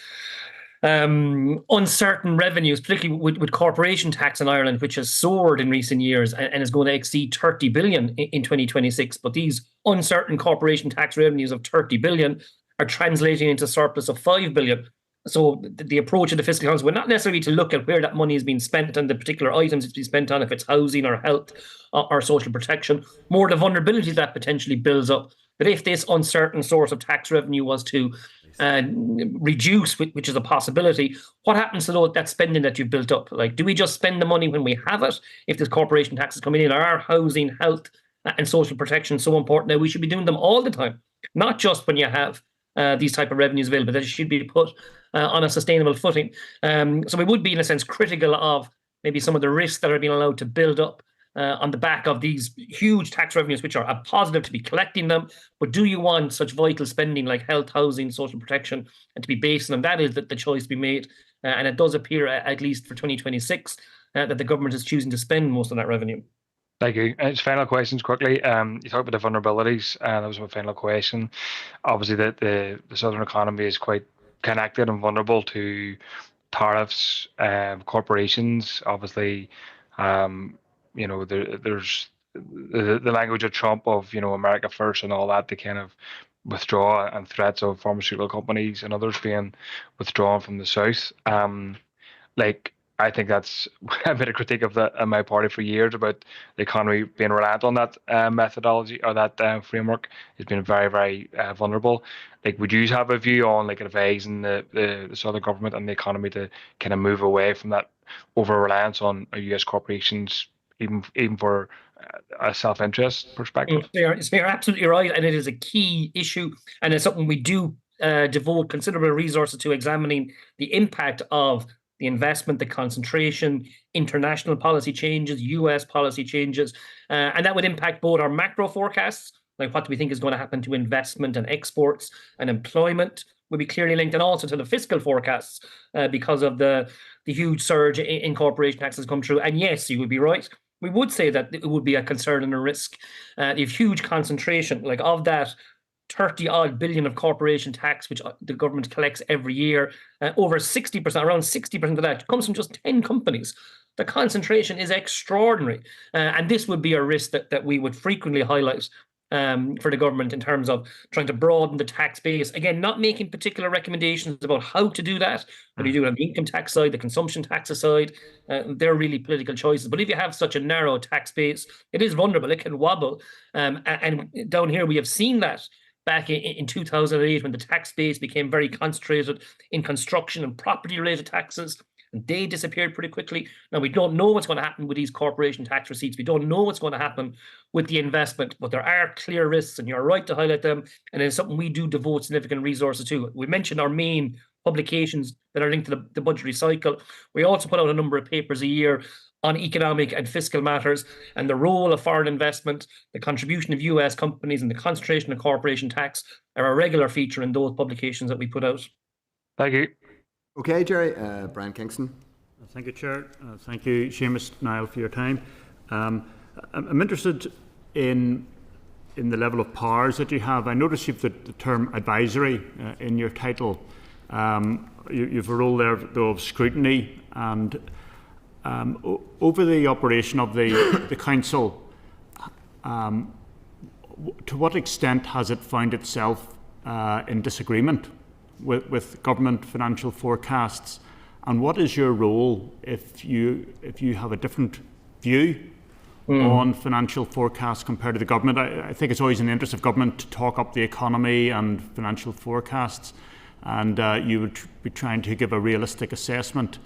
uncertain revenues, particularly with corporation tax in Ireland, which has soared in recent years and is going to exceed 30 billion in 2026. But these uncertain corporation tax revenues of 30 billion are translating into surplus of 5 billion. So the approach of the Fiscal Council would not necessarily be to look at where that money is being spent and the particular items it's being spent on, if it's housing or health or social protection, more the vulnerability that potentially builds up. That if this uncertain source of tax revenue was to reduce, which is a possibility, what happens to that spending that you've built up? Like, do we just spend the money when we have it? If there's corporation taxes coming in, are housing, health, and social protection so important? Now, we should be doing them all the time, not just when you have these type of revenues available. That should be put on a sustainable footing. So we would be, in a sense, critical of maybe some of the risks that are being allowed to build up on the back of these huge tax revenues, which are a positive to be collecting them. But do you want such vital spending like health, housing, social protection, and to be based on them? That is the choice to be made. And it does appear, at least for 2026, that the government is choosing to spend most of that revenue.
Thank you. Just final questions quickly. You talked about the vulnerabilities, and that was my final question. Obviously, the southern economy is quite connected and vulnerable to tariffs, corporations. Obviously, there's the language of Trump of America first and all that, to kind of withdraw, and threats of pharmaceutical companies and others being withdrawn from the south. I think that's a bit of critique of my party for years about the economy being reliant on that methodology, or that framework has been very, very vulnerable. Would you have a view on advising the southern government and the economy to kind of move away from that over reliance on US corporations, even for a self-interest perspective?
You're absolutely right, and it is a key issue, and it's something we do devote considerable resources to examining the impact of the investment, the concentration, international policy changes, US policy changes, and that would impact both our macro forecasts, like what do we think is going to happen to investment and exports and employment, will be clearly linked, and also to the fiscal forecasts because of the huge surge in corporation taxes come through. And yes, you would be right. We would say that it would be a concern and a risk. If huge concentration, like of that 30-odd billion of corporation tax, which the government collects every year, over 60%, around 60% of that comes from just 10 companies. The concentration is extraordinary. And this would be a risk that we would frequently highlight for the government in terms of trying to broaden the tax base. Again, not making particular recommendations about how to do that, but you do on the income tax side, the consumption tax side. They're really political choices. But if you have such a narrow tax base, it is vulnerable, it can wobble. And down here, we have seen that back in 2008, when the tax base became very concentrated in construction and property-related taxes, and they disappeared pretty quickly. Now, we don't know what's going to happen with these corporation tax receipts. We don't know what's going to happen with the investment, but there are clear risks, and you're right to highlight them, and it's something we do devote significant resources to. We mentioned our main publications that are linked to the budgetary cycle. We also put out a number of papers a year on economic and fiscal matters and the role of foreign investment, the contribution of US companies, and the concentration of corporation tax are a regular feature in those publications that we put out.
Thank you.
Okay, Jerry. Brian Kingston.
Thank you, Chair. Thank you, Seamus, Niall, for your time. I'm interested in the level of powers that you have. I notice you've the term advisory in your title. You've a role there, though, of scrutiny, and over the operation of the council, to what extent has it found itself in disagreement with government financial forecasts, and what is your role if you have a different view on financial forecasts compared to the government? I think it's always in the interest of government to talk up the economy and financial forecasts, and you would be trying to give a realistic assessment.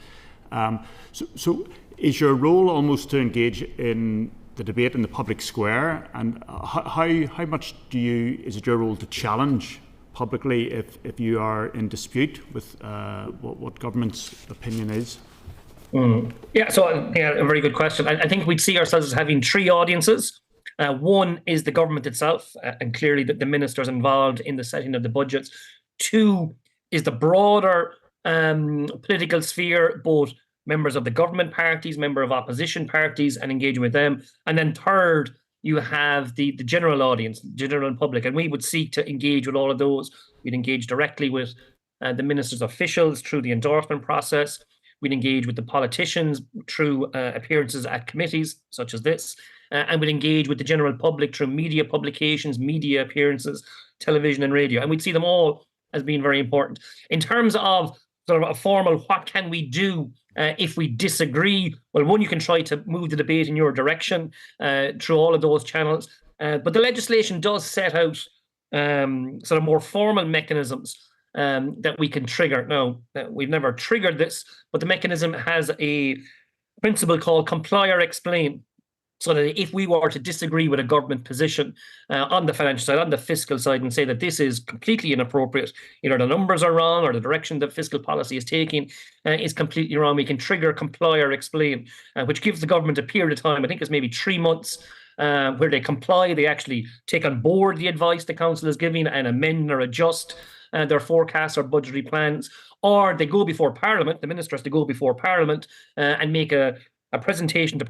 So is your role almost to engage in the debate in the public square, and how much is it your role to challenge publicly if you are in dispute with what government's opinion is?
Yeah, a very good question. I think we'd see ourselves as having three audiences. One is the government itself, and clearly the ministers involved in the setting of the budgets. Two is the broader political sphere, both members of the government parties, members of opposition parties, and engaging with them. And then third, you have the general audience, the general public, and we would seek to engage with all of those. We'd engage directly with the minister's officials through the endorsement process. We'd engage with the politicians through appearances at committees such as this, and we'd engage with the general public through media publications, media appearances, television and radio, and we'd see them all as being very important. In terms of sort of a formal what can we do if we disagree. Well, one, you can try to move the debate in your direction through all of those channels. But the legislation does set out sort of more formal mechanisms that we can trigger. Now, we've never triggered this, but the mechanism has a principle called comply or explain. So that if we were to disagree with a government position on the financial side, on the fiscal side, and say that this is completely inappropriate, either the numbers are wrong or the direction that fiscal policy is taking is completely wrong, we can trigger comply or explain, which gives the government a period of time, I think it's maybe 3 months, where they comply, they actually take on board the advice the council is giving and amend or adjust their forecasts or budgetary plans, or they go before Parliament, the minister has to go before Parliament and make a presentation to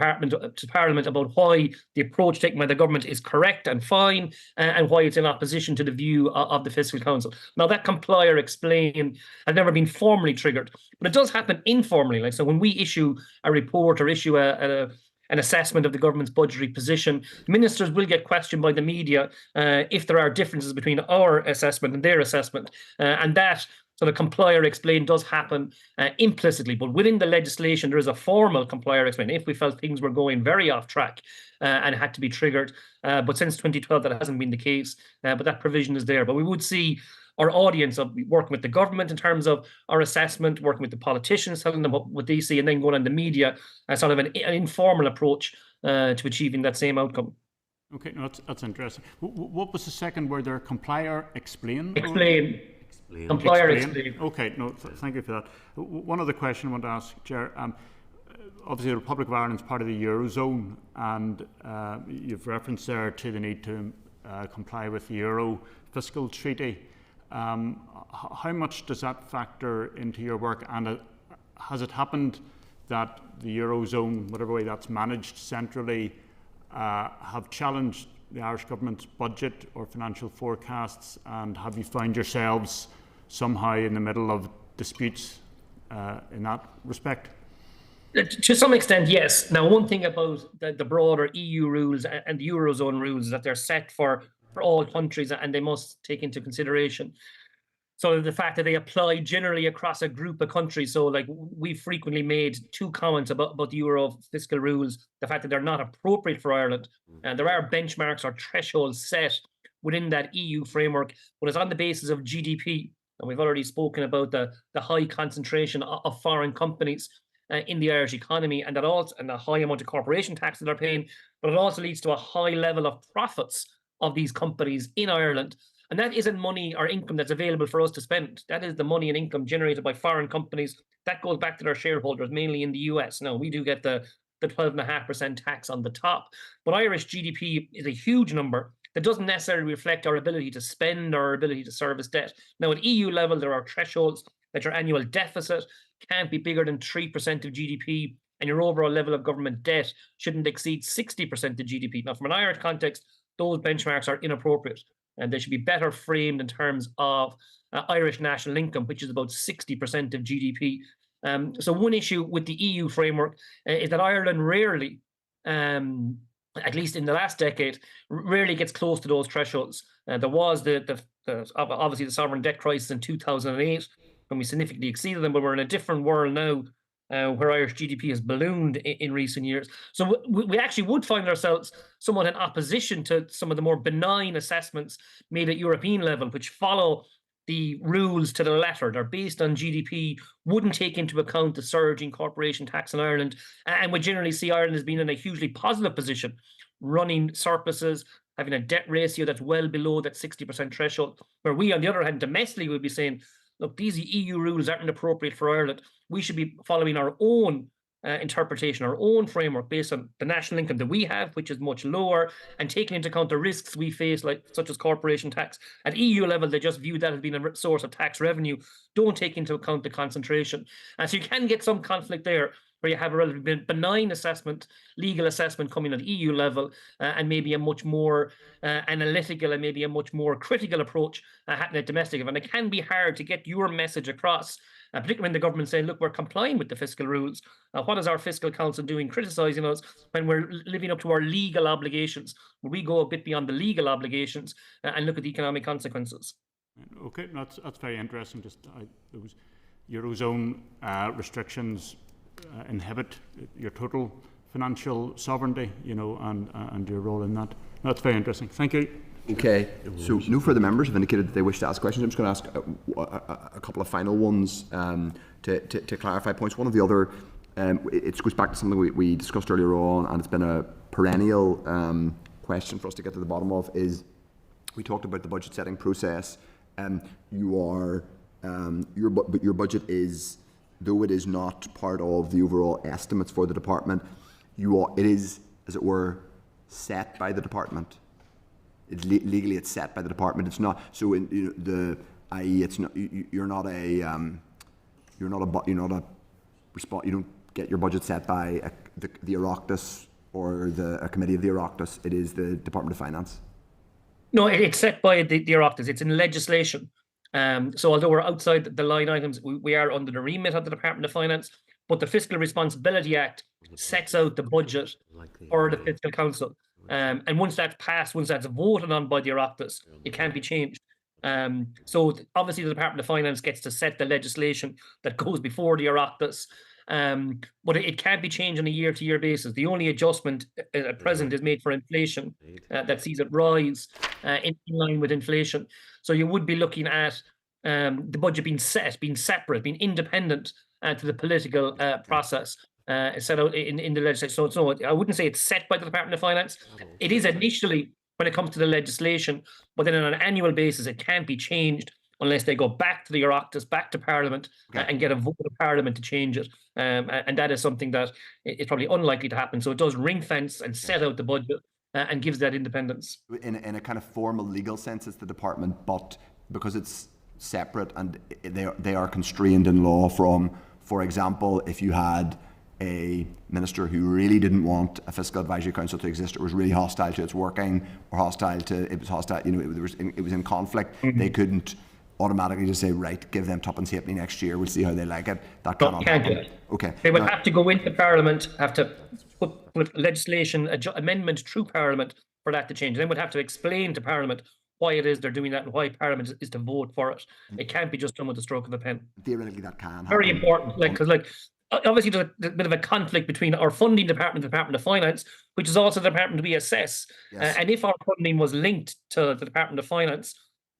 Parliament about why the approach taken by the government is correct and fine, and why it's in opposition to the view of the Fiscal Council. Now, that comply or explain has never been formally triggered, but it does happen informally. Like, so when we issue a report or issue an assessment of the government's budgetary position, ministers will get questioned by the media if there are differences between our assessment and their assessment, and that sort of comply or explain does happen implicitly, but within the legislation there is a formal comply or explain if we felt things were going very off track and had to be triggered. But since 2012 that hasn't been the case, but that provision is there. But we would see our audience of working with the government in terms of our assessment, working with the politicians, telling them what they see, and then going on the media as sort of an informal approach to achieving that same outcome.
Okay, no, that's interesting. What was the second word there? Comply or explain?
Explain. Comply or explain.
Okay, no, thank you for that. One other question I want to ask, Chair. Obviously, the Republic of Ireland is part of the Eurozone, and you've referenced there to the need to comply with the Euro Fiscal Treaty. How much does that factor into your work, and has it happened that the Eurozone, whatever way that's managed centrally, have challenged the Irish government's budget or financial forecasts, and have you found yourselves somehow in the middle of disputes in that respect?
To some extent, yes. Now, one thing about the broader EU rules and the Eurozone rules is that they're set for all countries, and they must take into consideration so the fact that they apply generally across a group of countries. So, like, we've frequently made two comments about the Euro fiscal rules, the fact that they're not appropriate for Ireland. And there are benchmarks or thresholds set within that EU framework, but it's on the basis of GDP. And we've already spoken about the high concentration of foreign companies in the Irish economy, and that also, and the high amount of corporation tax that they're paying, but it also leads to a high level of profits of these companies in Ireland. And that isn't money or income that's available for us to spend. That is the money and income generated by foreign companies. That goes back to their shareholders, mainly in the US. Now, we do get the 12.5% tax on the top, but Irish GDP is a huge number that doesn't necessarily reflect our ability to spend or our ability to service debt. Now, at EU level, there are thresholds that your annual deficit can't be bigger than 3% of GDP, and your overall level of government debt shouldn't exceed 60% of GDP. Now, from an Irish context, those benchmarks are inappropriate, and they should be better framed in terms of Irish national income, which is about 60% of GDP. So one issue with the EU framework is that Ireland rarely, at least in the last decade, rarely gets close to those thresholds. There was obviously the sovereign debt crisis in 2008, when we significantly exceeded them, but we're in a different world now, where Irish GDP has ballooned in recent years. So we actually would find ourselves somewhat in opposition to some of the more benign assessments made at European level, which follow the rules to the letter. They're based on GDP, wouldn't take into account the surge in corporation tax in Ireland, and would generally see Ireland as being in a hugely positive position, running surpluses, having a debt ratio that's well below that 60% threshold, where we, on the other hand, domestically would be saying, look, these EU rules aren't appropriate for Ireland. We should be following our own interpretation, our own framework based on the national income that we have, which is much lower, and taking into account the risks we face, such as corporation tax. At EU level, they just view that as being a source of tax revenue, don't take into account the concentration. And so you can get some conflict there, where you have a relatively benign assessment, legal assessment coming at EU level, and maybe a much more analytical and maybe a much more critical approach happening at domestic level. And it can be hard to get your message across, particularly when the government saying, look, we're complying with the fiscal rules. What is our fiscal council doing, criticising us when we're living up to our legal obligations, where we go a bit beyond the legal obligations and look at the economic consequences?
Okay, that's very interesting. There was Eurozone restrictions inhibit your total financial sovereignty, and your role in that. That's very interesting. Thank you.
Okay, so no further members have indicated that they wish to ask questions. I'm just going to ask a couple of final ones to clarify points. One of the other, it goes back to something we discussed earlier on, and it's been a perennial question for us to get to the bottom of, is we talked about the budget setting process. Your budget is, though it is not part of the overall estimates for the department, it is, as it were, set by the department. It's legally it's set by the department. It's not so in i.e. it's not you're not a you don't get your budget set by the Oireachtas or a committee of the Oireachtas. It is the Department of Finance.
No, it's set by the Oireachtas. It's in legislation. So although we're outside the line items, we are under the remit of the Department of Finance. But the Fiscal Responsibility Act sets out the budget for the Fiscal Council. And once that's passed, once that's voted on by the Oireachtas, it can't be changed. So obviously the Department of Finance gets to set the legislation that goes before the Oireachtas. But it can't be changed on a year-to-year basis. The only adjustment at present is made for inflation that sees it rise in line with inflation. So you would be looking at the budget being separate, being independent to the political process set out in the legislation. So I wouldn't say it's set by the Department of Finance. It is initially when it comes to the legislation, but then on an annual basis, it can't be changed unless they go back to the Oireachtas, back to Parliament, and get a vote of Parliament to change it. And that is something that is probably unlikely to happen. So it does ring fence and set out the budget and gives that independence.
In a kind of formal legal sense, it's the department, but because it's separate and they are constrained in law from, for example, if you had a minister who really didn't want a fiscal advisory council to exist, or was really hostile to its working, or it was in conflict, they couldn't automatically just say, right, give them tuppence halfpenny next year, we'll see how they like it. That cannot happen. Okay.
They would have to go into Parliament, have to put legislation amendment through Parliament for that to change. Then would have to explain to Parliament why it is they're doing that and why Parliament is to vote for it. It can't be just done with a stroke of a pen.
Theoretically, that can happen.
Very important, because obviously there's a bit of a conflict between our funding department, the Department of Finance, which is also the department we assess. Yes. And if our funding was linked to the Department of Finance,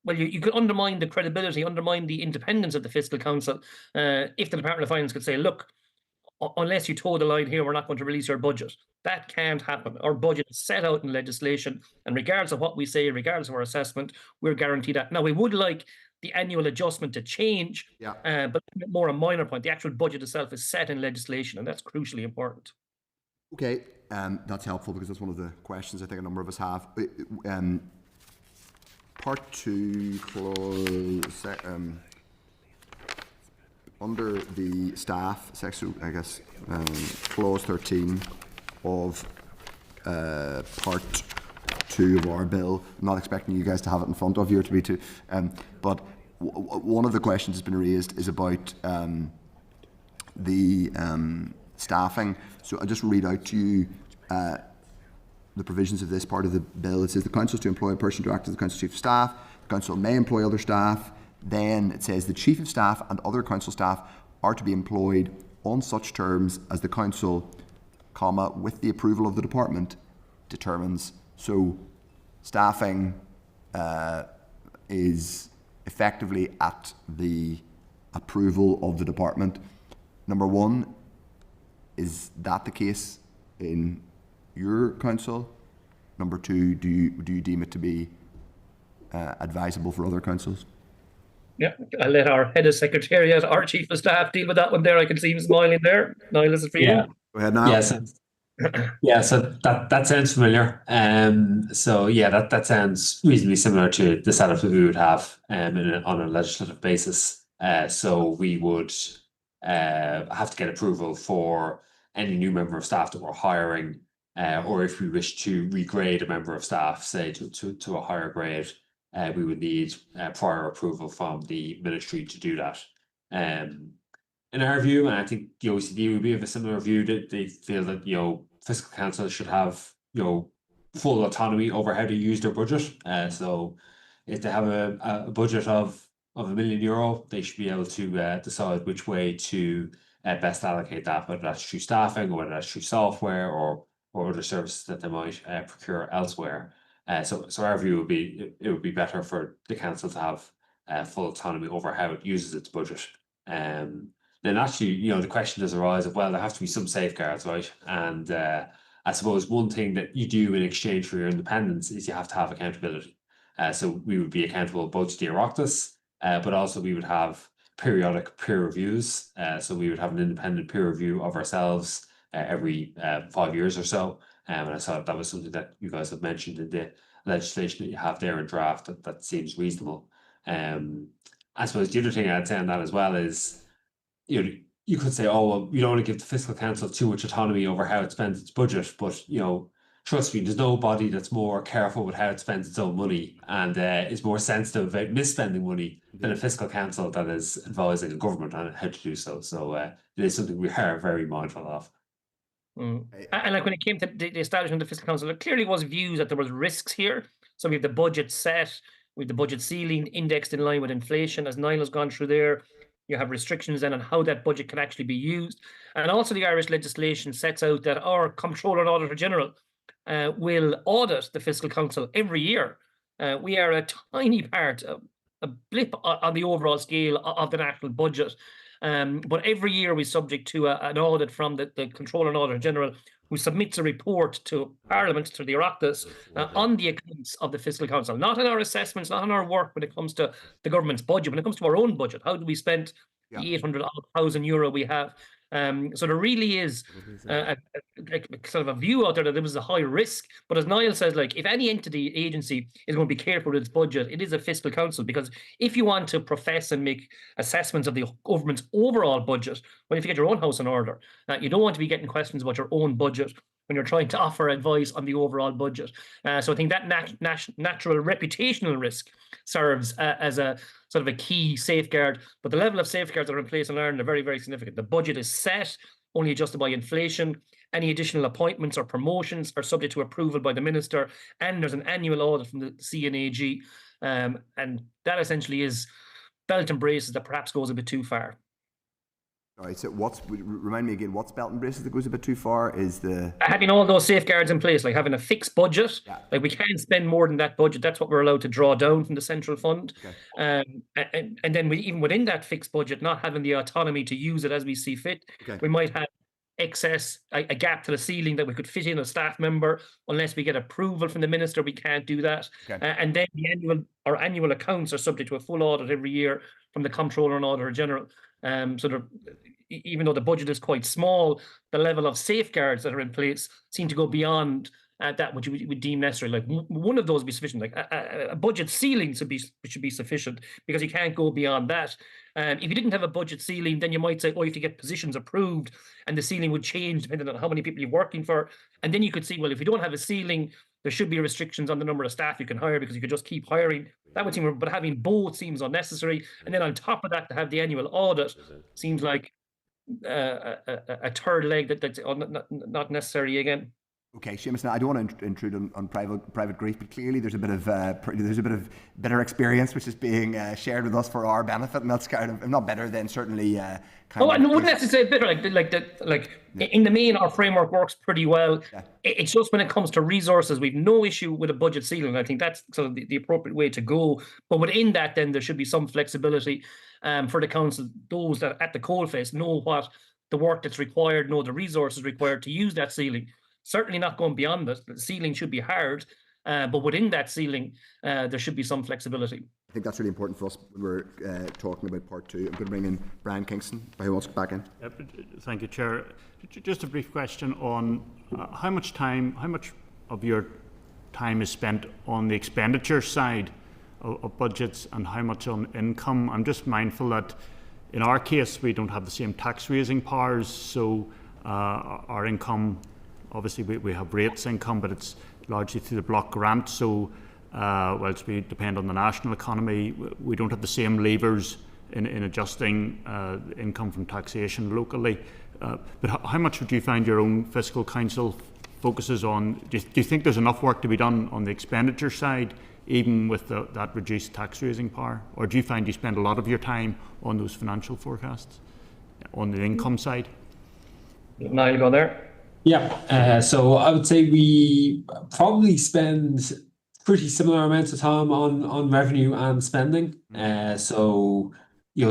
well, you could undermine the credibility, undermine the independence of the Fiscal Council if the Department of Finance could say, look, unless you toe the line here, we're not going to release your budget. That can't happen. Our budget is set out in legislation, and regardless of what we say, regardless of our assessment, we're guaranteed that. Now, we would like the annual adjustment to change, but more a minor point. The actual budget itself is set in legislation, and that's crucially important.
Okay, that's helpful because that's one of the questions I think a number of us have. Part 2, clause under the staff section, I guess, clause 13 of part 2 of our bill. I'm not expecting you guys to have it in front of you or to be too, but one of the questions that's been raised is about the staffing. So I'll just read out to you the provisions of this part of the bill. It says the council is to employ a person to act as the council's chief of staff. The council may employ other staff. Then it says the chief of staff and other council staff are to be employed on such terms as the council, comma, with the approval of the department, determines. So staffing is effectively at the approval of the department. Number one, is that the case in your council? Number two, do you deem it to be advisable for other councils?
Yeah, I'll let our head of secretariat, our chief of staff, deal with that one there. I can see him smiling there. Niall, is it for you?
Go ahead, Niall.
So that sounds familiar. So that sounds reasonably similar to the setup that we would have on a legislative basis. So we would have to get approval for any new member of staff that we're hiring, or if we wish to regrade a member of staff, say to a higher grade, we would need prior approval from the ministry to do that. In our view, and I think the OECD would be of a similar view, that they feel that Fiscal Council should have full autonomy over how to use their budget. So if they have a budget of of €1 million, they should be able to decide which way to best allocate that, whether that's through staffing or whether that's through software or other services that they might procure elsewhere. So our view would be it would be better for the council to have full autonomy over how it uses its budget. Then actually, the question does arise of, well, there have to be some safeguards, right? And I suppose one thing that you do in exchange for your independence is you have to have accountability. So we would be accountable both to the Oireachtas, but also we would have periodic peer reviews. So we would have an independent peer review of ourselves every 5 years or so. And I thought that was something that you guys have mentioned in the legislation that you have there in draft. That seems reasonable. I suppose the other thing I'd say on that as well is, you could say, oh, well, you don't want to give the Fiscal Council too much autonomy over how it spends its budget, but trust me, there's no body that's more careful with how it spends its own money and is more sensitive about misspending money than a Fiscal Council that is advising a government on how to do so. So it is something we are very mindful of.
And like when it came to the establishment of the Fiscal Council, there clearly was views that there was risks here. So we have the budget set, we have the budget ceiling indexed in line with inflation, as Niall has gone through there. You have restrictions then on how that budget can actually be used. And also the Irish legislation sets out that our Comptroller and Auditor General will audit the Fiscal Council every year. We are a tiny part, a blip on the overall scale of the national budget. But every year we're subject to an audit from the Comptroller and Auditor General, who submits a report to Parliament, to the Oireachtas, on the accounts of the Fiscal Council. Not in our assessments, not in our work when it comes to the government's budget, when it comes to our own budget. How do we spend the 800,000 euro we have? So there really is a sort of a view out there that there was a high risk. But as Niall says, if any entity, agency is going to be careful with its budget, it is a Fiscal Council. Because if you want to profess and make assessments of the government's overall budget, well, if you get your own house in order, you don't want to be getting questions about your own budget when you're trying to offer advice on the overall budget. So I think that natural reputational risk serves as a sort of a key safeguard. But the level of safeguards that are in place in Ireland are very, very significant. The budget is set, only adjusted by inflation. Any additional appointments or promotions are subject to approval by the Minister, and there's an annual audit from the CNAG. And that essentially is belt and braces that perhaps goes a bit too far.
All right, so remind me again, what's belt and braces that goes a bit too far? Is the
having all those safeguards in place, like having a fixed budget, like we can't spend more than that budget. That's what we're allowed to draw down from the central fund. And then even within that fixed budget, not having the autonomy to use it as we see fit. We might have excess, a gap to the ceiling that we could fit in a staff member. Unless we get approval from the Minister, we can't do that. And then our annual accounts are subject to a full audit every year from the Comptroller and Auditor General. So even though the budget is quite small, the level of safeguards that are in place seem to go beyond that which we would deem necessary. Like one of those would be sufficient. Like a budget ceiling should be sufficient, because you can't go beyond that. If you didn't have a budget ceiling, then you might say, oh, you have to get positions approved, and the ceiling would change depending on how many people you're working for. And then you could see, well, if you don't have a ceiling, there should be restrictions on the number of staff you can hire, because you could just keep hiring. That would seem, but having both seems unnecessary. And then on top of that, to have the annual audit seems like a third leg that's not necessary again.
Okay, Seamus. Now I don't want to intrude on private grief, but clearly there's a bit of bitter experience which is being shared with us for our benefit, and that's kind of not better than certainly.
I wouldn't necessarily say bitter. In the main, our framework works pretty well. It's just when it comes to resources, we've no issue with a budget ceiling. I think that's sort of the appropriate way to go. But within that, then there should be some flexibility for the council. Those that at the coalface know what the work that's required, know the resources required to use that ceiling. Certainly not going beyond it. The ceiling should be hard, but within that ceiling, there should be some flexibility.
I think that's really important for us when we're talking about part two. I'm going to bring in Brian Kingston, who wants to get back in.
Thank you, Chair. Just a brief question on how much of your time is spent on the expenditure side of budgets and how much on income. I'm just mindful that in our case, we don't have the same tax raising powers, so our income, obviously we have rates income, but it's largely through the block grant. So whilst we depend on the national economy, we don't have the same levers in adjusting income from taxation locally. But how much would you find your own fiscal council focuses on? Do you think there's enough work to be done on the expenditure side even with that reduced tax raising power? Or do you find you spend a lot of your time on those financial forecasts on the income side?
Niall, you go there.
Yeah, so I would say we probably spend pretty similar amounts of time on revenue and spending. So,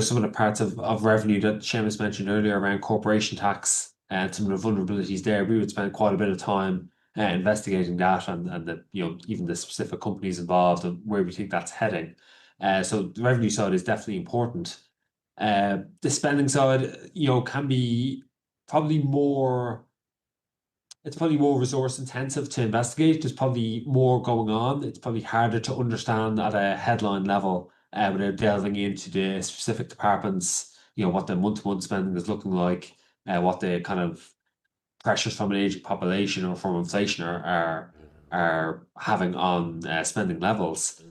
some of the parts of revenue that Seamus mentioned earlier around corporation tax and some of the vulnerabilities there, we would spend quite a bit of time investigating that and the even the specific companies involved and where we think that's heading. So the revenue side is definitely important. The spending side, can be probably more. It's probably more resource intensive to investigate. There's probably more going on. It's probably harder to understand at a headline level without delving into the specific departments, what the month-to-month spending is looking like, what the kind of pressures from an aging population or from inflation are having on spending levels.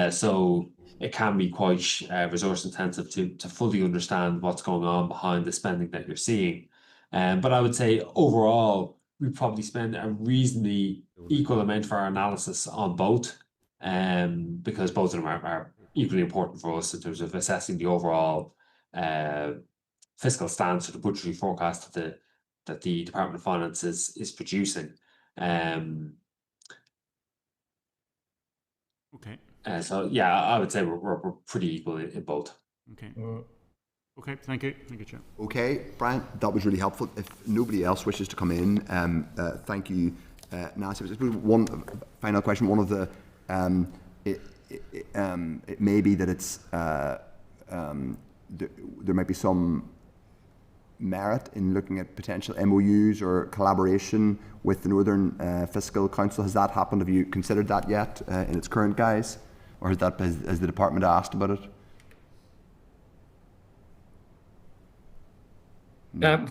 So it can be quite resource intensive to fully understand what's going on behind the spending that you're seeing. But I would say overall, we probably spend a reasonably equal amount for our analysis on both, because both of them are equally important for us in terms of assessing the overall fiscal stance or the budgetary forecast that the Department of Finance is producing.
Okay.
So yeah, I would say we're pretty equal in both.
Okay. Okay, thank you, Chair.
Okay, Brian, that was really helpful. If nobody else wishes to come in, thank you, Nancy. Just one final question. One of the it may be that it's there might be some merit in looking at potential MOUs or collaboration with the Northern Fiscal Council. Has that happened? Have you considered that yet in its current guise, or has the department asked about it?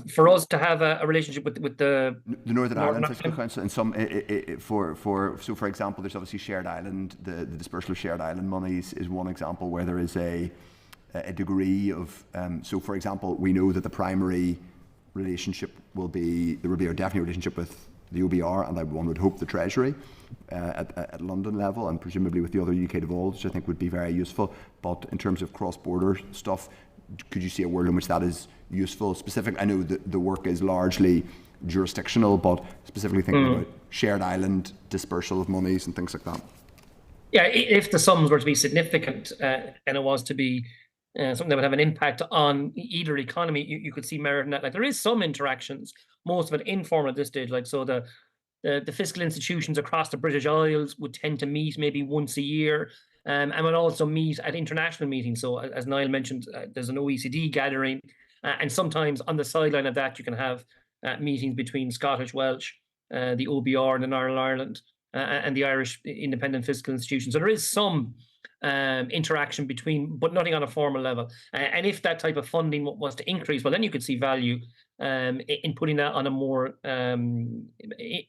For us to have a relationship with the
Northern Ireland Fiscal Council, and some for example, there's obviously Shared Island. The dispersal of Shared Island monies is one example where there is a degree of. So, for example, we know that the primary relationship there will be a definite relationship with the OBR, and one would hope the Treasury at London level, and presumably with the other UK devolves, which I think would be very useful. But in terms of cross-border stuff, could you see a world in which that is useful? I know that the work is largely jurisdictional, but specifically thinking about shared island dispersal of monies and things like that.
Yeah, if the sums were to be significant and it was to be something that would have an impact on either economy, you could see merit in that. Like, there is some interactions, most of it informal at this stage. Like, so the fiscal institutions across the British Isles would tend to meet maybe once a year. And would also meet at international meetings. So, as Niall mentioned, there's an OECD gathering, and sometimes on the sideline of that, you can have meetings between Scottish, Welsh, the OBR and Ireland, and the Irish Independent Fiscal Institution. So there is some interaction between, but nothing on a formal level. And if that type of funding was to increase, well, then you could see value in putting that on a more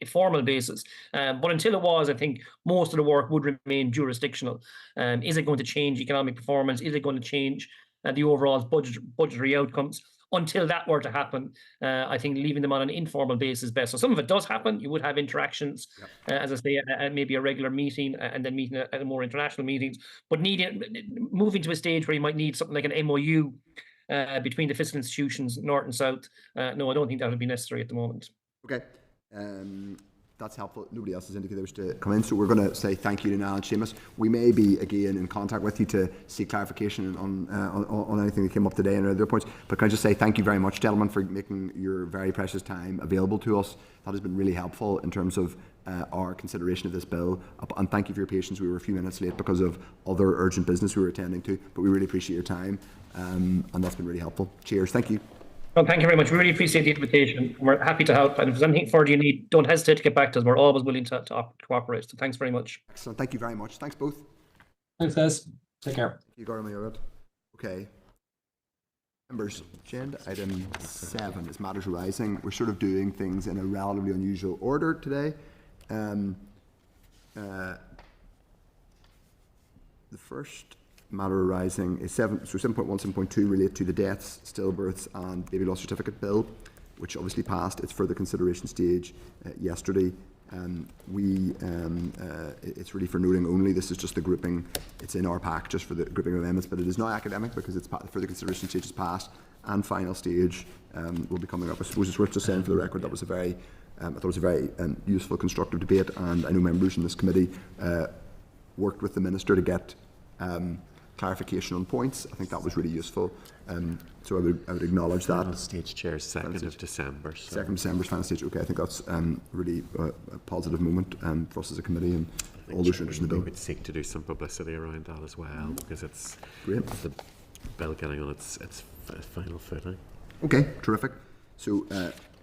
formal basis. But until it was, I think most of the work would remain jurisdictional. Is it going to change economic performance? Is it going to change the overall budgetary outcomes? Until that were to happen, I think leaving them on an informal basis is best. So some of it does happen. You would have interactions, as I say, at maybe a regular meeting, and then meeting at more international meetings. But moving to a stage where you might need something like an MOU between the fiscal institutions, north and south, no, I don't think that would be necessary at the moment.
Okay. That's helpful. Nobody else has indicated they wish to come in, so we're going to say thank you to Niall and Seamus. We may be again in contact with you to seek clarification on anything that came up today and other points. But can I just say thank you very much, gentlemen, for making your very precious time available to us. That has been really helpful in terms of our consideration of this bill. And thank you for your patience. We were a few minutes late because of other urgent business we were attending to, but we really appreciate your time, and that's been really helpful. Cheers. Thank you.
Well, thank you very much. We really appreciate the invitation. We're happy to help. And if there's anything further you need, don't hesitate to get back to us. We're always willing to cooperate. So thanks very much.
Excellent. Thank you very much. Thanks both.
Thanks, guys. Take care.
Thank you, Gordon. Okay. Members, agenda item 7 is matters arising. We're sort of doing things in a relatively unusual order today. The first matter arising is 7.1, 7.2 relate to the deaths, stillbirths and baby loss certificate bill, which obviously passed its further consideration stage yesterday. It's really for noting only. This is just the grouping. It's in our pack just for the grouping of amendments, but it is now academic because it's further consideration stage is passed and final stage will be coming up. I suppose it's worth just saying for the record that was a very, I thought it was a very useful, constructive debate, and I know members in this committee worked with the Minister to get clarification on points. I think that was really useful. So I would acknowledge that.
Final stage chair 2nd of December. So.
2nd of December, final stage. Okay, I think that's really a positive moment for us as a committee and all those interested in the bill.
We would seek to do some publicity around that as well, because it's
great.
The bill getting on its final footing.
Okay, terrific. So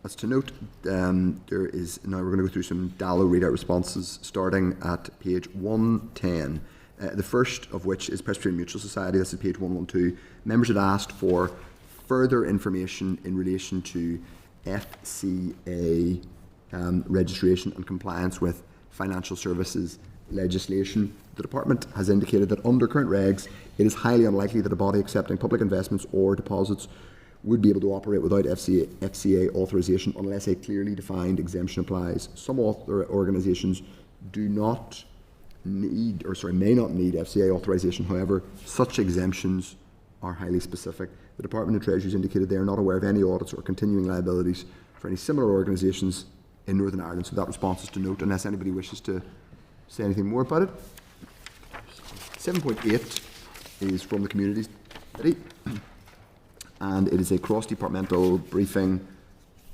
as to note, there is now we're going to go through some Dallo readout responses starting at page 110. The first of which is Presbyterian Mutual Society. That's at page 112. Members had asked for further information in relation to FCA registration and compliance with financial services legislation. The Department has indicated that under current regs, it is highly unlikely that a body accepting public investments or deposits would be able to operate without FCA authorisation unless a clearly defined exemption applies. Some organisations do not need, may not need FCA authorisation. However, such exemptions are highly specific. The Department of Treasury has indicated they are not aware of any audits or continuing liabilities for any similar organisations in Northern Ireland. So that response is to note, unless anybody wishes to say anything more about it. 7.8 is from the Communities Committee, and it is a cross-departmental briefing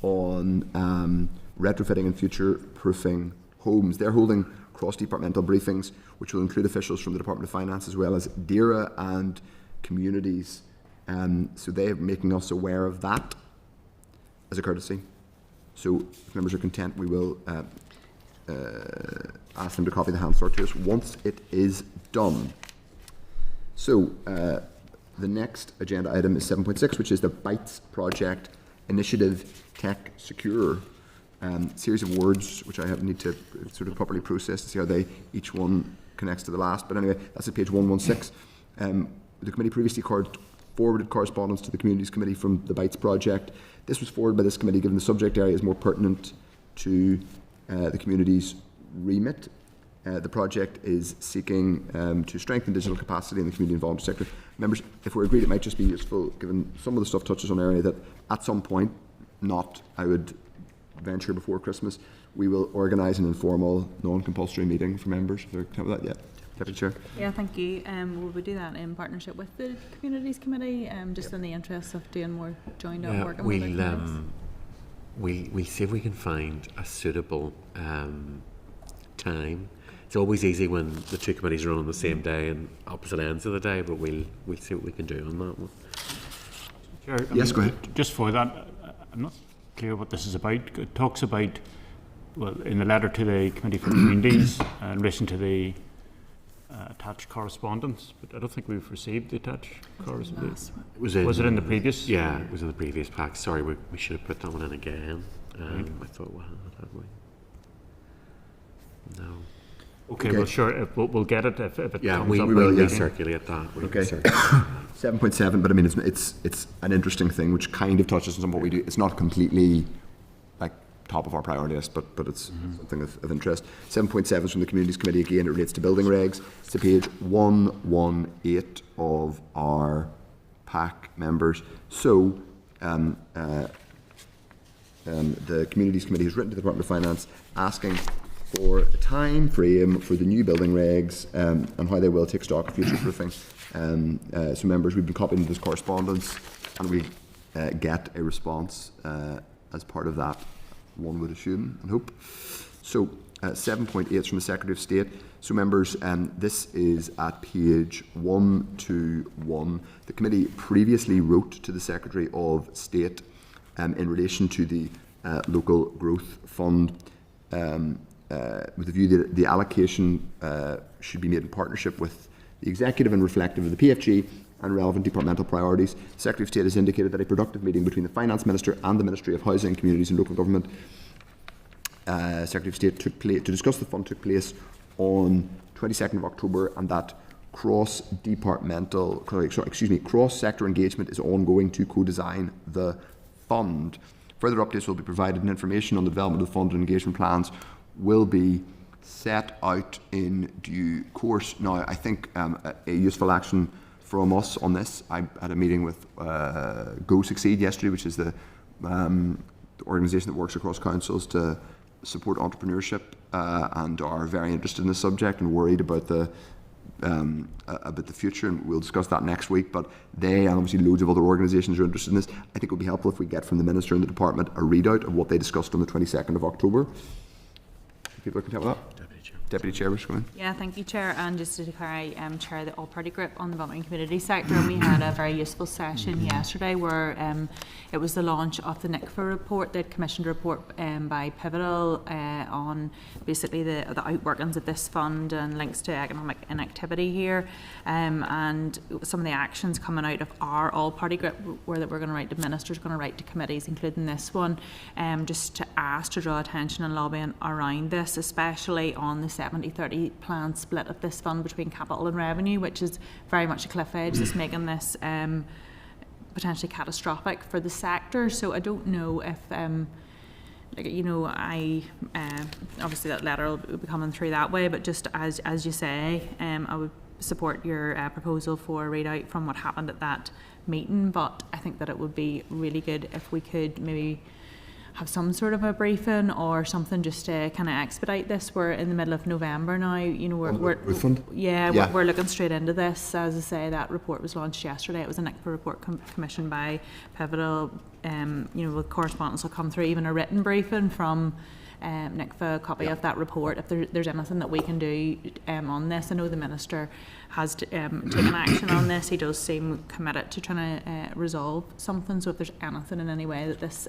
on retrofitting and future-proofing homes. They're holding cross-departmental briefings, which will include officials from the Department of Finance as well as DERA and communities. So they're making us aware of that as a courtesy. So if members are content, we will ask them to copy the Hansard to us once it is done. So the next agenda item is 7.6, which is the BITES project initiative Tech Secure. Series of words which I need to sort of properly process to see how each one connects to the last. But anyway, that's at page 116. The committee previously forwarded correspondence to the Communities Committee from the BITES project. This was forwarded by this committee given the subject area is more pertinent to the community's remit. The project is seeking to strengthen digital capacity in the community and voluntary sector. Members, if we're agreed, it might just be useful, given some of the stuff touches on an area that at some point, I would venture before Christmas, we will organise an informal, non-compulsory meeting for members. If they're content with that, yeah. Deputy Chair.
Yeah, thank you. Will we do that in partnership with the Communities Committee, just in the interest of doing more joined up work?
We'll see if we can find a suitable time. It's always easy when the two committees are on the same day and opposite ends of the day, but we'll see what we can do on that one.
Chair,
yes, go ahead.
Just for that, I'm not clear what this is about. It talks about, well, in the letter to the Committee for Communities in relation to the attached correspondence, but I don't think we've received the attached correspondence. Was it in the previous?
Yeah, it was in the previous pack. Sorry, we should have put that one in again. I thought we had we? No.
Okay, well, sure, we'll get it if it comes up.
We will circulate that.
Okay. 7.7, but I mean, it's an interesting thing which kind of touches on some of what we do. It's not completely top of our priority list, but it's something of interest. 7.7 is from the Communities Committee. Again, it relates to building regs. It's page 118 of our pack, members. So the Communities Committee has written to the Department of Finance asking for a time frame for the new building regs and how they will take stock of future proofing. So members, we've been copied into this correspondence and we get a response as part of that, one would assume and hope. So 7.8 is from the Secretary of State. So members, this is at page 121. The committee previously wrote to the Secretary of State in relation to the local growth fund with the view that the allocation should be made in partnership with the Executive and reflective of the PFG and relevant departmental priorities. The Secretary of State has indicated that a productive meeting between the Finance Minister and the Ministry of Housing, Communities and Local Government Secretary of State to discuss the fund took place on 22nd of October, and that cross-sector engagement is ongoing to co-design the fund. Further updates will be provided and information on the development of the fund and engagement plans will be set out in due course. Now, I think a useful action from us on this, I had a meeting with Go Succeed yesterday, which is the organisation that works across councils to support entrepreneurship and are very interested in the subject and worried about the future, and we'll discuss that next week. But they, and obviously loads of other organisations, are interested in this. I think it would be helpful if we get from the Minister and the Department a readout of what they discussed on the 22nd of October. People are content with that? Deputy Chair, what's going?
Yeah, thank you, Chair. And just to declare, I chair the all-party group on the voluntary community sector, and we had a very useful session yesterday where it was the launch of the NICFA report, the commissioned report by Pivotal on basically the outworkings of this fund and links to economic inactivity here, and some of the actions coming out of our all-party group were that we're going to write to ministers, going to write to committees, including this one, just to ask to draw attention and lobbying around this, especially on the 70-30 plan split of this fund between capital and revenue, which is very much a cliff edge that's making this potentially catastrophic for the sector. So I don't know if, obviously that letter will be coming through that way, but just as you say, I would support your proposal for a readout from what happened at that meeting, but I think that it would be really good if we could maybe have some sort of a briefing or something just to kind of expedite this. We're in the middle of November now. We're looking straight into this. As I say, that report was launched yesterday. It was a NICFA report commissioned by Pivotal. With correspondence will come through, even a written briefing from NICFA, a copy of that report. If there's anything that we can do on this, I know the Minister has taken action on this. He does seem committed to trying to resolve something. So if there's anything in any way that this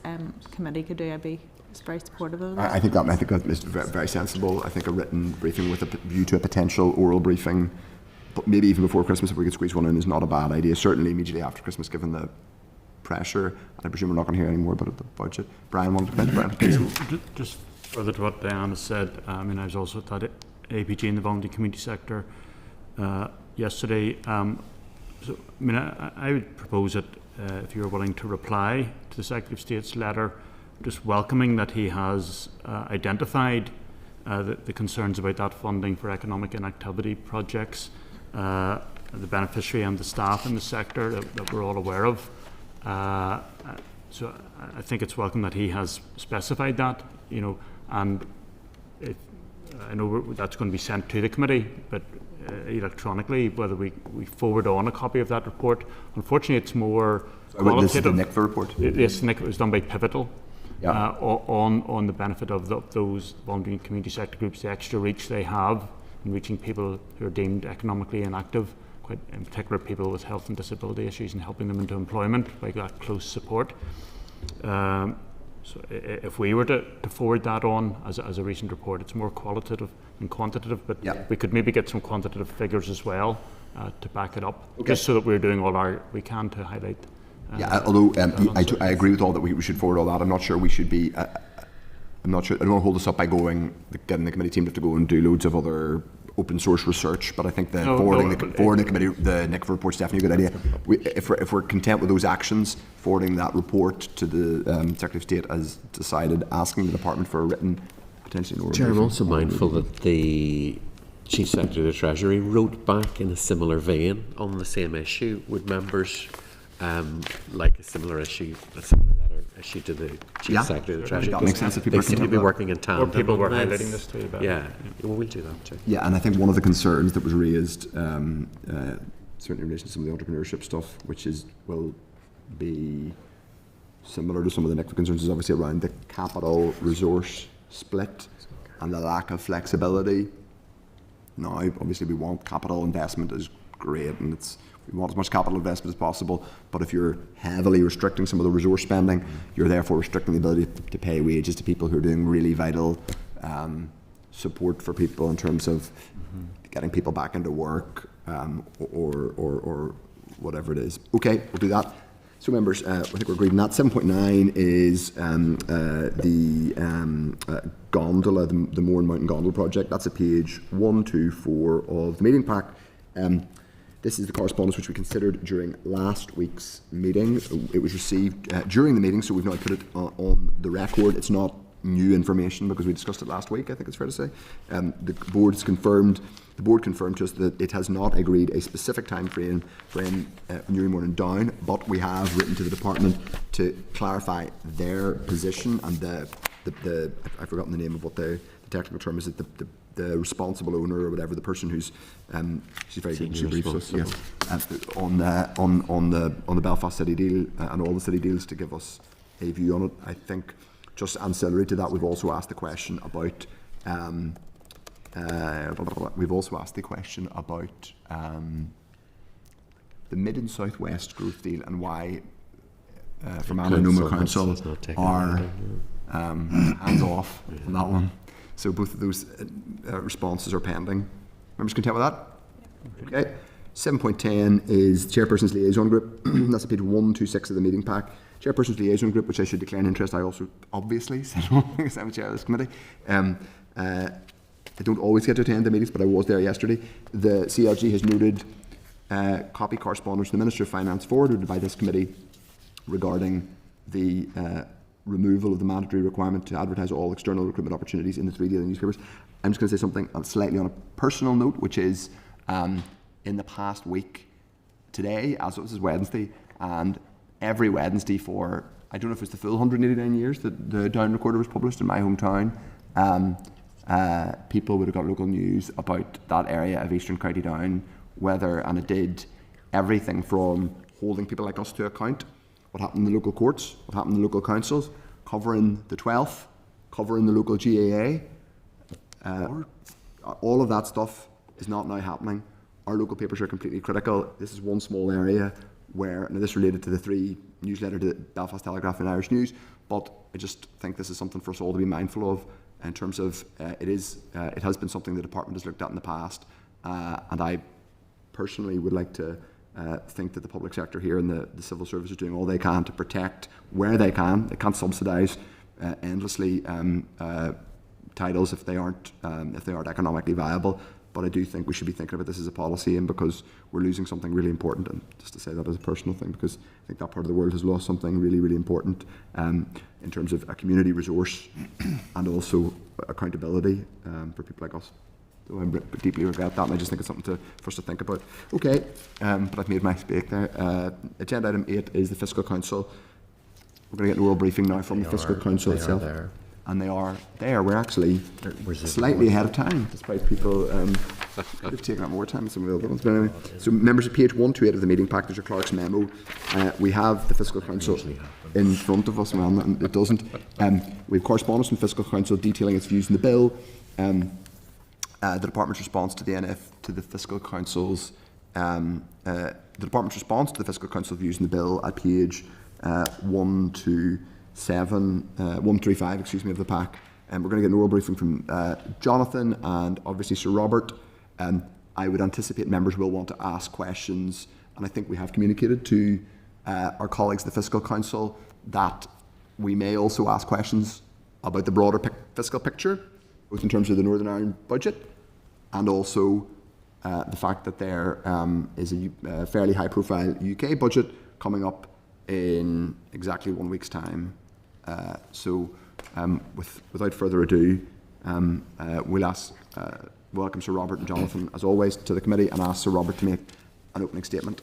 committee could do, I'd be very supportive of that.
I think that is very, very sensible. I think a written briefing with a view to a potential oral briefing, but maybe even before Christmas, if we could squeeze one in, is not a bad idea. Certainly immediately after Christmas, given the pressure. And I presume we're not going to hear any more about the budget. Brian, wanted to comment? Brian, please.
Just further to what Diana has said, I was also at that APG in the voluntary community sector yesterday. I would propose that if you're willing to reply to the Secretary of State's letter, just welcoming that he has identified the concerns about that funding for economic inactivity projects, the beneficiary and the staff in the sector that we're all aware of. So I think it's welcome that he has specified that, and I know that's going to be sent to the committee, but electronically, whether we forward on a copy of that report. Unfortunately, it's more qualitative.
This is the NICFA report?
Yes, NICFA was done by Pivotal. On the benefit of those voluntary community sector groups, the extra reach they have in reaching people who are deemed economically inactive, quite in particular people with health and disability issues, and helping them into employment by that close support. So if we were to forward that on as a recent report, it's more qualitative than quantitative, but we could maybe get some quantitative figures as well to back it up, just so that we're doing all we can to highlight.
Although I agree with all that we should forward all that. I'm not sure we should be. I'm not sure. I don't want to hold us up by getting the committee team to have to go and do loads of other open source research, but I think forwarding the committee, the NICFA report is definitely a good idea. If we're content with those actions, forwarding that report to the Secretary of State as decided, asking the department for a written, potentially an oral.
Chair, I'm also mindful that the Chief Secretary of the Treasury wrote back in a similar vein on the same issue. Would members like a similar letter issued to the Chief Secretary of the Treasury?
That makes sense. If people
they seem to be working in tandem.
Or people were highlighting this too.
Well, we'll do that too.
Yeah, and I think one of the concerns that was raised, certainly in relation to some of the entrepreneurship stuff, which will be similar to some of the NICFA concerns, is obviously around the capital resource split and the lack of flexibility. Now, obviously, we want capital investment is great, and we want as much capital investment as possible, but if you're heavily restricting some of the resource spending, you're therefore restricting the ability to pay wages to people who are doing really vital support for people in terms of getting people back into work or whatever it is. Okay, we'll do that. So members, I think we're agreed on that. 7.9 is the gondola, the Mourne Mountain Gondola project. That's at page 124 of the meeting pack. This is the correspondence which we considered during last week's meeting. It was received during the meeting, so we've now put it on the record. It's not new information because we discussed it last week, I think it's fair to say. The board confirmed just that it has not agreed a specific time frame when Newry Morning down, but we have written to the department to clarify their position and the I've forgotten the name of what the technical term is, the responsible owner or whatever, the person who's she's very good, she briefs us, yes, on the Belfast City deal and all the city deals, to give us a view on it. I think just ancillary to that, we've also asked the question about the Mid and South West growth deal and why from Anna Council are hands off on that one. So both of those responses are pending. Members content with that? Okay. 7.10 is Chairperson's Liaison Group. That's page 126 of the meeting pack. Chairperson's Liaison Group, which I should declare an interest. I also obviously said because I'm a chair of this committee. I don't always get to attend the meetings, but I was there yesterday. The CLG has noted copy correspondence to the Minister of Finance forwarded by this committee regarding the removal of the mandatory requirement to advertise all external recruitment opportunities in the 3 daily newspapers. I'm just going to say something slightly on a personal note, which is in the past week, today, as it was Wednesday, and every Wednesday for, I don't know if it's the full 189 years that the Down Recorder was published in my hometown, people would have got local news about that area of Eastern County Down, and it did everything from holding people like us to account, what happened in the local courts, what happened in the local councils, covering the 12th, covering the local GAA. All of that stuff is not now happening. Our local papers are completely critical. This is one small area where, now this related to the 3 newsletters to the Belfast Telegraph and Irish News, but I just think this is something for us all to be mindful of in terms of it has been something the department has looked at in the past, and I personally would like to think that the public sector here and the civil service is doing all they can to protect where they can. They can't subsidise endlessly titles if they aren't economically viable. But I do think we should be thinking about this as a policy, and because we're losing something really important, and just to say that as a personal thing, because I think that part of the world has lost something really, really important in terms of a community resource and also accountability for people like us. So I deeply regret that, and I just think it's something for us to think about. Okay, but I've made my speak there. Agenda item 8 is the Fiscal Council. We're going to get an oral briefing now from the Fiscal Council itself. And they are there. We're actually slightly ahead of time, despite people could have taken up more time than some of the other ones. But anyway, so members of page 128 of the meeting pack, there's your clerk's memo. We have the Fiscal Council in front of us. Well, it doesn't. We have correspondence from the Fiscal Council detailing its views in the bill. The department's response to the Fiscal Council's views in the bill at page 135, of the pack. We're going to get an oral briefing from Jonathan and obviously Sir Robert. I would anticipate members will want to ask questions, and I think we have communicated to our colleagues, the Fiscal Council, that we may also ask questions about the broader fiscal picture, both in terms of the Northern Ireland budget and also the fact that there is a fairly high-profile UK budget coming up in exactly 1 week's time. Without further ado, we'll welcome Sir Robert and Jonathan, as always, to the committee, and ask Sir Robert to make an opening statement.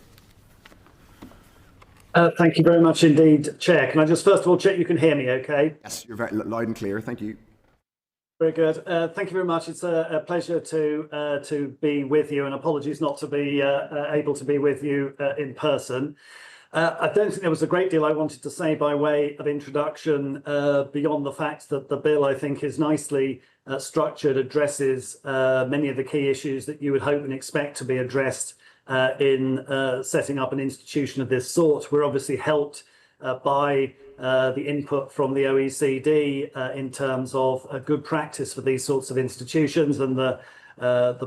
Thank you very much indeed, Chair. Can I just first of all check you can hear me okay?
Yes, you're very loud and clear. Thank you.
Very good. Thank you very much. It's a pleasure to be with you, and apologies not to be able to be with you in person. I don't think there was a great deal I wanted to say by way of introduction beyond the fact that the bill, I think, is nicely structured, addresses many of the key issues that you would hope and expect to be addressed in setting up an institution of this sort. We're obviously helped by the input from the OECD in terms of a good practice for these sorts of institutions, and the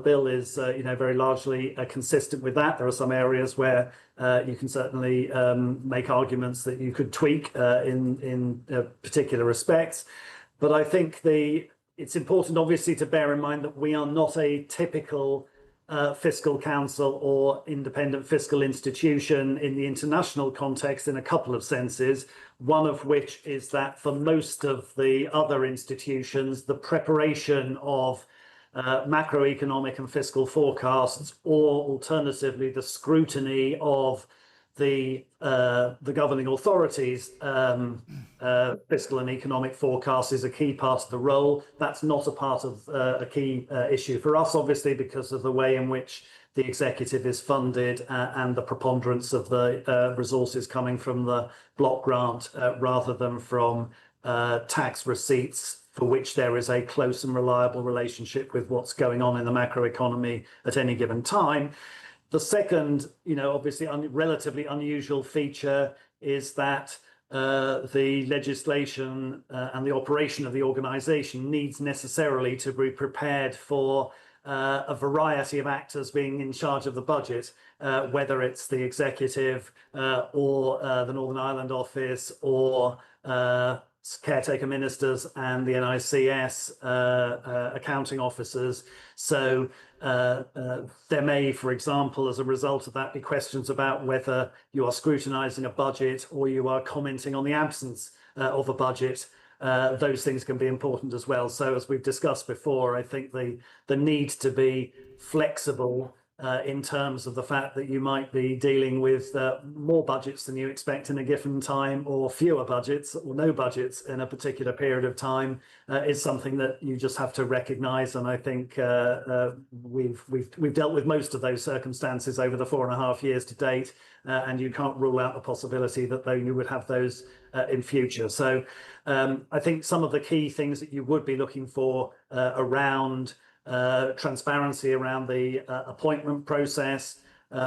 bill is, very largely consistent with that. There are some areas where you can certainly make arguments that you could tweak in particular respects, but I think it's important, obviously, to bear in mind that we are not a typical fiscal council or independent fiscal institution in the international context in a couple of senses, one of which is that for most of the other institutions, the preparation of macroeconomic and fiscal forecasts, or alternatively the scrutiny of the governing authorities' fiscal and economic forecast is a key part of the role. That's not a part of a key issue for us, obviously, because of the way in which the executive is funded and the preponderance of the resources coming from the block grant rather than from tax receipts, for which there is a close and reliable relationship with what's going on in the macroeconomy at any given time. The second, obviously relatively unusual feature is that the legislation and the operation of the organisation needs necessarily to be prepared for a variety of actors being in charge of the budget, whether it's the executive or the Northern Ireland Office or caretaker ministers and the NICS accounting officers. So there may, for example, as a result of that, be questions about whether you are scrutinising a budget or you are commenting on the absence of a budget. Those things can be important as well. So as we've discussed before, I think the need to be flexible in terms of the fact that you might be dealing with more budgets than you expect in a given time, or fewer budgets or no budgets in a particular period of time, is something that you just have to recognise. And I think we've dealt with most of those circumstances over the 4.5 years to date, and you can't rule out the possibility that you would have those in future. So I think some of the key things that you would be looking for around transparency around the appointment process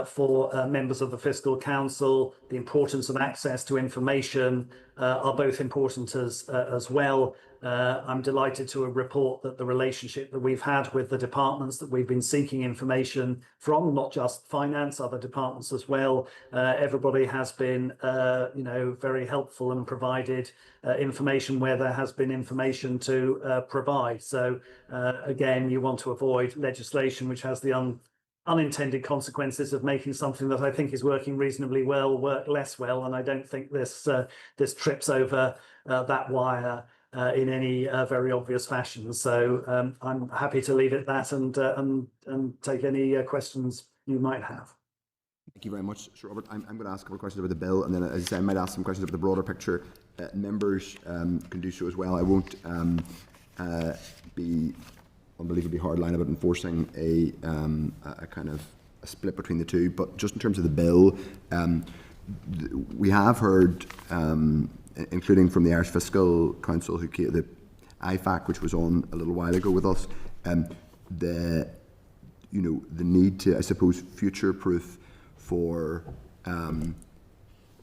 for members of the Fiscal Council, the importance of access to information are both important as well. I'm delighted to report that the relationship that we've had with the departments that we've been seeking information from, not just finance, other departments as well, everybody has been very helpful and provided information where there has been information to provide. So again, you want to avoid legislation which has the unintended consequences of making something that I think is working reasonably well work less well, and I don't think this trips over that wire in any very obvious fashion. So I'm happy to leave it at that and take any questions you might have.
Thank you very much, Sir Robert. I'm going to ask a couple of questions about the bill, and then, as I say, I might ask some questions about the broader picture. Members can do so as well. I won't be unbelievably hardline about enforcing a kind of a split between the two, but just in terms of the bill, we have heard, including from the Irish Fiscal Council, the IFAC, which was on a little while ago with us, the need to, I suppose, future-proof for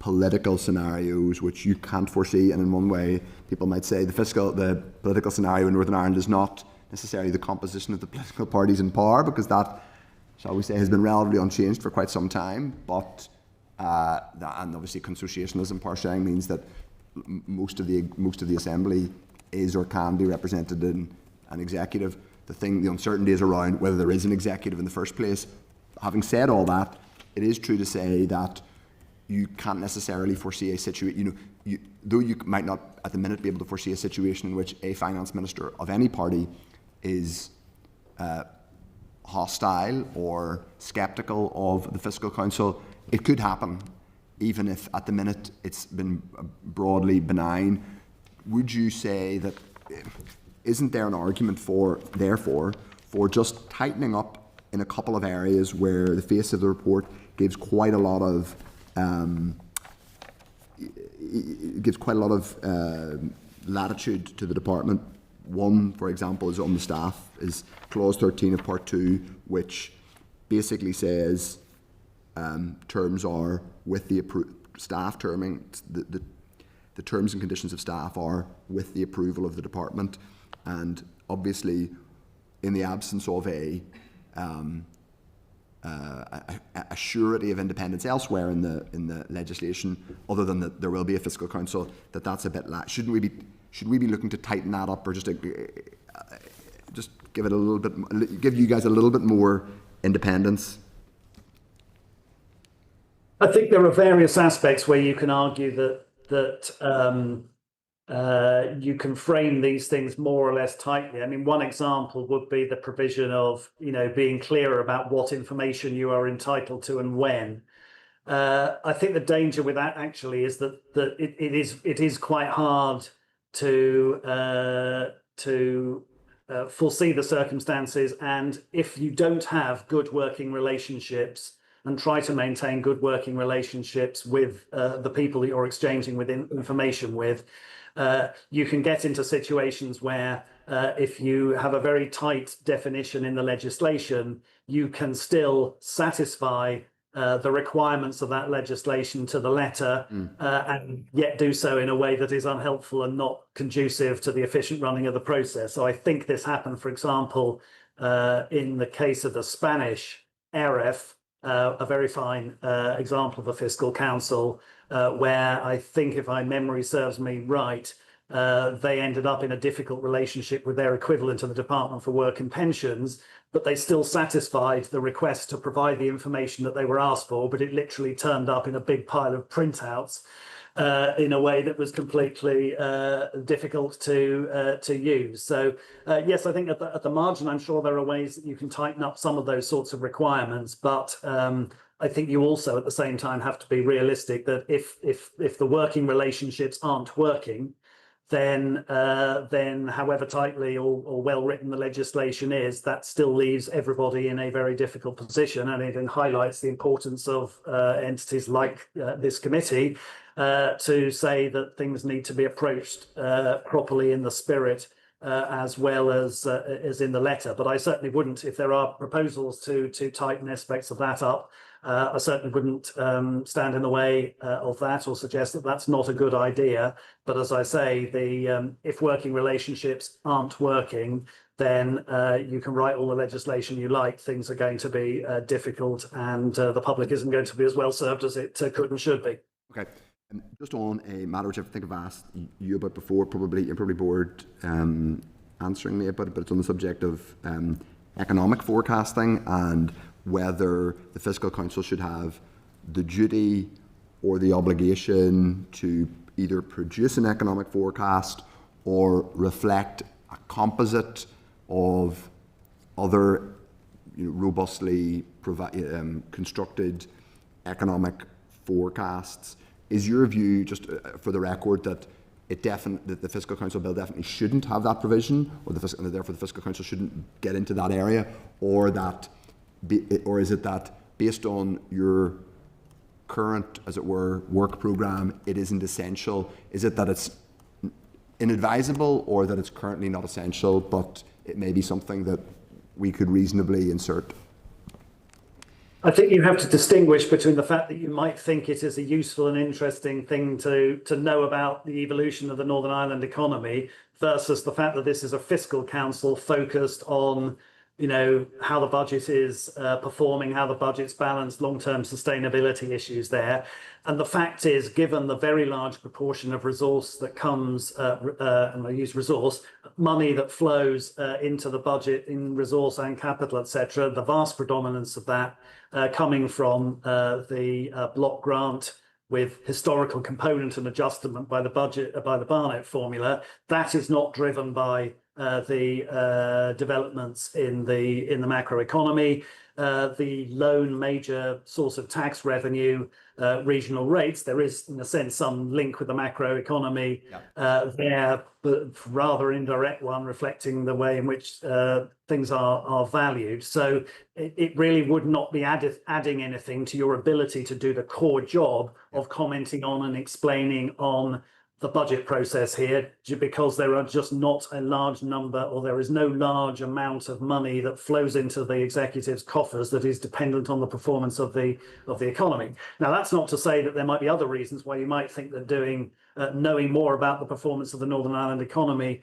political scenarios which you can't foresee. And in one way, people might say the political scenario in Northern Ireland is not necessarily the composition of the political parties in power, because that, shall we say, has been relatively unchanged for quite some time. But and obviously consociationism, power sharing, means that most of the assembly is or can be represented in an executive. The uncertainty is around whether there is an executive in the first place. Having said all that, it is true to say that you can't necessarily foresee a situation. Though you might not at the minute be able to foresee a situation in which a finance minister of any party is hostile or sceptical of the Fiscal Council, it could happen, even if at the minute it's been broadly benign. Would you say that isn't there an argument therefore for just tightening up in a couple of areas where the face of the report gives quite a lot of latitude to the department? One, for example, is on the staff, is clause 13 of part 2, which basically says terms are with the staff terming, the terms and conditions of staff are with the approval of the department. And obviously, in the absence of a surety of independence elsewhere in the legislation, other than that there will be a Fiscal Council, that's a bit should we be looking to tighten that up, or just give it a little bit, give you guys a little bit more independence?
I think there are various aspects where you can argue that you can frame these things more or less tightly. I mean, one example would be the provision of, being clearer about what information you are entitled to and when. I think the danger with that actually is that it is quite hard to foresee the circumstances, and if you don't have good working relationships and try to maintain good working relationships with the people that you're exchanging with information with, you can get into situations where if you have a very tight definition in the legislation, you can still satisfy the requirements of that legislation to the letter, and yet do so in a way that is unhelpful and not conducive to the efficient running of the process. So I think this happened, for example, in the case of the Spanish RF, a very fine example of a fiscal council, where I think, if my memory serves me right, they ended up in a difficult relationship with their equivalent of the Department for Work and Pensions, but they still satisfied the request to provide the information that they were asked for, but it literally turned up in a big pile of printouts in a way that was completely difficult to use. So yes, I think at the margin, I'm sure there are ways that you can tighten up some of those sorts of requirements, but I think you also at the same time have to be realistic that if the working relationships aren't working, then however tightly or well written the legislation is, that still leaves everybody in a very difficult position, and it highlights the importance of entities like this committee to say that things need to be approached properly in the spirit as well as in the letter. But I certainly wouldn't, if there are proposals to tighten aspects of that up, I certainly wouldn't stand in the way of that or suggest that that's not a good idea. But as I say, if working relationships aren't working, then you can write all the legislation you like. Things are going to be difficult, and the public isn't going to be as well served as it could and should be.
Okay. Just on a matter which I think I've asked you about before, you're probably bored answering me about it, but it's on the subject of economic forecasting and whether the Fiscal Council should have the duty or the obligation to either produce an economic forecast or reflect a composite of other robustly constructed economic forecasts. Is your view, just for the record, that that the Fiscal Council bill definitely shouldn't have that provision, or therefore the Fiscal Council shouldn't get into that area, or is it that based on your current, as it were, work programme, it isn't essential? Is it that it's inadvisable, or that it's currently not essential, but it may be something that we could reasonably insert?
I think you have to distinguish between the fact that you might think it is a useful and interesting thing to know about the evolution of the Northern Ireland economy versus the fact that this is a fiscal council focused on how the budget is performing, how the budget's balanced, long-term sustainability issues there. And the fact is, given the very large proportion of resource that comes, and I use resource, money that flows into the budget in resource and capital, etc., the vast predominance of that coming from the block grant with historical component and adjustment by the budget, by the Barnett formula, that is not driven by the developments in the macroeconomy. The lone major source of tax revenue, regional rates, there is in a sense some link with the macroeconomy there, but rather indirect one, reflecting the way in which things are valued. So it really would not be adding anything to your ability to do the core job of commenting on and explaining on the budget process here, because there are just not a large number, or there is no large amount of money that flows into the executive's coffers that is dependent on the performance of the economy. Now, that's not to say that there might be other reasons why you might think that knowing more about the performance of the Northern Ireland economy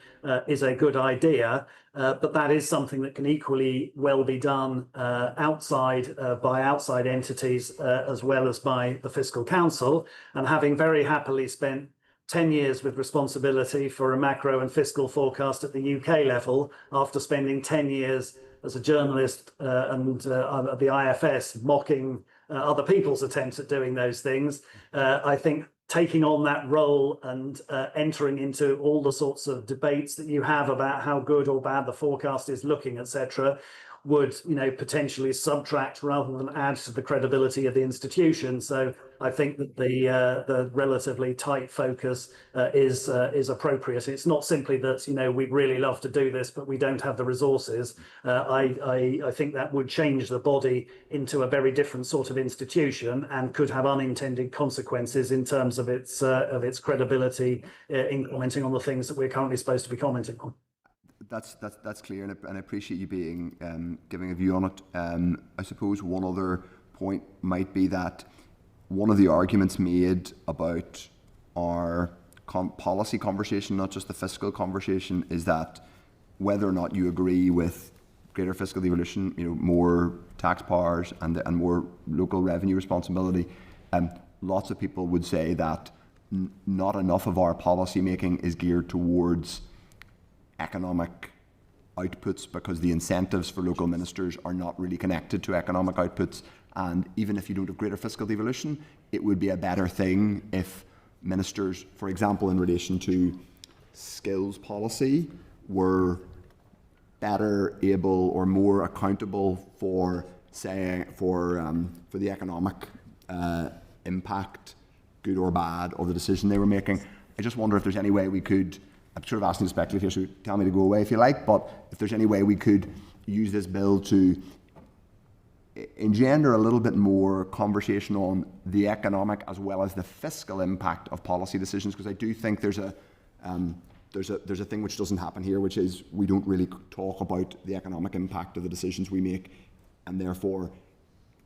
is a good idea, but that is something that can equally well be done outside by outside entities as well as by the Fiscal Council. And having very happily spent 10 years with responsibility for a macro and fiscal forecast at the UK level, after spending 10 years as a journalist and at the IFS mocking other people's attempts at doing those things. I think taking on that role and entering into all the sorts of debates that you have about how good or bad the forecast is looking, etc., would, potentially subtract rather than add to the credibility of the institution. So I think that the relatively tight focus is appropriate. It's not simply that we'd really love to do this, but we don't have the resources. I think that would change the body into a very different sort of institution and could have unintended consequences in terms of its credibility in commenting on the things that we're currently supposed to be commenting on.
That's clear, and I appreciate you being giving a view on it. I suppose one other point might be that one of the arguments made about our policy conversation, not just the fiscal conversation, is that whether or not you agree with greater fiscal devolution, more tax powers and more local revenue responsibility, lots of people would say that not enough of our policy making is geared towards economic outputs because the incentives for local ministers are not really connected to economic outputs. And even if you don't have greater fiscal devolution, it would be a better thing if ministers, for example, in relation to skills policy, were better able or more accountable for the economic impact, good or bad, of the decision they were making. I just wonder if there's any way we could, I'm sort of asking to speculate here, so tell me to go away if you like, but if there's any way we could use this bill to engender a little bit more conversation on the economic as well as the fiscal impact of policy decisions, because I do think there's a thing which doesn't happen here, which is we don't really talk about the economic impact of the decisions we make, and therefore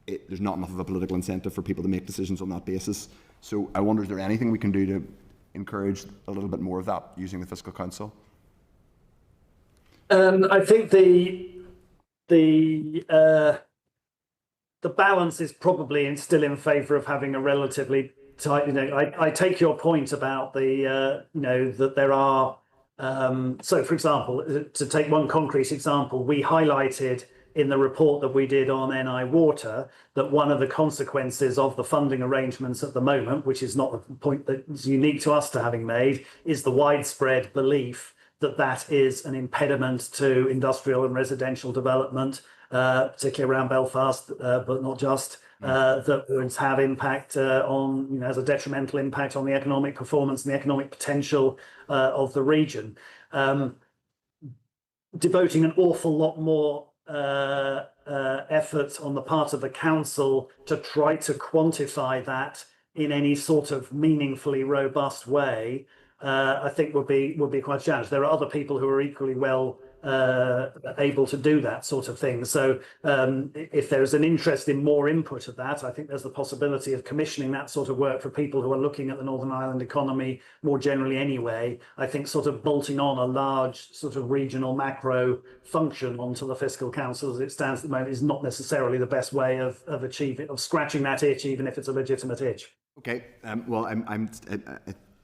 there's not enough of a political incentive for people to make decisions on that basis. So I wonder, is there anything we can do to encourage a little bit more of that using the Fiscal Council?
I think the balance is probably still in favour of having a relatively tight. I take your point about that there are. So, for example, to take one concrete example, we highlighted in the report that we did on NI Water that one of the consequences of the funding arrangements at the moment, which is not a point that's unique to us to having made, is the widespread belief that that is an impediment to industrial and residential development, particularly around Belfast, but not just, that would have impact has a detrimental impact on the economic performance and the economic potential of the region. Devoting an awful lot more effort on the part of the council to try to quantify that in any sort of meaningfully robust way, I think would be quite a challenge. There are other people who are equally well able to do that sort of thing. So if there's an interest in more input of that, I think there's the possibility of commissioning that sort of work for people who are looking at the Northern Ireland economy more generally anyway. I think sort of bolting on a large sort of regional macro function onto the Fiscal Council as it stands at the moment is not necessarily the best way of scratching that itch, even if it's a legitimate itch.
Okay, well, I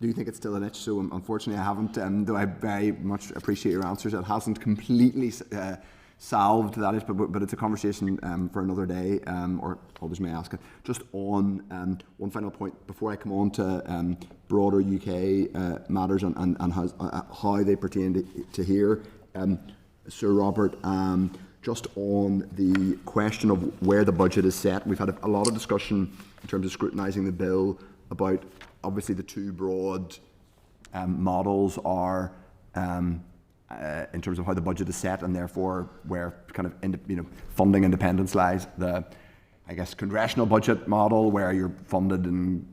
do think it's still an itch, so unfortunately I haven't, though I very much appreciate your answers. It hasn't completely solved that itch, but it's a conversation for another day, or others may ask it. Just on one final point before I come on to broader UK matters and how they pertain to here, Sir Robert, just on the question of where the budget is set. We've had a lot of discussion in terms of scrutinising the bill about obviously the two broad models are in terms of how the budget is set and therefore where kind of funding independence lies. The, I guess, congressional budget model where you're funded and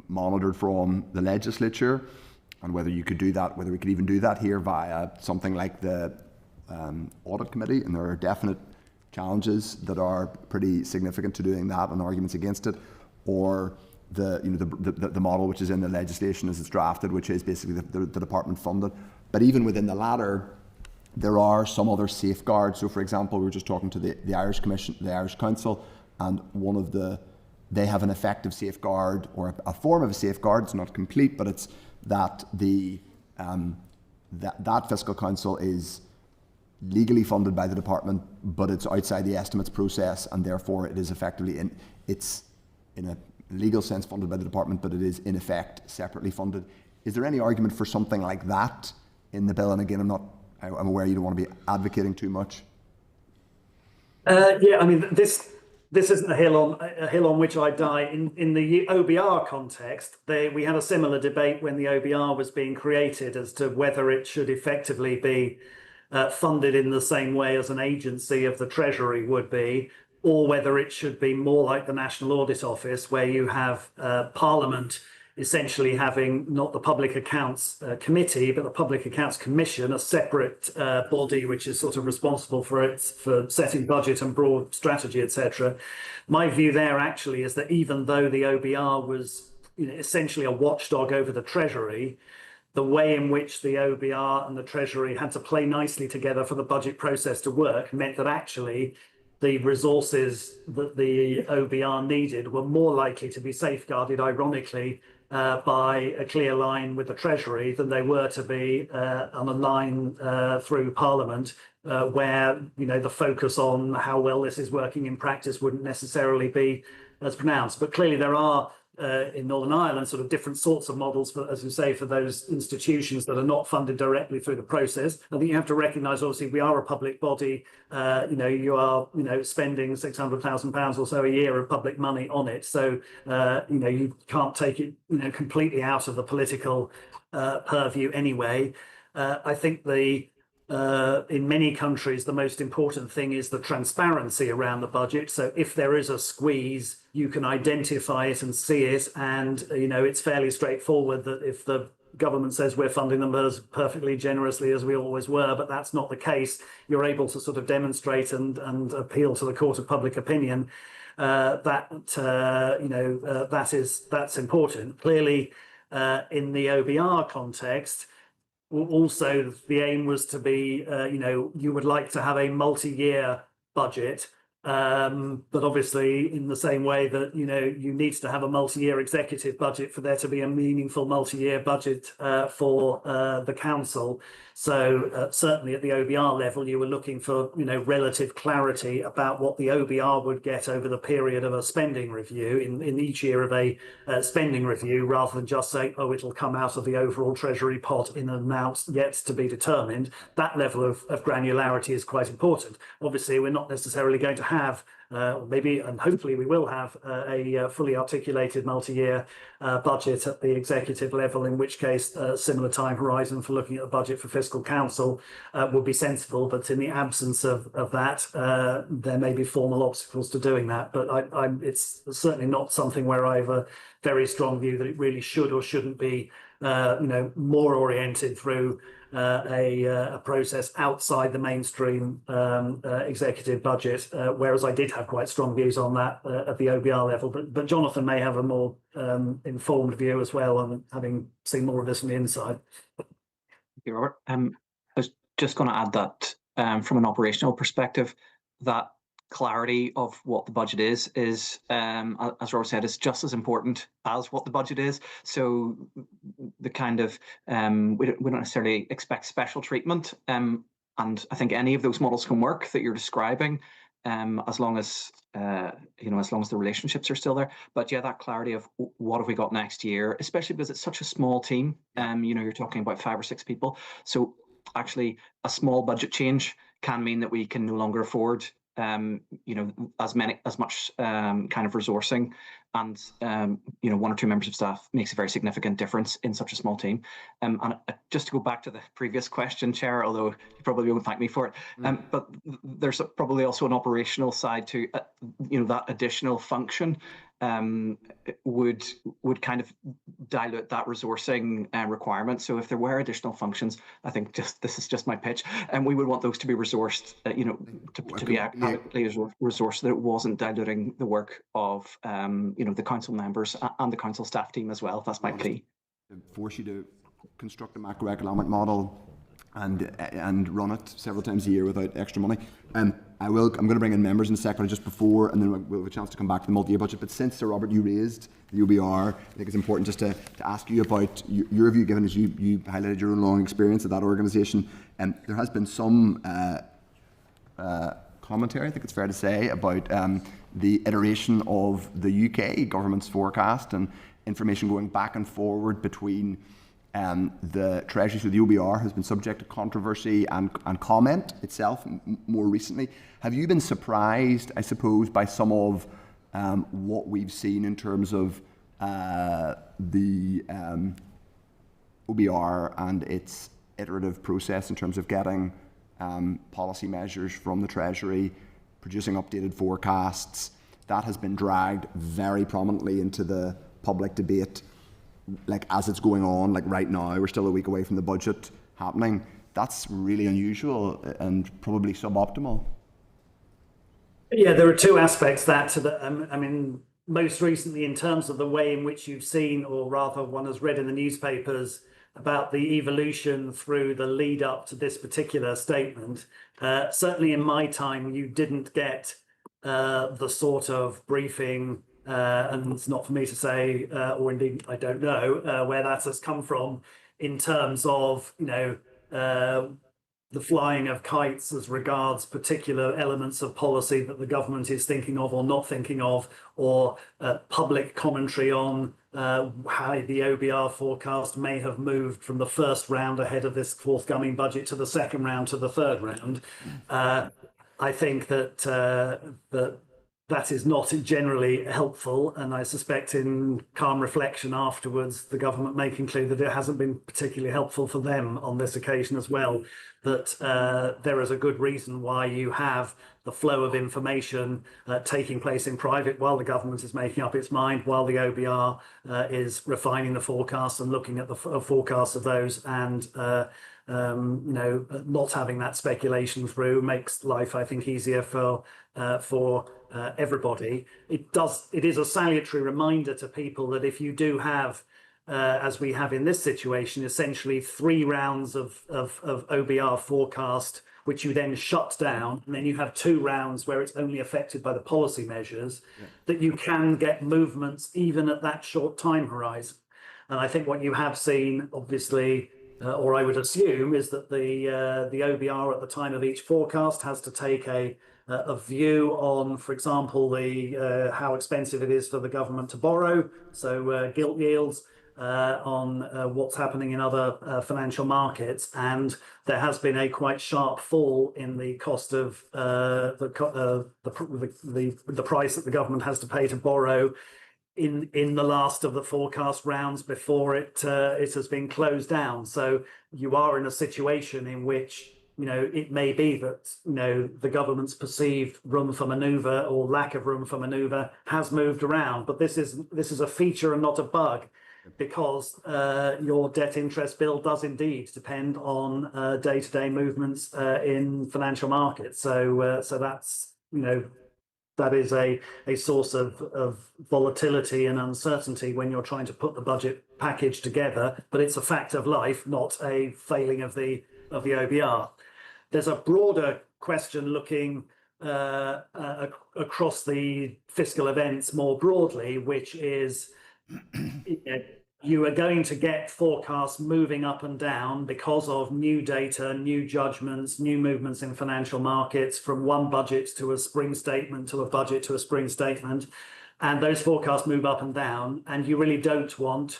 monitored from the legislature, and whether you could do that, whether we could even do that here via something like the audit committee, and there are definite challenges that are pretty significant to doing that and arguments against it, or the model which is in the legislation as it's drafted, which is basically the department funded. But even within the latter, there are some other safeguards. So, for example, we were just talking to the Irish Commission, the Irish Council, and they have an effective safeguard, or a form of a safeguard. It's not complete, but it's that that Fiscal Council is legally funded by the department, but it's outside the estimates process, and therefore it is effectively it's in a legal sense funded by the department, but it is in effect separately funded. Is there any argument for something like that in the bill? And again, I'm aware you don't want to be advocating too much.
Yeah, I mean, this isn't a hill on which I die. In the OBR context, we had a similar debate when the OBR was being created as to whether it should effectively be funded in the same way as an agency of the Treasury would be, or whether it should be more like the National Audit Office, where you have Parliament essentially having not the Public Accounts Committee, but the Public Accounts Commission, a separate body which is sort of responsible for setting budget and broad strategy, etc. My view there actually is that even though the OBR was essentially a watchdog over the Treasury, the way in which the OBR and the Treasury had to play nicely together for the budget process to work meant that actually the resources that the OBR needed were more likely to be safeguarded, ironically, by a clear line with the Treasury than they were to be on a line through Parliament, where the focus on how well this is working in practice wouldn't necessarily be as pronounced. But clearly there are in Northern Ireland sort of different sorts of models for, as you say, for those institutions that are not funded directly through the process. I think you have to recognise, obviously, we are a public body. You are spending £600,000 or so a year of public money on it. So you can't take it completely out of the political purview anyway. I think in many countries, the most important thing is the transparency around the budget. So if there is a squeeze, you can identify it and see it. And, it's fairly straightforward that if the government says we're funding them as perfectly generously as we always were, but that's not the case, you're able to sort of demonstrate and appeal to the court of public opinion that's important. Clearly, in the OBR context, also, the aim was to be, you would like to have a multi-year budget, but obviously in the same way that, you need to have a multi-year executive budget for there to be a meaningful multi-year budget for the council. So certainly at the OBR level, you were looking for, relative clarity about what the OBR would get over the period of a spending review in each year of a spending review, rather than just say, oh, it'll come out of the overall Treasury pot in an amount yet to be determined. That level of granularity is quite important. Obviously, we're not necessarily going to have maybe and hopefully we will have a fully articulated multi-year budget at the executive level, in which case a similar time horizon for looking at the budget for Fiscal Council would be sensible. But in the absence of that, there may be formal obstacles to doing that. But it's certainly not something where I have a very strong view that it really should or shouldn't be more oriented through a process outside the mainstream executive budget, whereas I did have quite strong views on that at the OBR level. But Jonathan may have a more informed view as well, on having seen more of this from the inside.
Thank you, Robert. I was just going to add that from an operational perspective, that clarity of what the budget is as Robert said, is just as important as what the budget is. So the kind of we don't necessarily expect special treatment, and I think any of those models can work that you're describing, as long as as long as the relationships are still there. But yeah, that clarity of what have we got next year, especially because it's such a small team. You're talking about 5 or 6 people. So actually, a small budget change can mean that we can no longer afford as much kind of resourcing, and 1 or 2 members of staff makes a very significant difference in such a small team. And just to go back to the previous question, Chair, although you probably won't thank me for it, but there's probably also an operational side to that additional function would kind of dilute that resourcing requirement. So if there were additional functions, I think this is just my pitch, and we would want those to be resourced, to be adequately resourced, that it wasn't diluting the work of the council members and the council staff team as well. That's my plea.
Force you to construct a macroeconomic model and run it several times a year without extra money. I'm going to bring in members in a second, just before, and then we'll have a chance to come back to the multi-year budget. But since, Sir Robert, you raised the OBR, I think it's important just to ask you about your view, given as you highlighted your own long experience of that organisation. And there has been some commentary, I think it's fair to say, about the iteration of the UK government's forecast and information going back and forward between the Treasury. So the OBR has been subject to controversy and comment itself more recently. Have you been surprised, I suppose, by some of what we've seen in terms of the OBR and its iterative process in terms of getting policy measures from the Treasury, producing updated forecasts? That has been dragged very prominently into the public debate, like as it's going on, like right now. We're still a week away from the budget happening. That's really unusual and probably suboptimal.
Yeah, there are two aspects that to the, I mean, most recently in terms of the way in which you've seen, or rather one has read in the newspapers, about the evolution through the lead up to this particular statement. Certainly in my time, you didn't get the sort of briefing, and it's not for me to say, or indeed I don't know where that has come from, in terms of, you know, the flying of kites as regards particular elements of policy that the government is thinking of or not thinking of, or public commentary on how the OBR forecast may have moved from the first round ahead of this forthcoming budget to the second round to the third round. I think that that is not generally helpful, and I suspect in calm reflection afterwards, the government may conclude that it hasn't been particularly helpful for them on this occasion as well, that there is a good reason why you have the flow of information taking place in private while the government is making up its mind, while the OBR is refining the forecast and looking at the forecasts of those, and you know, not having that speculation through makes life, I think, easier for everybody. It is a salutary reminder to people that if you do have, as we have in this situation, essentially 3 rounds of OBR forecast, which you then shut down, and then you have 2 rounds where it's only affected by the policy measures, that you can get movements even at that short time horizon. And I think what you have seen, obviously, or I would assume, is that the OBR at the time of each forecast has to take a view on, for example, the how expensive it is for the government to borrow, so gilt yields, on what's happening in other financial markets, and there has been a quite sharp fall in the cost of the price that the government has to pay to borrow in the last of the forecast rounds before it has been closed down. So you are in a situation in which, you know, it may be that, you know, the government's perceived room for manoeuvre or lack of room for manoeuvre has moved around, but this is a feature and not a bug, because your debt interest bill does indeed depend on day-to-day movements in financial markets. So that's, you know, that is a source of volatility and uncertainty when you're trying to put the budget package together, but it's a fact of life, not a failing of the OBR. There's a broader question looking across the fiscal events more broadly, which is, you are going to get forecasts moving up and down because of new data, new judgments, new movements in financial markets, from one budget to a spring statement to a budget to a spring statement. And those forecasts move up and down, and you really don't want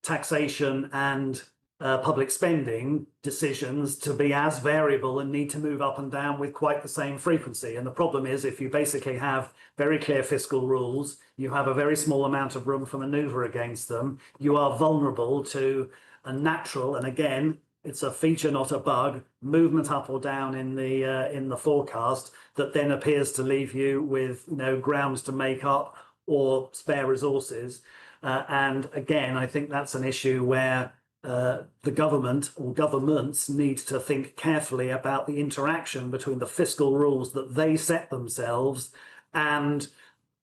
taxation and public spending decisions to be as variable and need to move up and down with quite the same frequency. And the problem is, if you basically have very clear fiscal rules, you have a very small amount of room for maneuver against them, you are vulnerable to a natural, and again, it's a feature, not a bug, movement up or down in the forecast that then appears to leave you with, you know, grounds to make up or spare resources. And again, I think that's an issue where the government or governments need to think carefully about the interaction between the fiscal rules that they set themselves and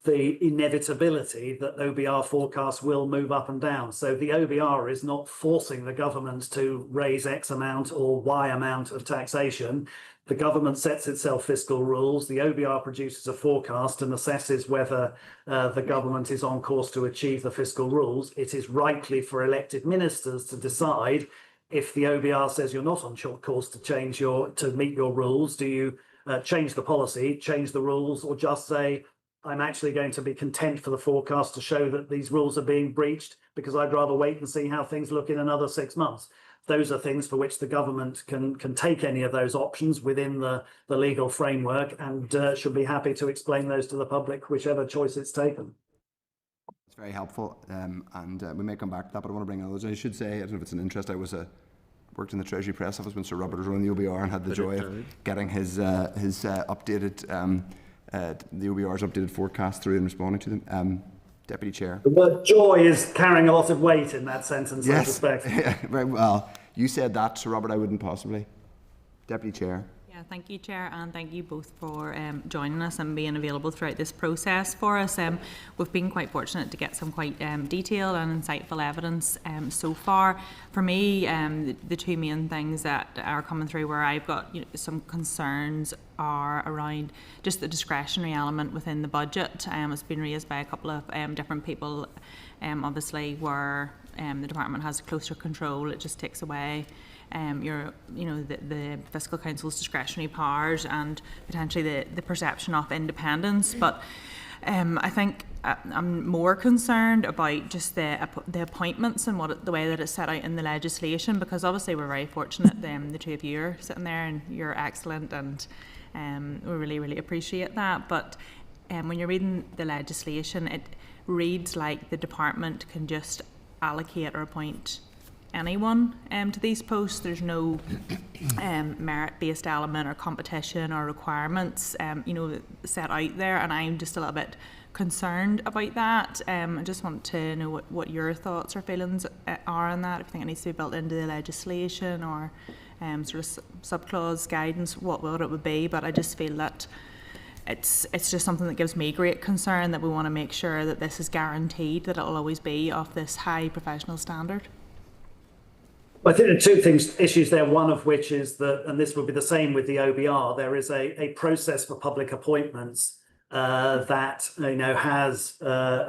the inevitability that OBR forecasts will move up and down. So the OBR is not forcing the government to raise X amount or Y amount of taxation. The government sets itself fiscal rules. The OBR produces a forecast and assesses whether the government is on course to achieve the fiscal rules. It is rightly for elected ministers to decide if the OBR says you're not on course to meet your rules. Do you change the policy, change the rules, or just say, I'm actually going to be content for the forecast to show that these rules are being breached because I'd rather wait and see how things look in another 6 months. Those are things for which the government can take any of those options within the legal framework, and should be happy to explain those to the public, whichever choice it's taken.
It's very helpful, and we may come back to that, but I want to bring others. I should say, I don't know if it's an interest, I worked in the Treasury Press Office when Sir Robert was running the OBR and had the joy of getting his updated the OBR's updated forecast through and responding to them. Deputy Chair.
The word joy is carrying a lot of weight in that sentence, yes. I suspect.
Yeah, very well. You said that, Sir Robert, I wouldn't possibly. Deputy Chair.
Yeah, thank you, Chair, and thank you both for joining us and being available throughout this process for us. We've been quite fortunate to get some quite detailed and insightful evidence so far. For me, the two main things that are coming through where I've got some concerns are around just the discretionary element within the budget. It's been raised by a couple of different people, obviously, where the department has closer control. It just takes away the Fiscal Council's discretionary powers and potentially the perception of independence. But I think I'm more concerned about just the appointments and the way that it's set out in the legislation, because obviously we're very fortunate the two of you are sitting there and you're excellent, and we really appreciate that. But when you're reading the legislation, it reads like the department can just allocate or appoint anyone to these posts. There's no merit-based element or competition or requirements set out there, and I'm just a little bit concerned about that. I just want to know what your thoughts or feelings are on that, if you think it needs to be built into the legislation or sort of subclause guidance, what it would be. But I just feel that it's just something that gives me great concern, that we want to make sure that this is guaranteed, that it will always be of this high professional standard.
I think there are two issues there, one of which is that, and this will be the same with the OBR, there is a process for public appointments that has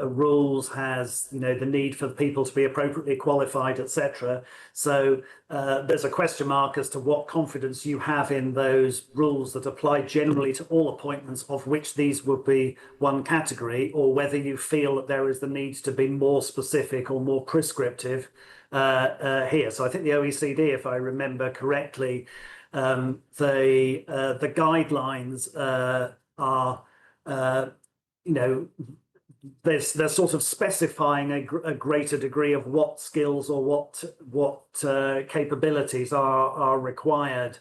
rules, has the need for people to be appropriately qualified, etc. So there's a question mark as to what confidence you have in those rules that apply generally to all appointments, of which these would be one category, or whether you feel that there is the need to be more specific or more prescriptive here. So I think the OECD, if I remember correctly, the guidelines are they're sort of specifying a greater degree of what skills or what capabilities are required.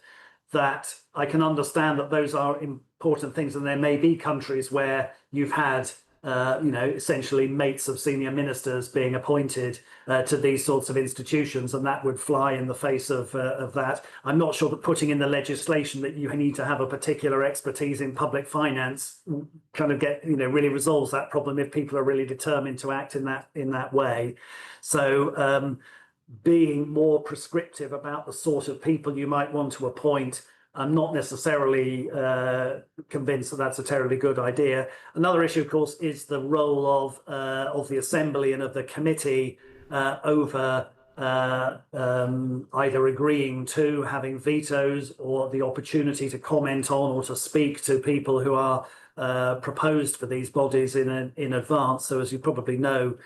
That I can understand that those are important things, and there may be countries where you've had essentially mates of senior ministers being appointed to these sorts of institutions, and that would fly in the face of that. I'm not sure that putting in the legislation that you need to have a particular expertise in public finance kind of really resolves that problem if people are really determined to act in that way. So being more prescriptive about the sort of people you might want to appoint, I'm not necessarily convinced that that's a terribly good idea. Another issue, of course, is the role of the Assembly and of the committee over either agreeing to having vetoes or the opportunity to comment on or to speak to people who are proposed for these bodies in advance. So, as you probably know,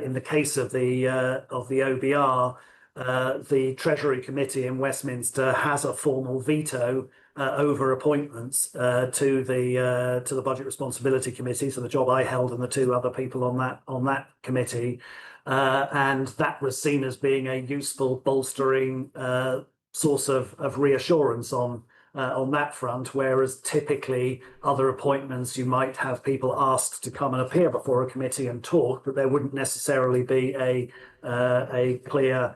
in the case of the OBR, the Treasury Committee in Westminster has a formal veto over appointments to the Budget Responsibility Committee, so the job I held and the two other people on that committee, and that was seen as being a useful bolstering source of reassurance on that front, whereas typically other appointments you might have people asked to come and appear before a committee and talk, but there wouldn't necessarily be a clear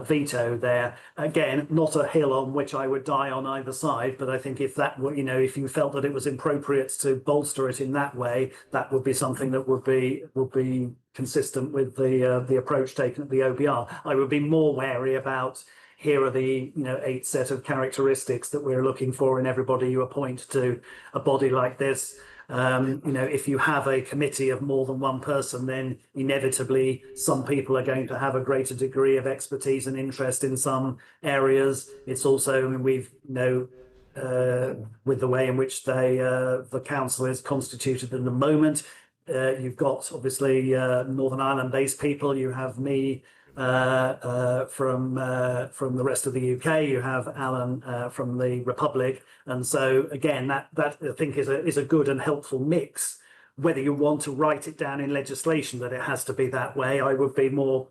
veto there. Again, not a hill on which I would die on either side, but I think if that were, if you felt that it was appropriate to bolster it in that way, that would be something that would be consistent with the approach taken at the OBR. I would be more wary about, here are the 8 set of characteristics that we're looking for in everybody you appoint to a body like this. If you have a committee of more than one person, then inevitably some people are going to have a greater degree of expertise and interest in some areas. It's also, we've with the way in which the council is constituted at the moment. You've got obviously Northern Ireland-based people. You have me from the rest of the UK. You have Alan from the Republic, and so again, that I think is a good and helpful mix. Whether you want to write it down in legislation that it has to be that way, I would be more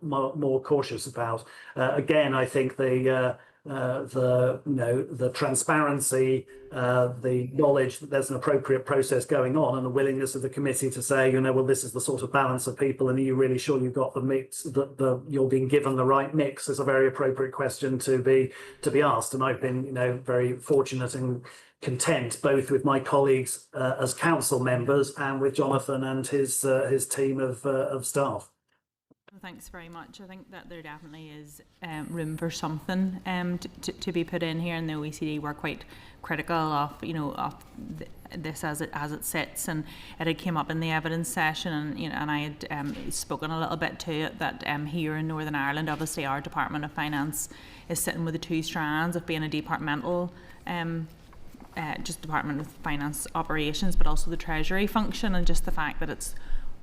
cautious about. Again, I think the transparency, the knowledge that there's an appropriate process going on, and the willingness of the committee to say, well, this is the sort of balance of people, and are you really sure you've got the mix, that you're being given the right mix, is a very appropriate question to be asked. And I've been, very fortunate and content both with my colleagues as council members and with Jonathan and his team of staff.
Thanks very much. I think that there definitely is room for something to be put in here, and the OECD were quite critical of this as it sits, and it had came up in the evidence session, and I had spoken a little bit to it that here in Northern Ireland, obviously our Department of Finance is sitting with the two strands of being a departmental just Department of Finance operations, but also the Treasury function, and just the fact that it's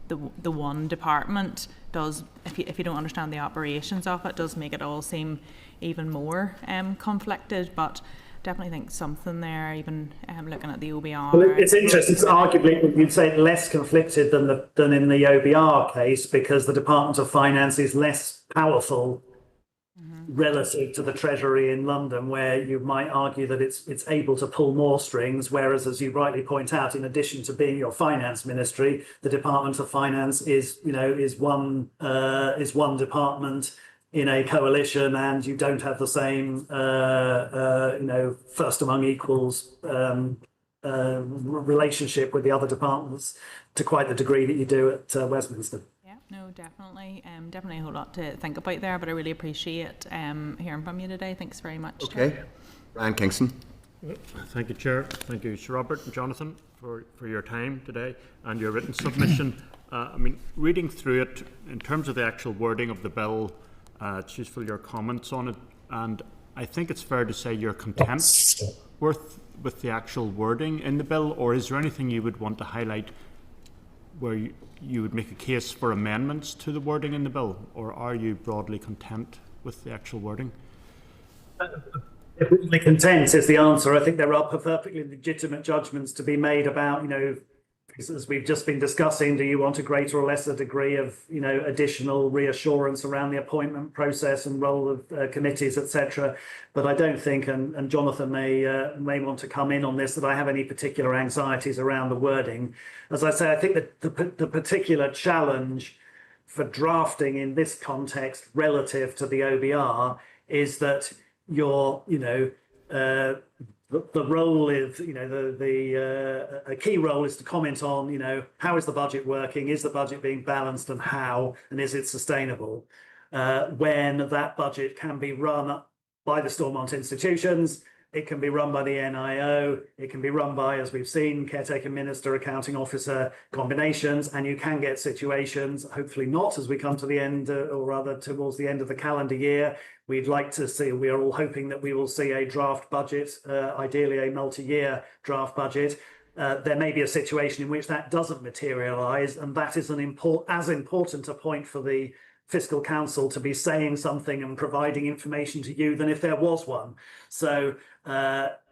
the one department does, if you don't understand the operations of it, does make it all seem even more conflicted. But definitely think something there, even looking at the OBR.
Well, it's interesting. It's arguably, you'd say, less conflicted than in the OBR case, because the Department of Finance is less powerful relative to the Treasury in London, where you might argue that it's able to pull more strings, whereas, as you rightly point out, in addition to being your finance ministry, the Department of Finance is one department in a coalition, and you don't have the same first among equals relationship with the other departments to quite the degree that you do at Westminster.
No, definitely. Definitely a whole lot to think about there, but I really appreciate hearing from you today. Thanks very much.
Okay.
Chair.
Brian Kingston.
Thank you, Chair. Thank you, Sir Robert and Jonathan, for your time today and your written submission. Reading through it, in terms of the actual wording of the bill, it's useful your comments on it, and I think it's fair to say you're content with the actual wording in the bill, or is there anything you would want to highlight where you would make a case for amendments to the wording in the bill, or are you broadly content with the actual wording?
Broadly content is the answer. I think there are perfectly legitimate judgments to be made about, as we've just been discussing, do you want a greater or lesser degree of, additional reassurance around the appointment process and role of committees, etc. But I don't think, and Jonathan may want to come in on this, that I have any particular anxieties around the wording. As I say, I think that the particular challenge for drafting in this context relative to the OBR is that the role is, a key role is to comment on, how is the budget working? Is the budget being balanced, and how? And is it sustainable? When that budget can be run by the Stormont institutions, it can be run by the NIO, it can be run by, as we've seen, caretaker minister, accounting officer combinations, and you can get situations, hopefully not as we come to the end, or rather towards the end of the calendar year. We'd like to see, we are all hoping that we will see a draft budget, ideally a multi-year draft budget. There may be a situation in which that doesn't materialise, and that is as important a point for the Fiscal Council to be saying something and providing information to you than if there was one. So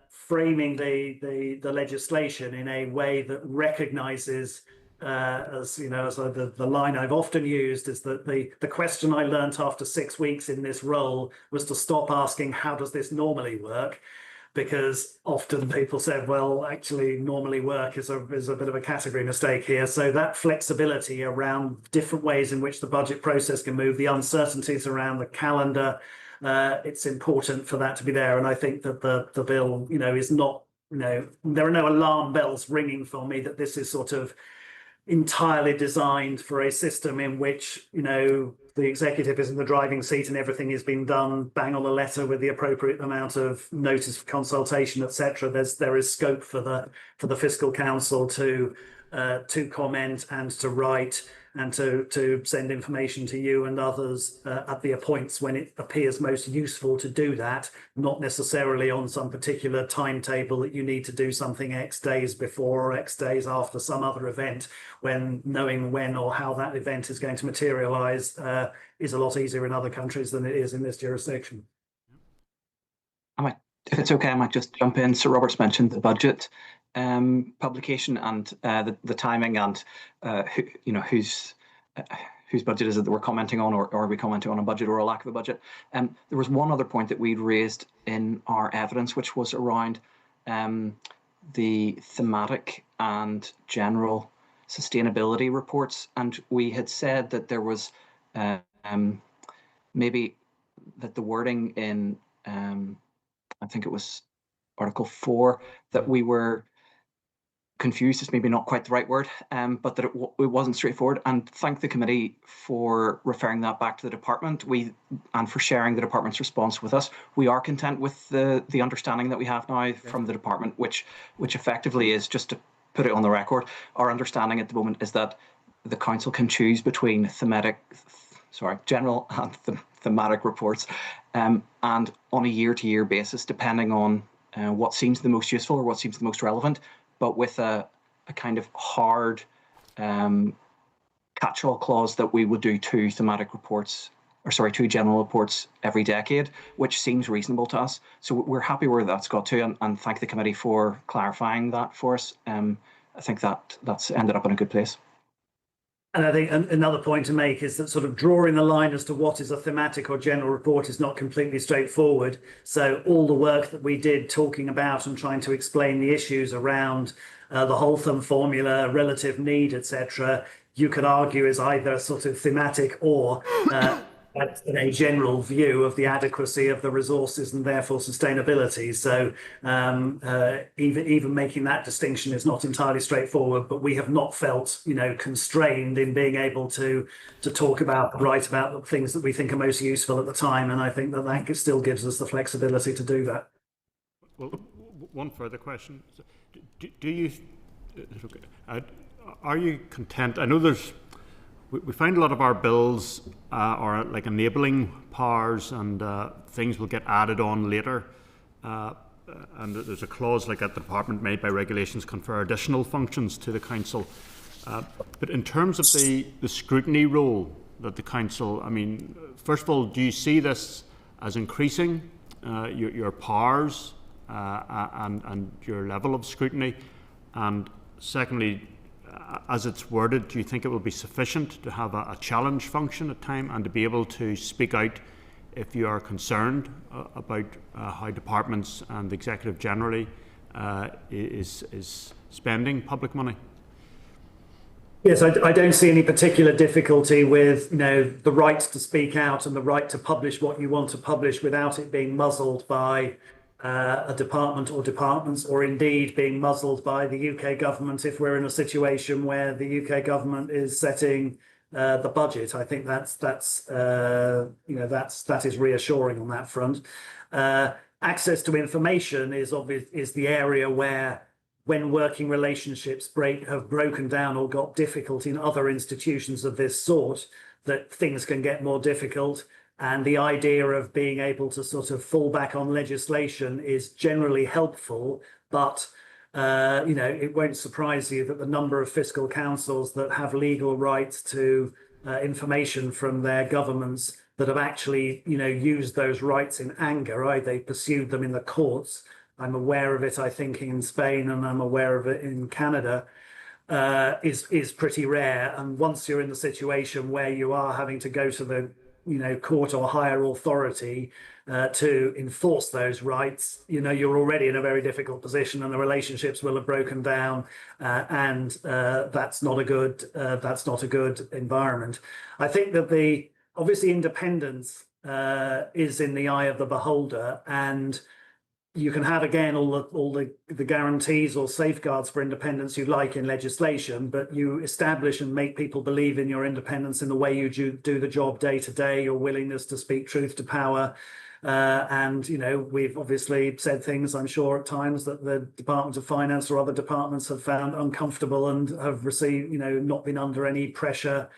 framing the legislation in a way that recognises, as the line I've often used is that the question I learnt after 6 weeks in this role was to stop asking, how does this normally work? Because often people said, well, actually normally work is a bit of a category mistake here. So that flexibility around different ways in which the budget process can move, the uncertainties around the calendar, it's important for that to be there. And I think that the bill, is not, there are no alarm bells ringing for me that this is sort of entirely designed for a system in which, the executive is in the driving seat and everything is being done bang on the letter with the appropriate amount of notice of consultation, etc. There is scope for the Fiscal Council to to comment and to write and to send information to you and others at the points when it appears most useful to do that, not necessarily on some particular timetable that you need to do something X days before or X days after some other event, when knowing when or how that event is going to materialise is a lot easier in other countries than it is in this jurisdiction.
If it's okay, I might just jump in. Sir Robert's mentioned the budget publication and the timing and whose budget is it that we're commenting on, or are we commenting on a budget or a lack of a budget? There was one other point that we'd raised in our evidence, which was around the thematic and general sustainability reports, and we had said that there was maybe that the wording in I think it was Article 4 that we were confused is maybe not quite the right word, but that it wasn't straightforward, and thank the committee for referring that back to the department and for sharing the department's response with us. We are content with the understanding that we have now from the department, which effectively is, just to put it on the record, our understanding at the moment is that the council can choose between general and thematic reports, and on a year-to-year basis, depending on what seems the most useful or what seems the most relevant, but with a kind of hard catch-all clause that we would do two general reports every decade, which seems reasonable to us. So we're happy where that's got to, and thank the committee for clarifying that for us. I think that's ended up in a good place.
And I think another point to make is that sort of drawing the line as to what is a thematic or general report is not completely straightforward. So all the work that we did talking about and trying to explain the issues around the Holtham formula, relative need, etc., you could argue is either sort of thematic or a general view of the adequacy of the resources and therefore sustainability. So even making that distinction is not entirely straightforward, but we have not felt constrained in being able to talk about, write about the things that we think are most useful at the time, and I think that still gives us the flexibility to do that.
Well, one further question: do you are you content? I know we find a lot of our bills are like enabling powers, and things will get added on later. And there's a clause like that the department may, by regulations, confer additional functions to the council. But in terms of the scrutiny role that the council, I mean, first of all, do you see this as increasing your powers and your level of scrutiny? And secondly, as it's worded, do you think it will be sufficient to have a challenge function at time and to be able to speak out if you are concerned about how departments and the executive generally is spending public money?
Yes, I don't see any particular difficulty with the right to speak out and the right to publish what you want to publish without it being muzzled by a department or departments, or indeed being muzzled by the UK government if we're in a situation where the UK government is setting the budget. I think that is reassuring on that front. Access to information is the area where, when working relationships have broken down or got difficult in other institutions of this sort, that things can get more difficult. And the idea of being able to sort of fall back on legislation is generally helpful, but it won't surprise you that the number of fiscal councils that have legal rights to information from their governments that have actually used those rights in anger, right? They pursued them in the courts. I'm aware of it, I think, in Spain, and I'm aware of it in Canada. Is pretty rare. And once you're in the situation where you are having to go to the court or higher authority to enforce those rights, you're already in a very difficult position, and the relationships will have broken down, and that's not a good environment. I think that obviously independence is in the eye of the beholder, and you can have, again, all the guarantees or safeguards for independence you like in legislation, but you establish and make people believe in your independence in the way you do the job day to day, your willingness to speak truth to power, And, you know, we've obviously said things, I'm sure, at times that the Department of Finance or other departments have found uncomfortable and have received, you know, not been under any pressure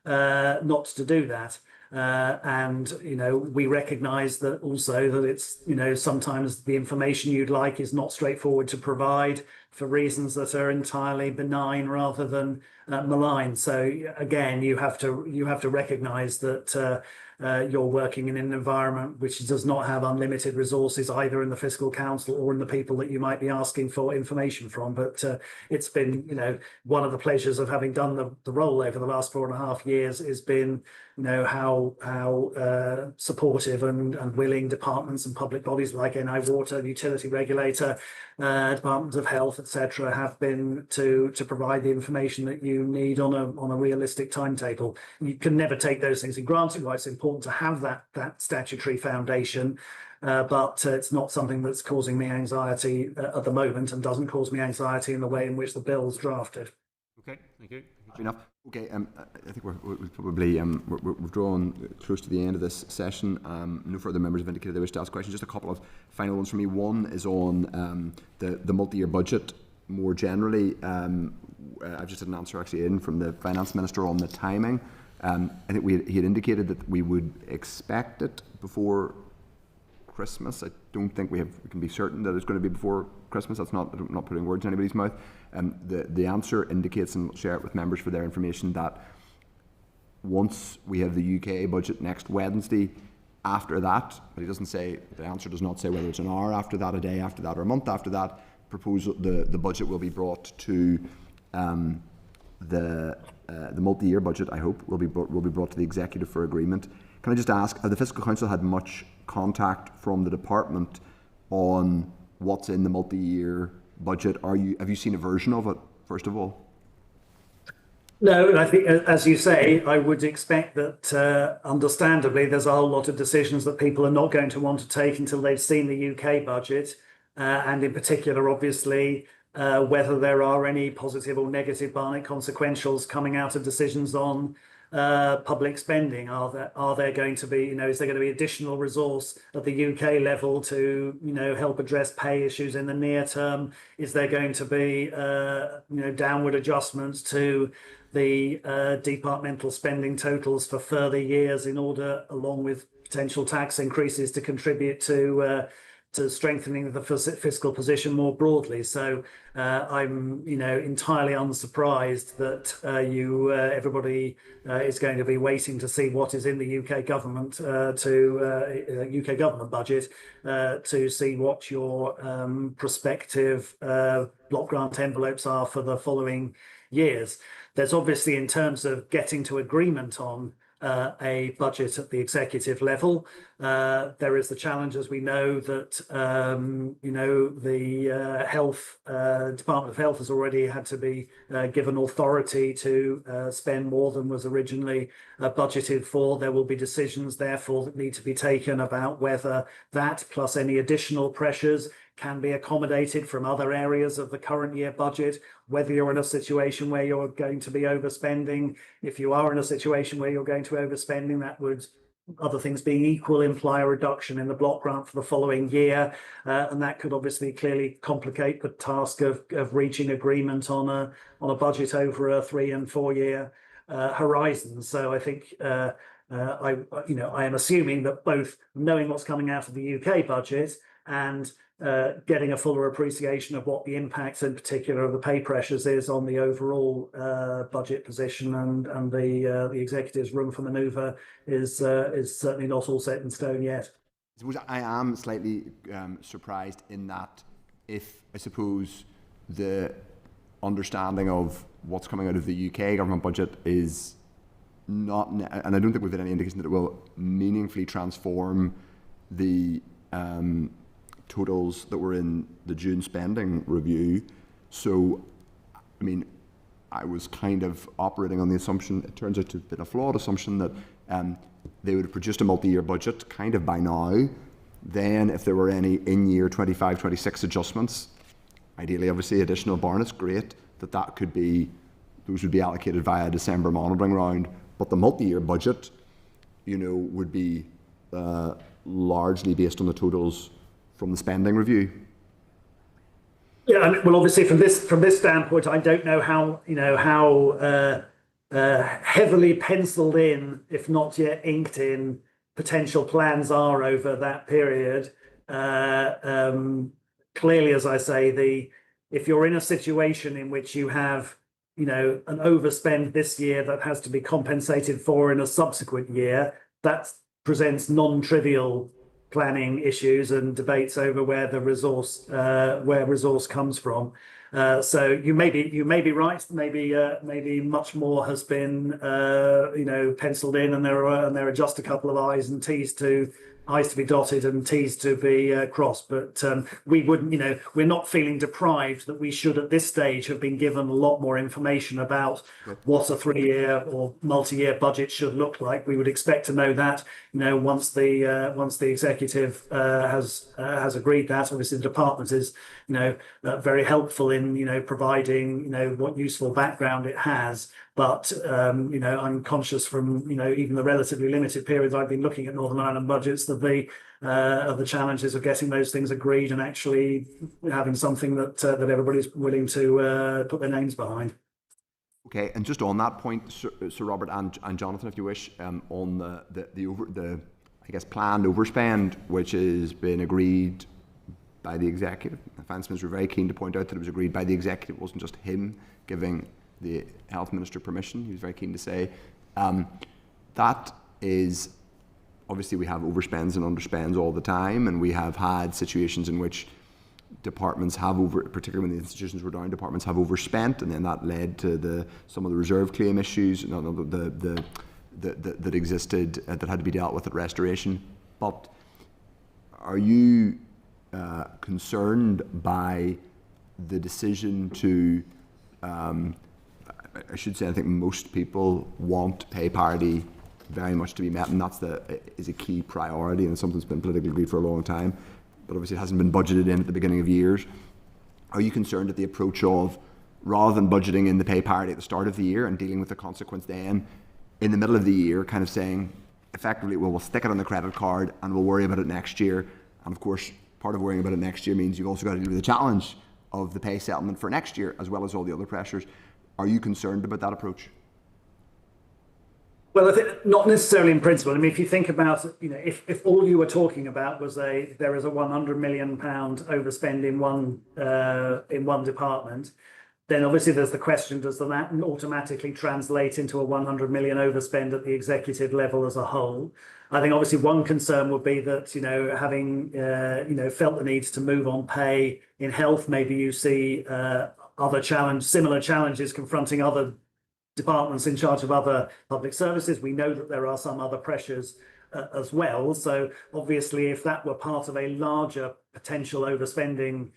not to do that. And, you know, we recognise that also that it's, you know, sometimes the information you'd like is not straightforward to provide for reasons that are entirely benign rather than malign. So again, you have to recognise that you're working in an environment which does not have unlimited resources either in the Fiscal Council or in the people that you might be asking for information from. But it's been, you know, one of the pleasures of having done the role over the last 4.5 years has been, you know, how supportive and willing departments and public bodies like NI Water, Utility Regulator, Department of Health, etc., have been to provide the information that you need on a realistic timetable. You can never take those things for granted. Why it's important to have that statutory foundation, but it's not something that's causing me anxiety at the moment, and doesn't cause me anxiety in the way in which the bill's drafted.
Okay, thank you.
Enough. Okay, I think we've probably we've drawn close to the end of this session. No further members have indicated they wish to ask questions. Just a couple of final ones from me. One is on the multi-year budget more generally. I've just had an answer actually in from the Finance Minister on the timing. I think he had indicated that we would expect it before Christmas. I don't think we can be certain that it's going to be before Christmas. I'm not putting words in anybody's mouth. The answer indicates, and we'll share it with members for their information, that once we have the UK budget next Wednesday, after that, but he doesn't say, the answer does not say whether it's an hour after that, a day after that, or a month after that, the budget will be brought to the multi-year budget, I hope, will be brought to the executive for agreement. Can I just ask, have the Fiscal Council had much contact from the department on what's in the multi-year budget? Have you seen a version of it, first of all?
No, and I think, as you say, I would expect that, understandably, there's a whole lot of decisions that people are not going to want to take until they've seen the UK budget, and in particular, obviously, whether there are any positive or negative Barnett consequentials coming out of decisions on public spending. Are there going to be, is there going to be additional resource at the UK level to, help address pay issues in the near term? Is there going to be, downward adjustments to the departmental spending totals for further years in order, along with potential tax increases, to contribute to strengthening the fiscal position more broadly? So I'm, entirely unsurprised that everybody is going to be waiting to see what is in the UK government UK government budget to see what your prospective block grant envelopes are for the following years. There's obviously, in terms of getting to agreement on a budget at the executive level, there is the challenge, as we know, that the Department of Health has already had to be given authority to spend more than was originally budgeted for. There will be decisions, therefore, that need to be taken about whether that, plus any additional pressures, can be accommodated from other areas of the current year budget, whether you're in a situation where you're going to be overspending. If you are in a situation where you're going to overspending, that would, other things being equal, imply a reduction in the block grant for the following year. And that could obviously clearly complicate the task of reaching agreement on a budget over a 3 and 4 year horizon. So I think I am assuming that both knowing what's coming out of the UK budget and getting a fuller appreciation of what the impact, in particular, of the pay pressures is on the overall budget position and the executive's room for manoeuvre is certainly not all set in stone yet.
I suppose I am slightly surprised in that, if I suppose the understanding of what's coming out of the UK government budget is not, and I don't think we've had any indication that it will meaningfully transform the totals that were in the June spending review. So, I mean, I was kind of operating on the assumption, it turns out to have been a flawed assumption, that they would have produced a multi-year budget kind of by now. Then if there were any in-year 25-26 adjustments, ideally obviously additional Barnett's, great, that could be, those would be allocated via a December monitoring round. But the multi-year budget, would be largely based on the totals from the spending review?
Yeah, well, obviously from this standpoint, I don't know how heavily penciled in, if not yet inked in, potential plans are over that period. Clearly, as I say, if you're in a situation in which you have, an overspend this year that has to be compensated for in a subsequent year, that presents non-trivial planning issues and debates over where the resource comes from. So you may be right. Maybe much more has been penciled in, and there are just a couple of I's to be dotted and T's to be crossed. But we wouldn't, we're not feeling deprived that we should at this stage have been given a lot more information about what a 3-year or multi-year budget should look like. We would expect to know that, once the executive has agreed that. Obviously, the department is, very helpful in, providing, what useful background it has. But I'm conscious from even the relatively limited periods I've been looking at Northern Ireland budgets of the challenges of getting those things agreed and actually having something that everybody's willing to put their names behind.
Okay, and just on that point, Sir Robert and Jonathan, if you wish, on the I guess planned overspend, which has been agreed by the executive. The finance minister were very keen to point out that it was agreed by the executive. It wasn't just him giving the health minister permission. He was very keen to say that is, obviously we have overspends and underspends all the time, and we have had situations in which departments have particularly when the institutions were down, departments have overspent, and then that led to some of the reserve claim issues that existed that had to be dealt with at restoration. But are you concerned by the decision to I should say, I think most people want pay parity very much to be met, and is a key priority, and something that's been politically agreed for a long time, but obviously it hasn't been budgeted in at the beginning of years. Are you concerned at the approach of, rather than budgeting in the pay parity at the start of the year and dealing with the consequence then, in the middle of the year, kind of saying, effectively, well, we'll stick it on the credit card and we'll worry about it next year? And of course, part of worrying about it next year means you've also got to deal with the challenge of the pay settlement for next year, as well as all the other pressures. Are you concerned about that approach?
Well, I think not necessarily in principle. I mean, if you think about, if all you were talking about was there is a £100 million overspend in one department, then obviously there's the question: does that automatically translate into a 100 million overspend at the executive level as a whole? I think obviously one concern would be that, having felt the need to move on pay in health, maybe you see similar challenges confronting other departments in charge of other public services. We know that there are some other pressures as well. So obviously, if that were part of a larger potential overspending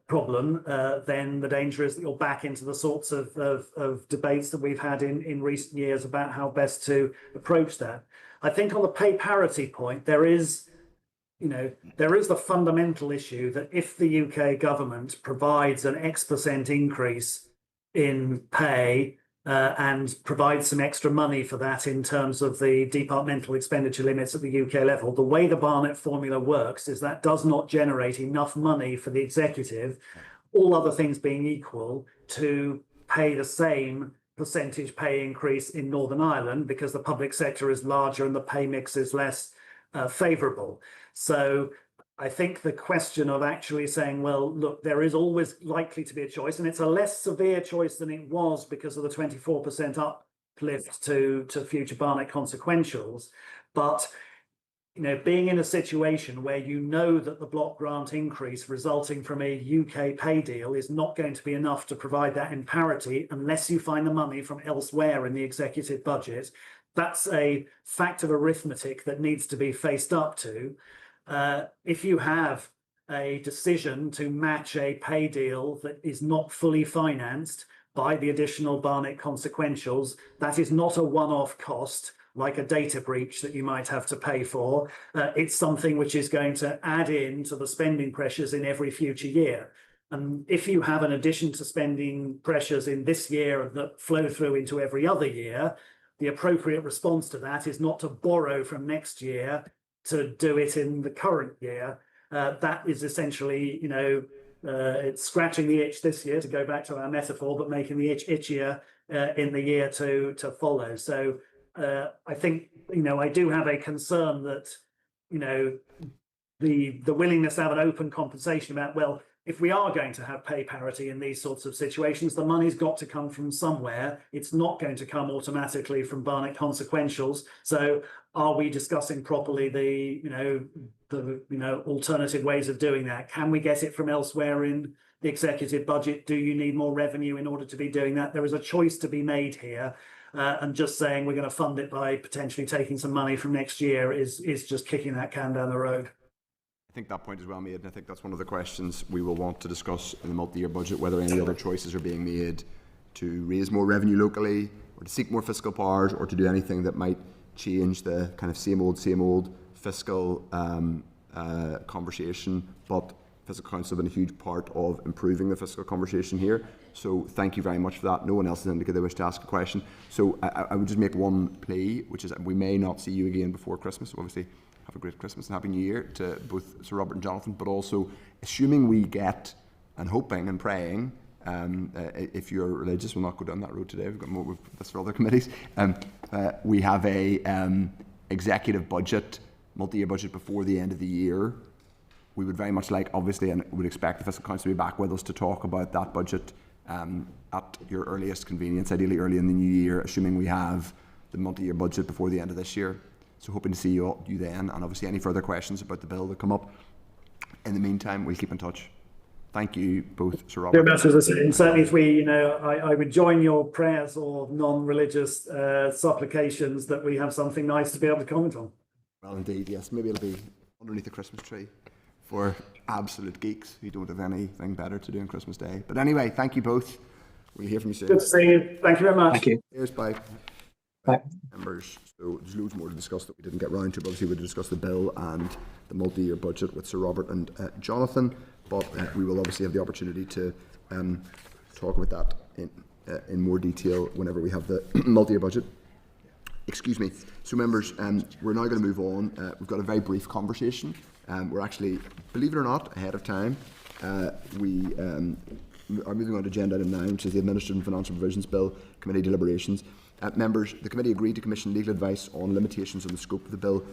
problem, then the danger is that you're back into the sorts of debates that we've had in recent years about how best to approach that. I think on the pay parity point, there is the fundamental issue that if the UK government provides an X% increase in pay and provides some extra money for that in terms of the departmental expenditure limits at the UK level, the way the Barnett formula works is that does not generate enough money for the executive, all other things being equal, to pay the same percentage pay increase in Northern Ireland, because the public sector is larger and the pay mix is less favourable. So I think the question of actually saying, well, look, there is always likely to be a choice, and it's a less severe choice than it was because of the 24% uplift to future Barnett consequentials. But being in a situation where that the block grant increase resulting from a UK pay deal is not going to be enough to provide that in parity unless you find the money from elsewhere in the executive budget, that's a fact of arithmetic that needs to be faced up to. If you have a decision to match a pay deal that is not fully financed by the additional Barnett consequentials, that is not a one-off cost like a data breach that you might have to pay for. It's something which is going to add in to the spending pressures in every future year. And if you have an addition to spending pressures in this year that flow through into every other year, the appropriate response to that is not to borrow from next year to do it in the current year, that is essentially, it's scratching the itch this year, to go back to our metaphor, but making the itch itchier in the year to follow. So I think, I do have a concern that, the willingness to have an open conversation about, well, if we are going to have pay parity in these sorts of situations, the money's got to come from somewhere. It's not going to come automatically from Barnett consequentials. So are we discussing properly the alternative ways of doing that? Can we get it from elsewhere in the executive budget? Do you need more revenue in order to be doing that? There is a choice to be made here. And just saying we're going to fund it by potentially taking some money from next year is just kicking that can down the road.
I think that point is well made, and I think that's one of the questions we will want to discuss in the multi-year budget, whether any other choices are being made to raise more revenue locally, or to seek more fiscal powers, or to do anything that might change the kind of same old fiscal conversation. But Fiscal Council have been a huge part of improving the fiscal conversation here. So thank you very much for that. No one else has indicated they wish to ask a question. So I would just make one plea, which is we may not see you again before Christmas. So obviously, have a great Christmas and Happy New Year to both Sir Robert and Jonathan, but also assuming we get, and hoping and praying, if you're religious, we'll not go down that road today, we've got more, that's for other committees, we have a executive budget, multi-year budget before the end of the year. We would very much like, obviously, and would expect the Fiscal Council to be back with us to talk about that budget at your earliest convenience, ideally early in the new year, assuming we have the multi-year budget before the end of this year. So hoping to see you then, and obviously any further questions about the bill that come up. In the meantime, we'll keep in touch. Thank you both, Sir Robert.
And certainly if we, I would join your prayers or non-religious supplications that we have something nice to be able to comment on.
Well, indeed, yes. Maybe it'll be underneath the Christmas tree for absolute geeks who don't have anything better to do on Christmas Day. But anyway, thank you both. We'll hear from you soon.
Good to see you. Thank you very much.
Thank you.
Cheers, bye.
Bye.
Members, so there's loads more to discuss that we didn't get round to. But obviously, we discussed the bill and the multi-year budget with Sir Robert and Jonathan. But we will obviously have the opportunity to talk about that in more detail whenever we have the multi-year budget. Excuse me. So, members, we're now going to move on. We've got a very brief conversation. We're actually, believe it or not, ahead of time. We are moving on to agenda item 9, which is the Administrative and Financial Provisions Bill Committee deliberations. Members, the committee agreed to commission legal advice on limitations on the scope of the bill.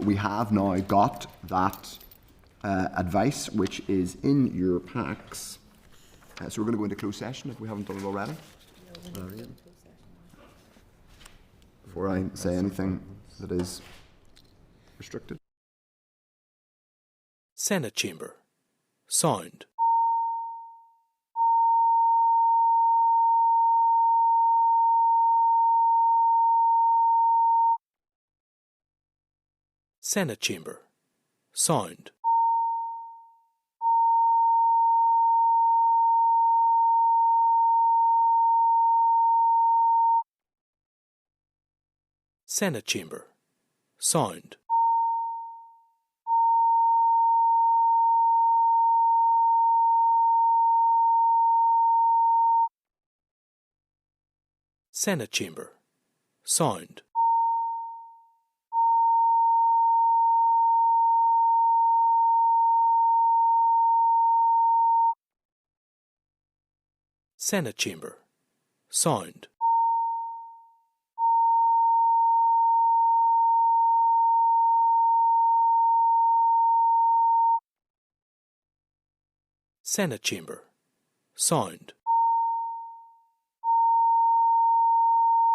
We have now got that advice, which is in your packs. So we're going to go into closed session if we haven't done it already. Before I say anything that is restricted.
Senate Chamber. Sound. Senate Chamber. Sound. Senate Chamber. Sound. Senate Chamber. Sound. Senate Chamber. Sound. Senate Chamber.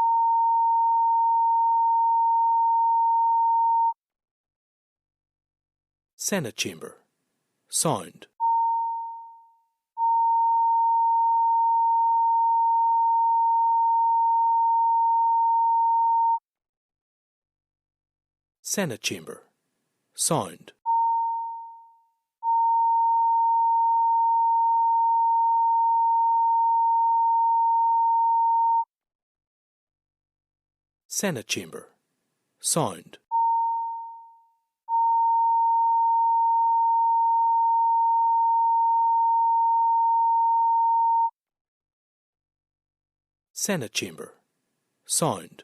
Sound. Senate Chamber. Sound. Senate Chamber. Sound. Senate Chamber. Sound. Senate Chamber. Sound.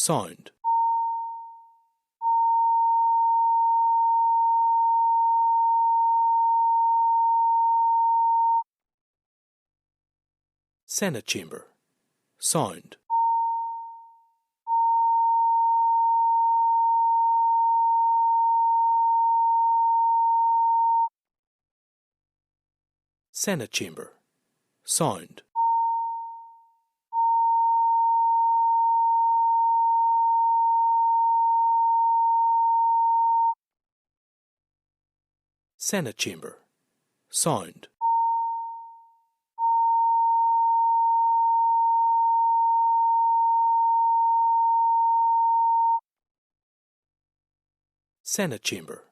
Sound. Senate Chamber. Sound. Senate Chamber. Sound. Senate Chamber. Sound. Senate Chamber.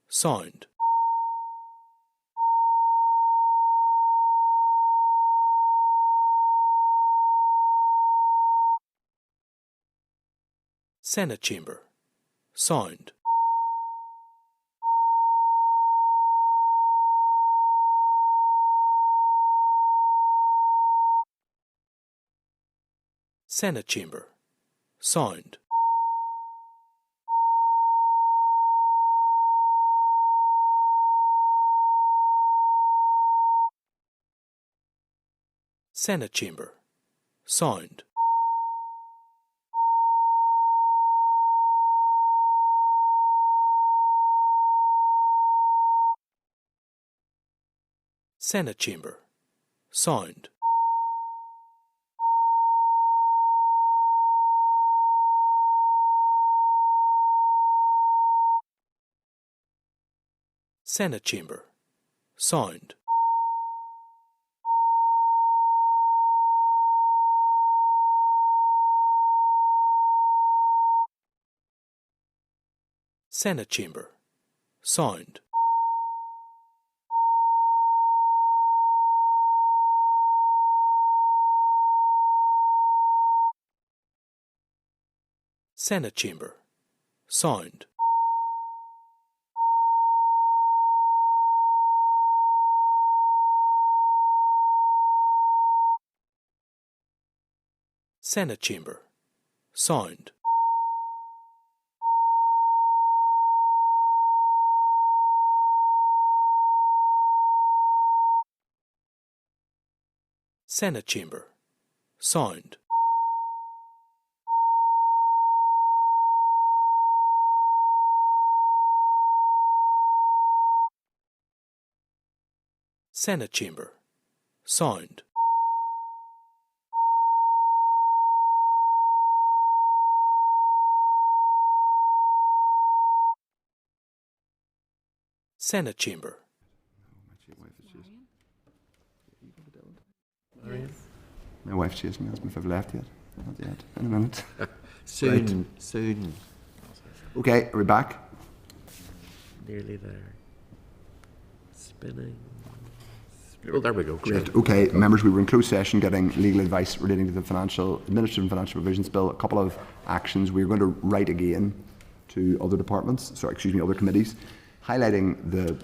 Sound. Senate Chamber. Sound. Senate Chamber. Sound. Senate Chamber. Sound. Senate Chamber. Sound. Senate Chamber. Sound. Senate Chamber. Sound. Senate Chamber. Sound. Senate Chamber. Sound. Senate Chamber. Sound. Senate Chamber. Sound. Senate Chamber.
My wife's chasing me, asking me if I've left yet. Not yet. In a minute.
Soon.
Right.
Soon.
Okay, are we back?
Nearly there. Spinning. Oh, there we go.
Great. Okay, members, we were in closed session getting legal advice relating to the Administrative and Financial Provisions Bill. A couple of actions. We're going to write again to other departments, other committees, highlighting the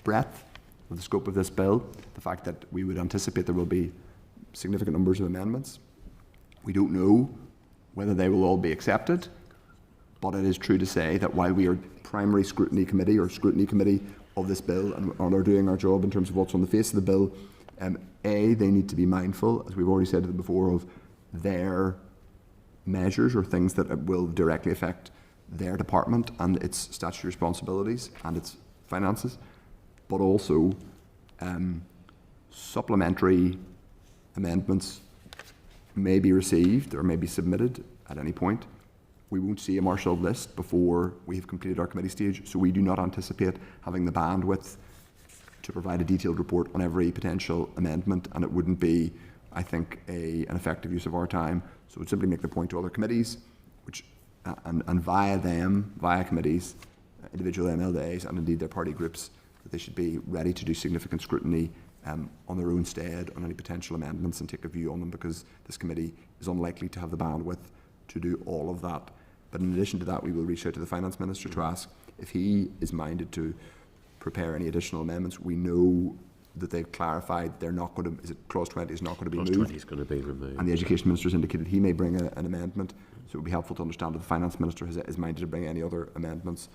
breadth of the scope of this bill, the fact that we would anticipate there will be significant numbers of amendments. We don't know whether they will all be accepted, but it is true to say that while we are primary scrutiny committee of this bill and are doing our job in terms of what's on the face of the bill, they need to be mindful, as we've already said to them before, of their measures or things that will directly affect their department and its statutory responsibilities and its finances, but also supplementary amendments may be received or may be submitted at any point. We won't see a marshalled list before we have completed our committee stage, so we do not anticipate having the bandwidth to provide a detailed report on every potential amendment, and it wouldn't be, I think, an effective use of our time. So we'd simply make the point to other committees, and via committees, individual MLAs and indeed their party groups, that they should be ready to do significant scrutiny on their own stead on any potential amendments and take a view on them, because this committee is unlikely to have the bandwidth to do all of that. But in addition to that, we will reach out to the Finance Minister to ask if he is minded to prepare any additional amendments. We know that they've clarified they're not going to, is it clause 20 is not going to be
Clause
moved?
20 is going to be removed.
And the Education Minister has indicated he may bring an amendment, so it would be helpful to understand if the Finance Minister is minded to bring any other amendments.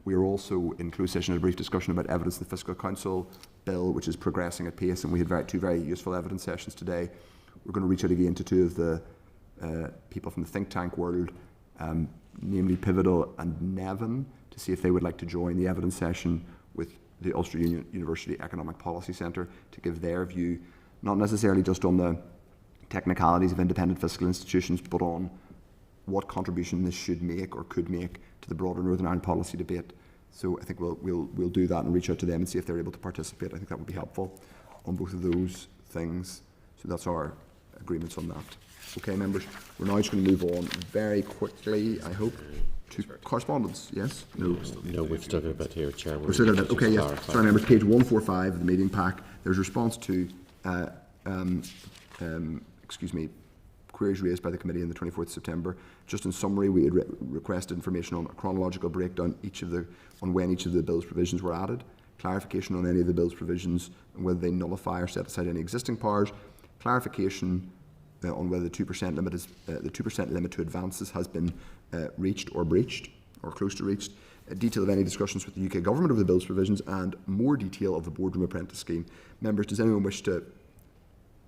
We are also in closed session had a brief discussion about evidence in the Fiscal Council bill, which is progressing at pace, and we had two very useful evidence sessions today. We're going to reach out again to two of the people from the think tank world, namely Pivotal and Nevin, to see if they would like to join the evidence session with the Ulster University Economic Policy Centre to give their view, not necessarily just on the technicalities of independent fiscal institutions, but on what contribution this should make or could make to the broader Northern Ireland policy debate. So I think we'll do that and reach out to them and see if they're able to participate. I think that would be helpful on both of those things. So that's our agreements on that. Okay, members, we're now just going to move on very quickly, I hope, to correspondence. Yes? No,
we've still got a bit here, Chair.
We've still got a bit. Okay, yes. Sorry, members, page 145 of the meeting pack. There's a response to queries raised by the committee on the 24th of September. Just in summary, we had requested information on a chronological breakdown on when each of the bill's provisions were added, clarification on any of the bill's provisions and whether they nullify or set aside any existing powers, clarification on whether the 2% limit is the 2% limit to advances has been reached or breached or close to reached, detail of any discussions with the UK government of the bill's provisions, and more detail of the boardroom apprentice scheme. Members, does anyone wish to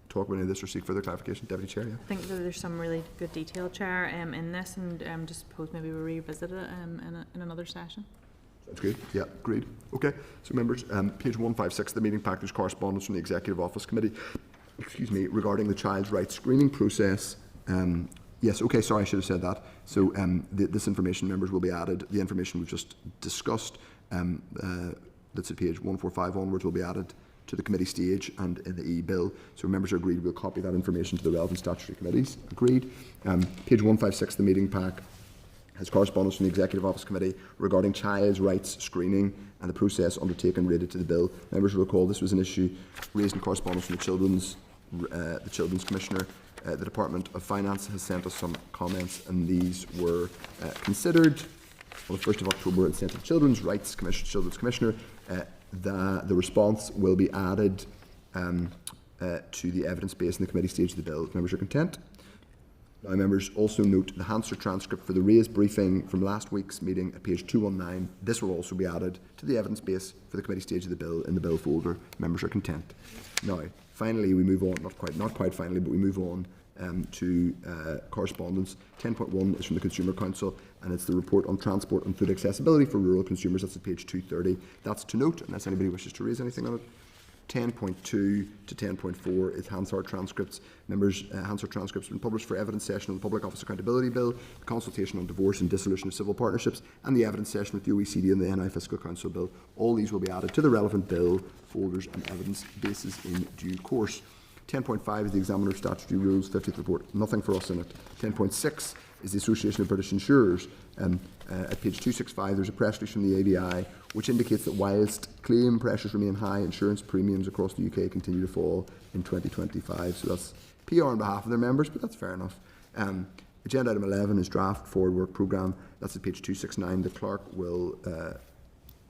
talk about any of this or seek further clarification? Deputy Chair, yeah.
I think that there's some really good detail, Chair, in this, and just suppose maybe we'll revisit it in another session.
Sounds good. Yeah, agreed. Okay, so members, page 156 of the meeting pack, there's correspondence from the Executive Office Committee, regarding the child's rights screening process. Yes, okay, sorry, I should have said that. So this information, members, will be added. The information we've just discussed, that's at page 145 onwards, will be added to the committee stage and in the e-bill. So members are agreed we'll copy that information to the relevant statutory committees. Agreed. Page 156 of the meeting pack has correspondence from the Executive Office Committee regarding child's rights screening and the process undertaken related to the bill. Members will recall this was an issue raised in correspondence from the Children's Commissioner. The Department of Finance has sent us some comments, and these were considered on the 1st of October and sent to the Children's Commissioner. The response will be added to the evidence base in the committee stage of the bill. If members are content. Now, members, also note the Hansard transcript for the raised briefing from last week's meeting at page 219. This will also be added to the evidence base for the committee stage of the bill in the bill folder. Members are content. Now, finally, we move on, not quite finally, but we move on to correspondence. 10.1 is from the Consumer Council, and it's the report on transport and food accessibility for rural consumers. That's at page 230. That's to note, unless anybody wishes to raise anything on it. 10.2 to 10.4 is Hansard transcripts. Members, Hansard transcripts have been published for evidence session on the Public Office Accountability Bill, the consultation on divorce and dissolution of civil partnerships, and the evidence session with the OECD and the NI Fiscal Council Bill. All these will be added to the relevant bill folders and evidence bases in due course. 10.5 is the Examiner of Statutory Rules, 50th report. Nothing for us in it. 10.6 is the Association of British Insurers. At page 265, there's a press release from the ABI which indicates that whilst claim pressures remain high, insurance premiums across the UK continue to fall in 2025. So that's PR on behalf of their members, but that's fair enough. Agenda item 11 is draft forward work programme. That's at page 269. The clerk will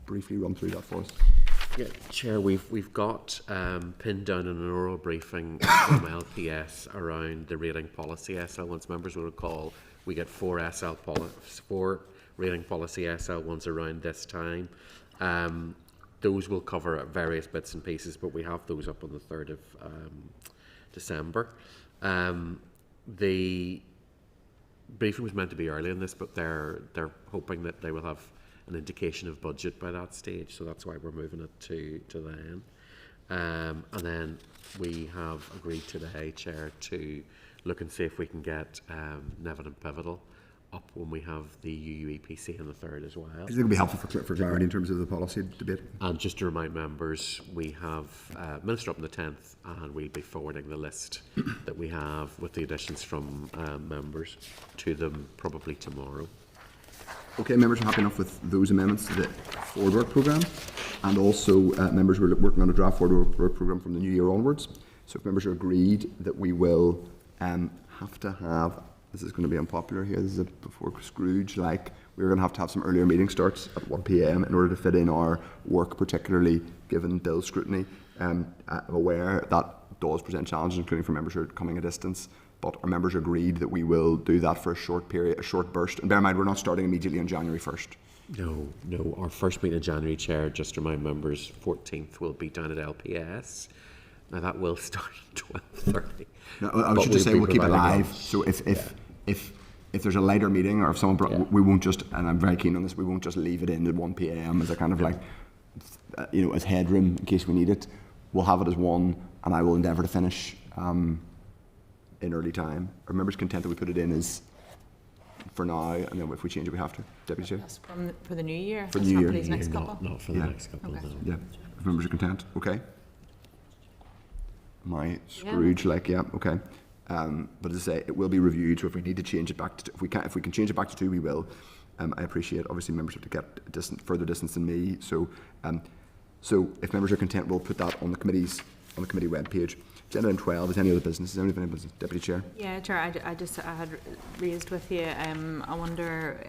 briefly run through that for us.
Yeah, Chair, we've got pinned down in an oral briefing from LPS around the rating policy SL ones. Members will recall we get four rating policy SL ones around this time. Those will cover various bits and pieces, but we have those up on the 3rd of December. The briefing was meant to be early in this, but they're hoping that they will have an indication of budget by that stage, so that's why we're moving it to then. And then we have agreed today, Chair, to look and see if we can get Nevin and Pivotal up when we have the UUEPC on the 3rd as well.
I think it would be helpful for clarity in terms of the policy debate.
And just to remind members, we have Minister up on the 10th, and we'll be forwarding the list that we have with the additions from members to them probably tomorrow.
Okay, members are happy enough with those amendments to the forward work programme, and also members were working on a draft forward work programme from the new year onwards. So if members are agreed that we will have to have this is going to be unpopular here. This is before Scrooge. Like, we're going to have some earlier meeting starts at 1 p.m. in order to fit in our work, particularly given bill scrutiny. I'm aware that does present challenges, including for members who are coming a distance. But our members agreed that we will do that for a short period, a short burst. And bear in mind, we're not starting immediately on January 1st.
No. Our first meeting in January, Chair, just to remind members, 14th will be down at LPS. Now that will start at 12:30.
No, I should just say we'll keep it live. So if there's a later meeting, or if someone brought, we won't just, and I'm very keen on this, we won't just leave it in at 1 p.m. as a kind of like, as headroom in case we need it. We'll have it as 1, and I will endeavour to finish in early time. Are members content that we put it in as for now, and then if we change it, we have to, Deputy Chair?
That's for the new year.
For the new year.
For these next couple.
Not for the next couple.
Okay.
No.
Yeah. If members are content, okay. My Scrooge, okay. But as I say, it will be reviewed. So if we need to change it back to, if we can change it back to 2, we will. I appreciate. Obviously, members have to get further distance than me. So if members are content, we'll put that on the committee webpage. Agenda item 12. Is any other business? Is there any business, Deputy Chair?
Yeah, Chair. I had raised with you. I wonder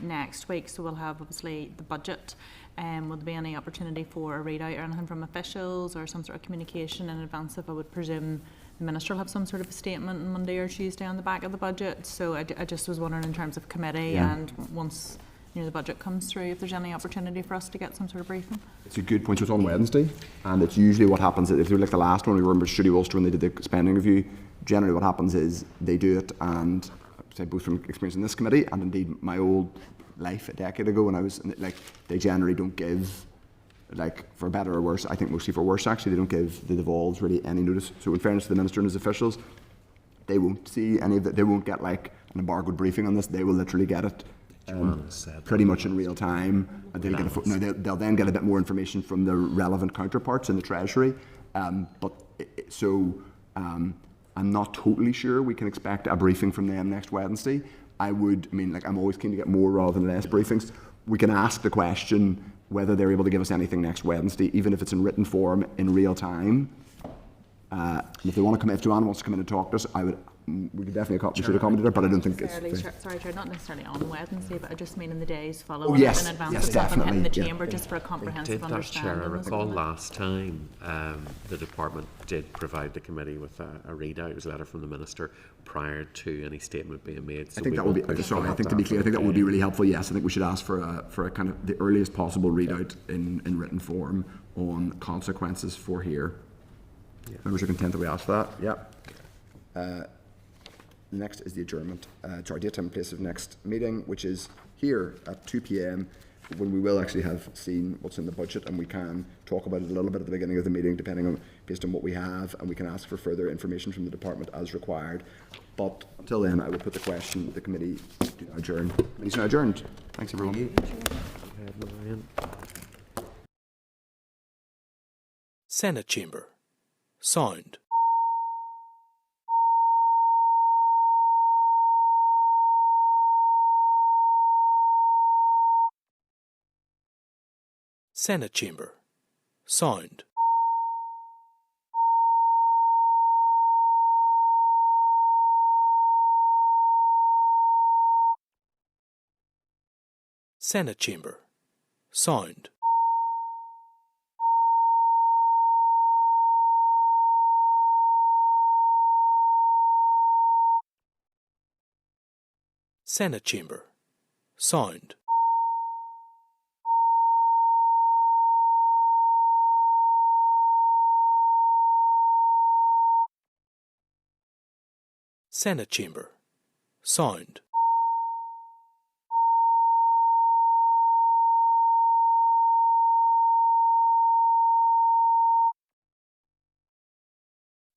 next week. So we'll have obviously the budget. Will there be any opportunity for a readout or anything from officials or some sort of communication in advance? If I would presume the Minister will have some sort of a statement on Monday or Tuesday on the back of the budget. So I just was wondering in terms of committee and once the budget comes through, if there's any opportunity for us to get some sort of briefing.
It's a good point. So it's on Wednesday, and it's usually what happens if you like the last one. We remember Shooty Ulster when they did the spending review. Generally, what happens is they do it, and I say both from experience in this committee and indeed my old life a decade ago when I was they generally don't give, for better or worse, I think mostly for worse actually, they don't give the devolves really any notice. So in fairness to the Minister and his officials, they won't see any of that. They won't get an embargoed briefing on this. They will literally get it pretty much in real time, and they'll get they'll then get a bit more information from their relevant counterparts in the Treasury. I'm not totally sure we can expect a briefing from them next Wednesday. I'm always keen to get more rather than less briefings. We can ask the question whether they're able to give us anything next Wednesday, even if it's in written form in real time. If Joanna wants to come in and talk to us, we could definitely should accommodate her, but I don't think it's.
Sorry, Chair, not necessarily on Wednesday, but I just mean in the days following in advance of
definitely
hitting the chamber, just for a comprehensive
They did that, Chair. I
understanding.
recall last time the department did provide the committee with a readout. It was a letter from the Minister prior to any statement being made. So
I think that would be. Sorry, I think to be clear, I think that would be really helpful. Yes, I think we should ask for a kind of the earliest possible readout in written form on consequences for here. Yeah. Members are content that we ask for that. Yeah. Next is the adjournment. Date, time and place of next meeting, which is here at 2 p.m, when we will actually have seen what's in the budget, and we can talk about it a little bit at the beginning of the meeting, based on what we have, and we can ask for further information from the department as required. But until then, I will put the question: the committee adjourned. Committee's now adjourned. Thanks, everyone.
Senate Chamber. Sound. Senate Chamber. Sound. Senate Chamber. Sound. Senate Chamber. Sound. Senate Chamber. Sound.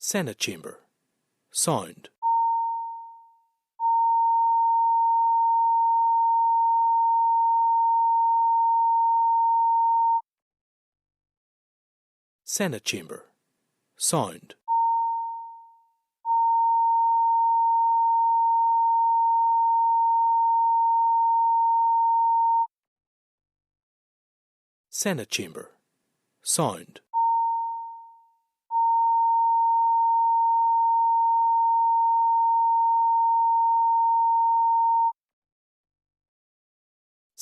Senate Chamber. Sound. Senate Chamber. Sound. Senate Chamber. Sound.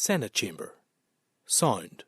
Senate Chamber. Sound.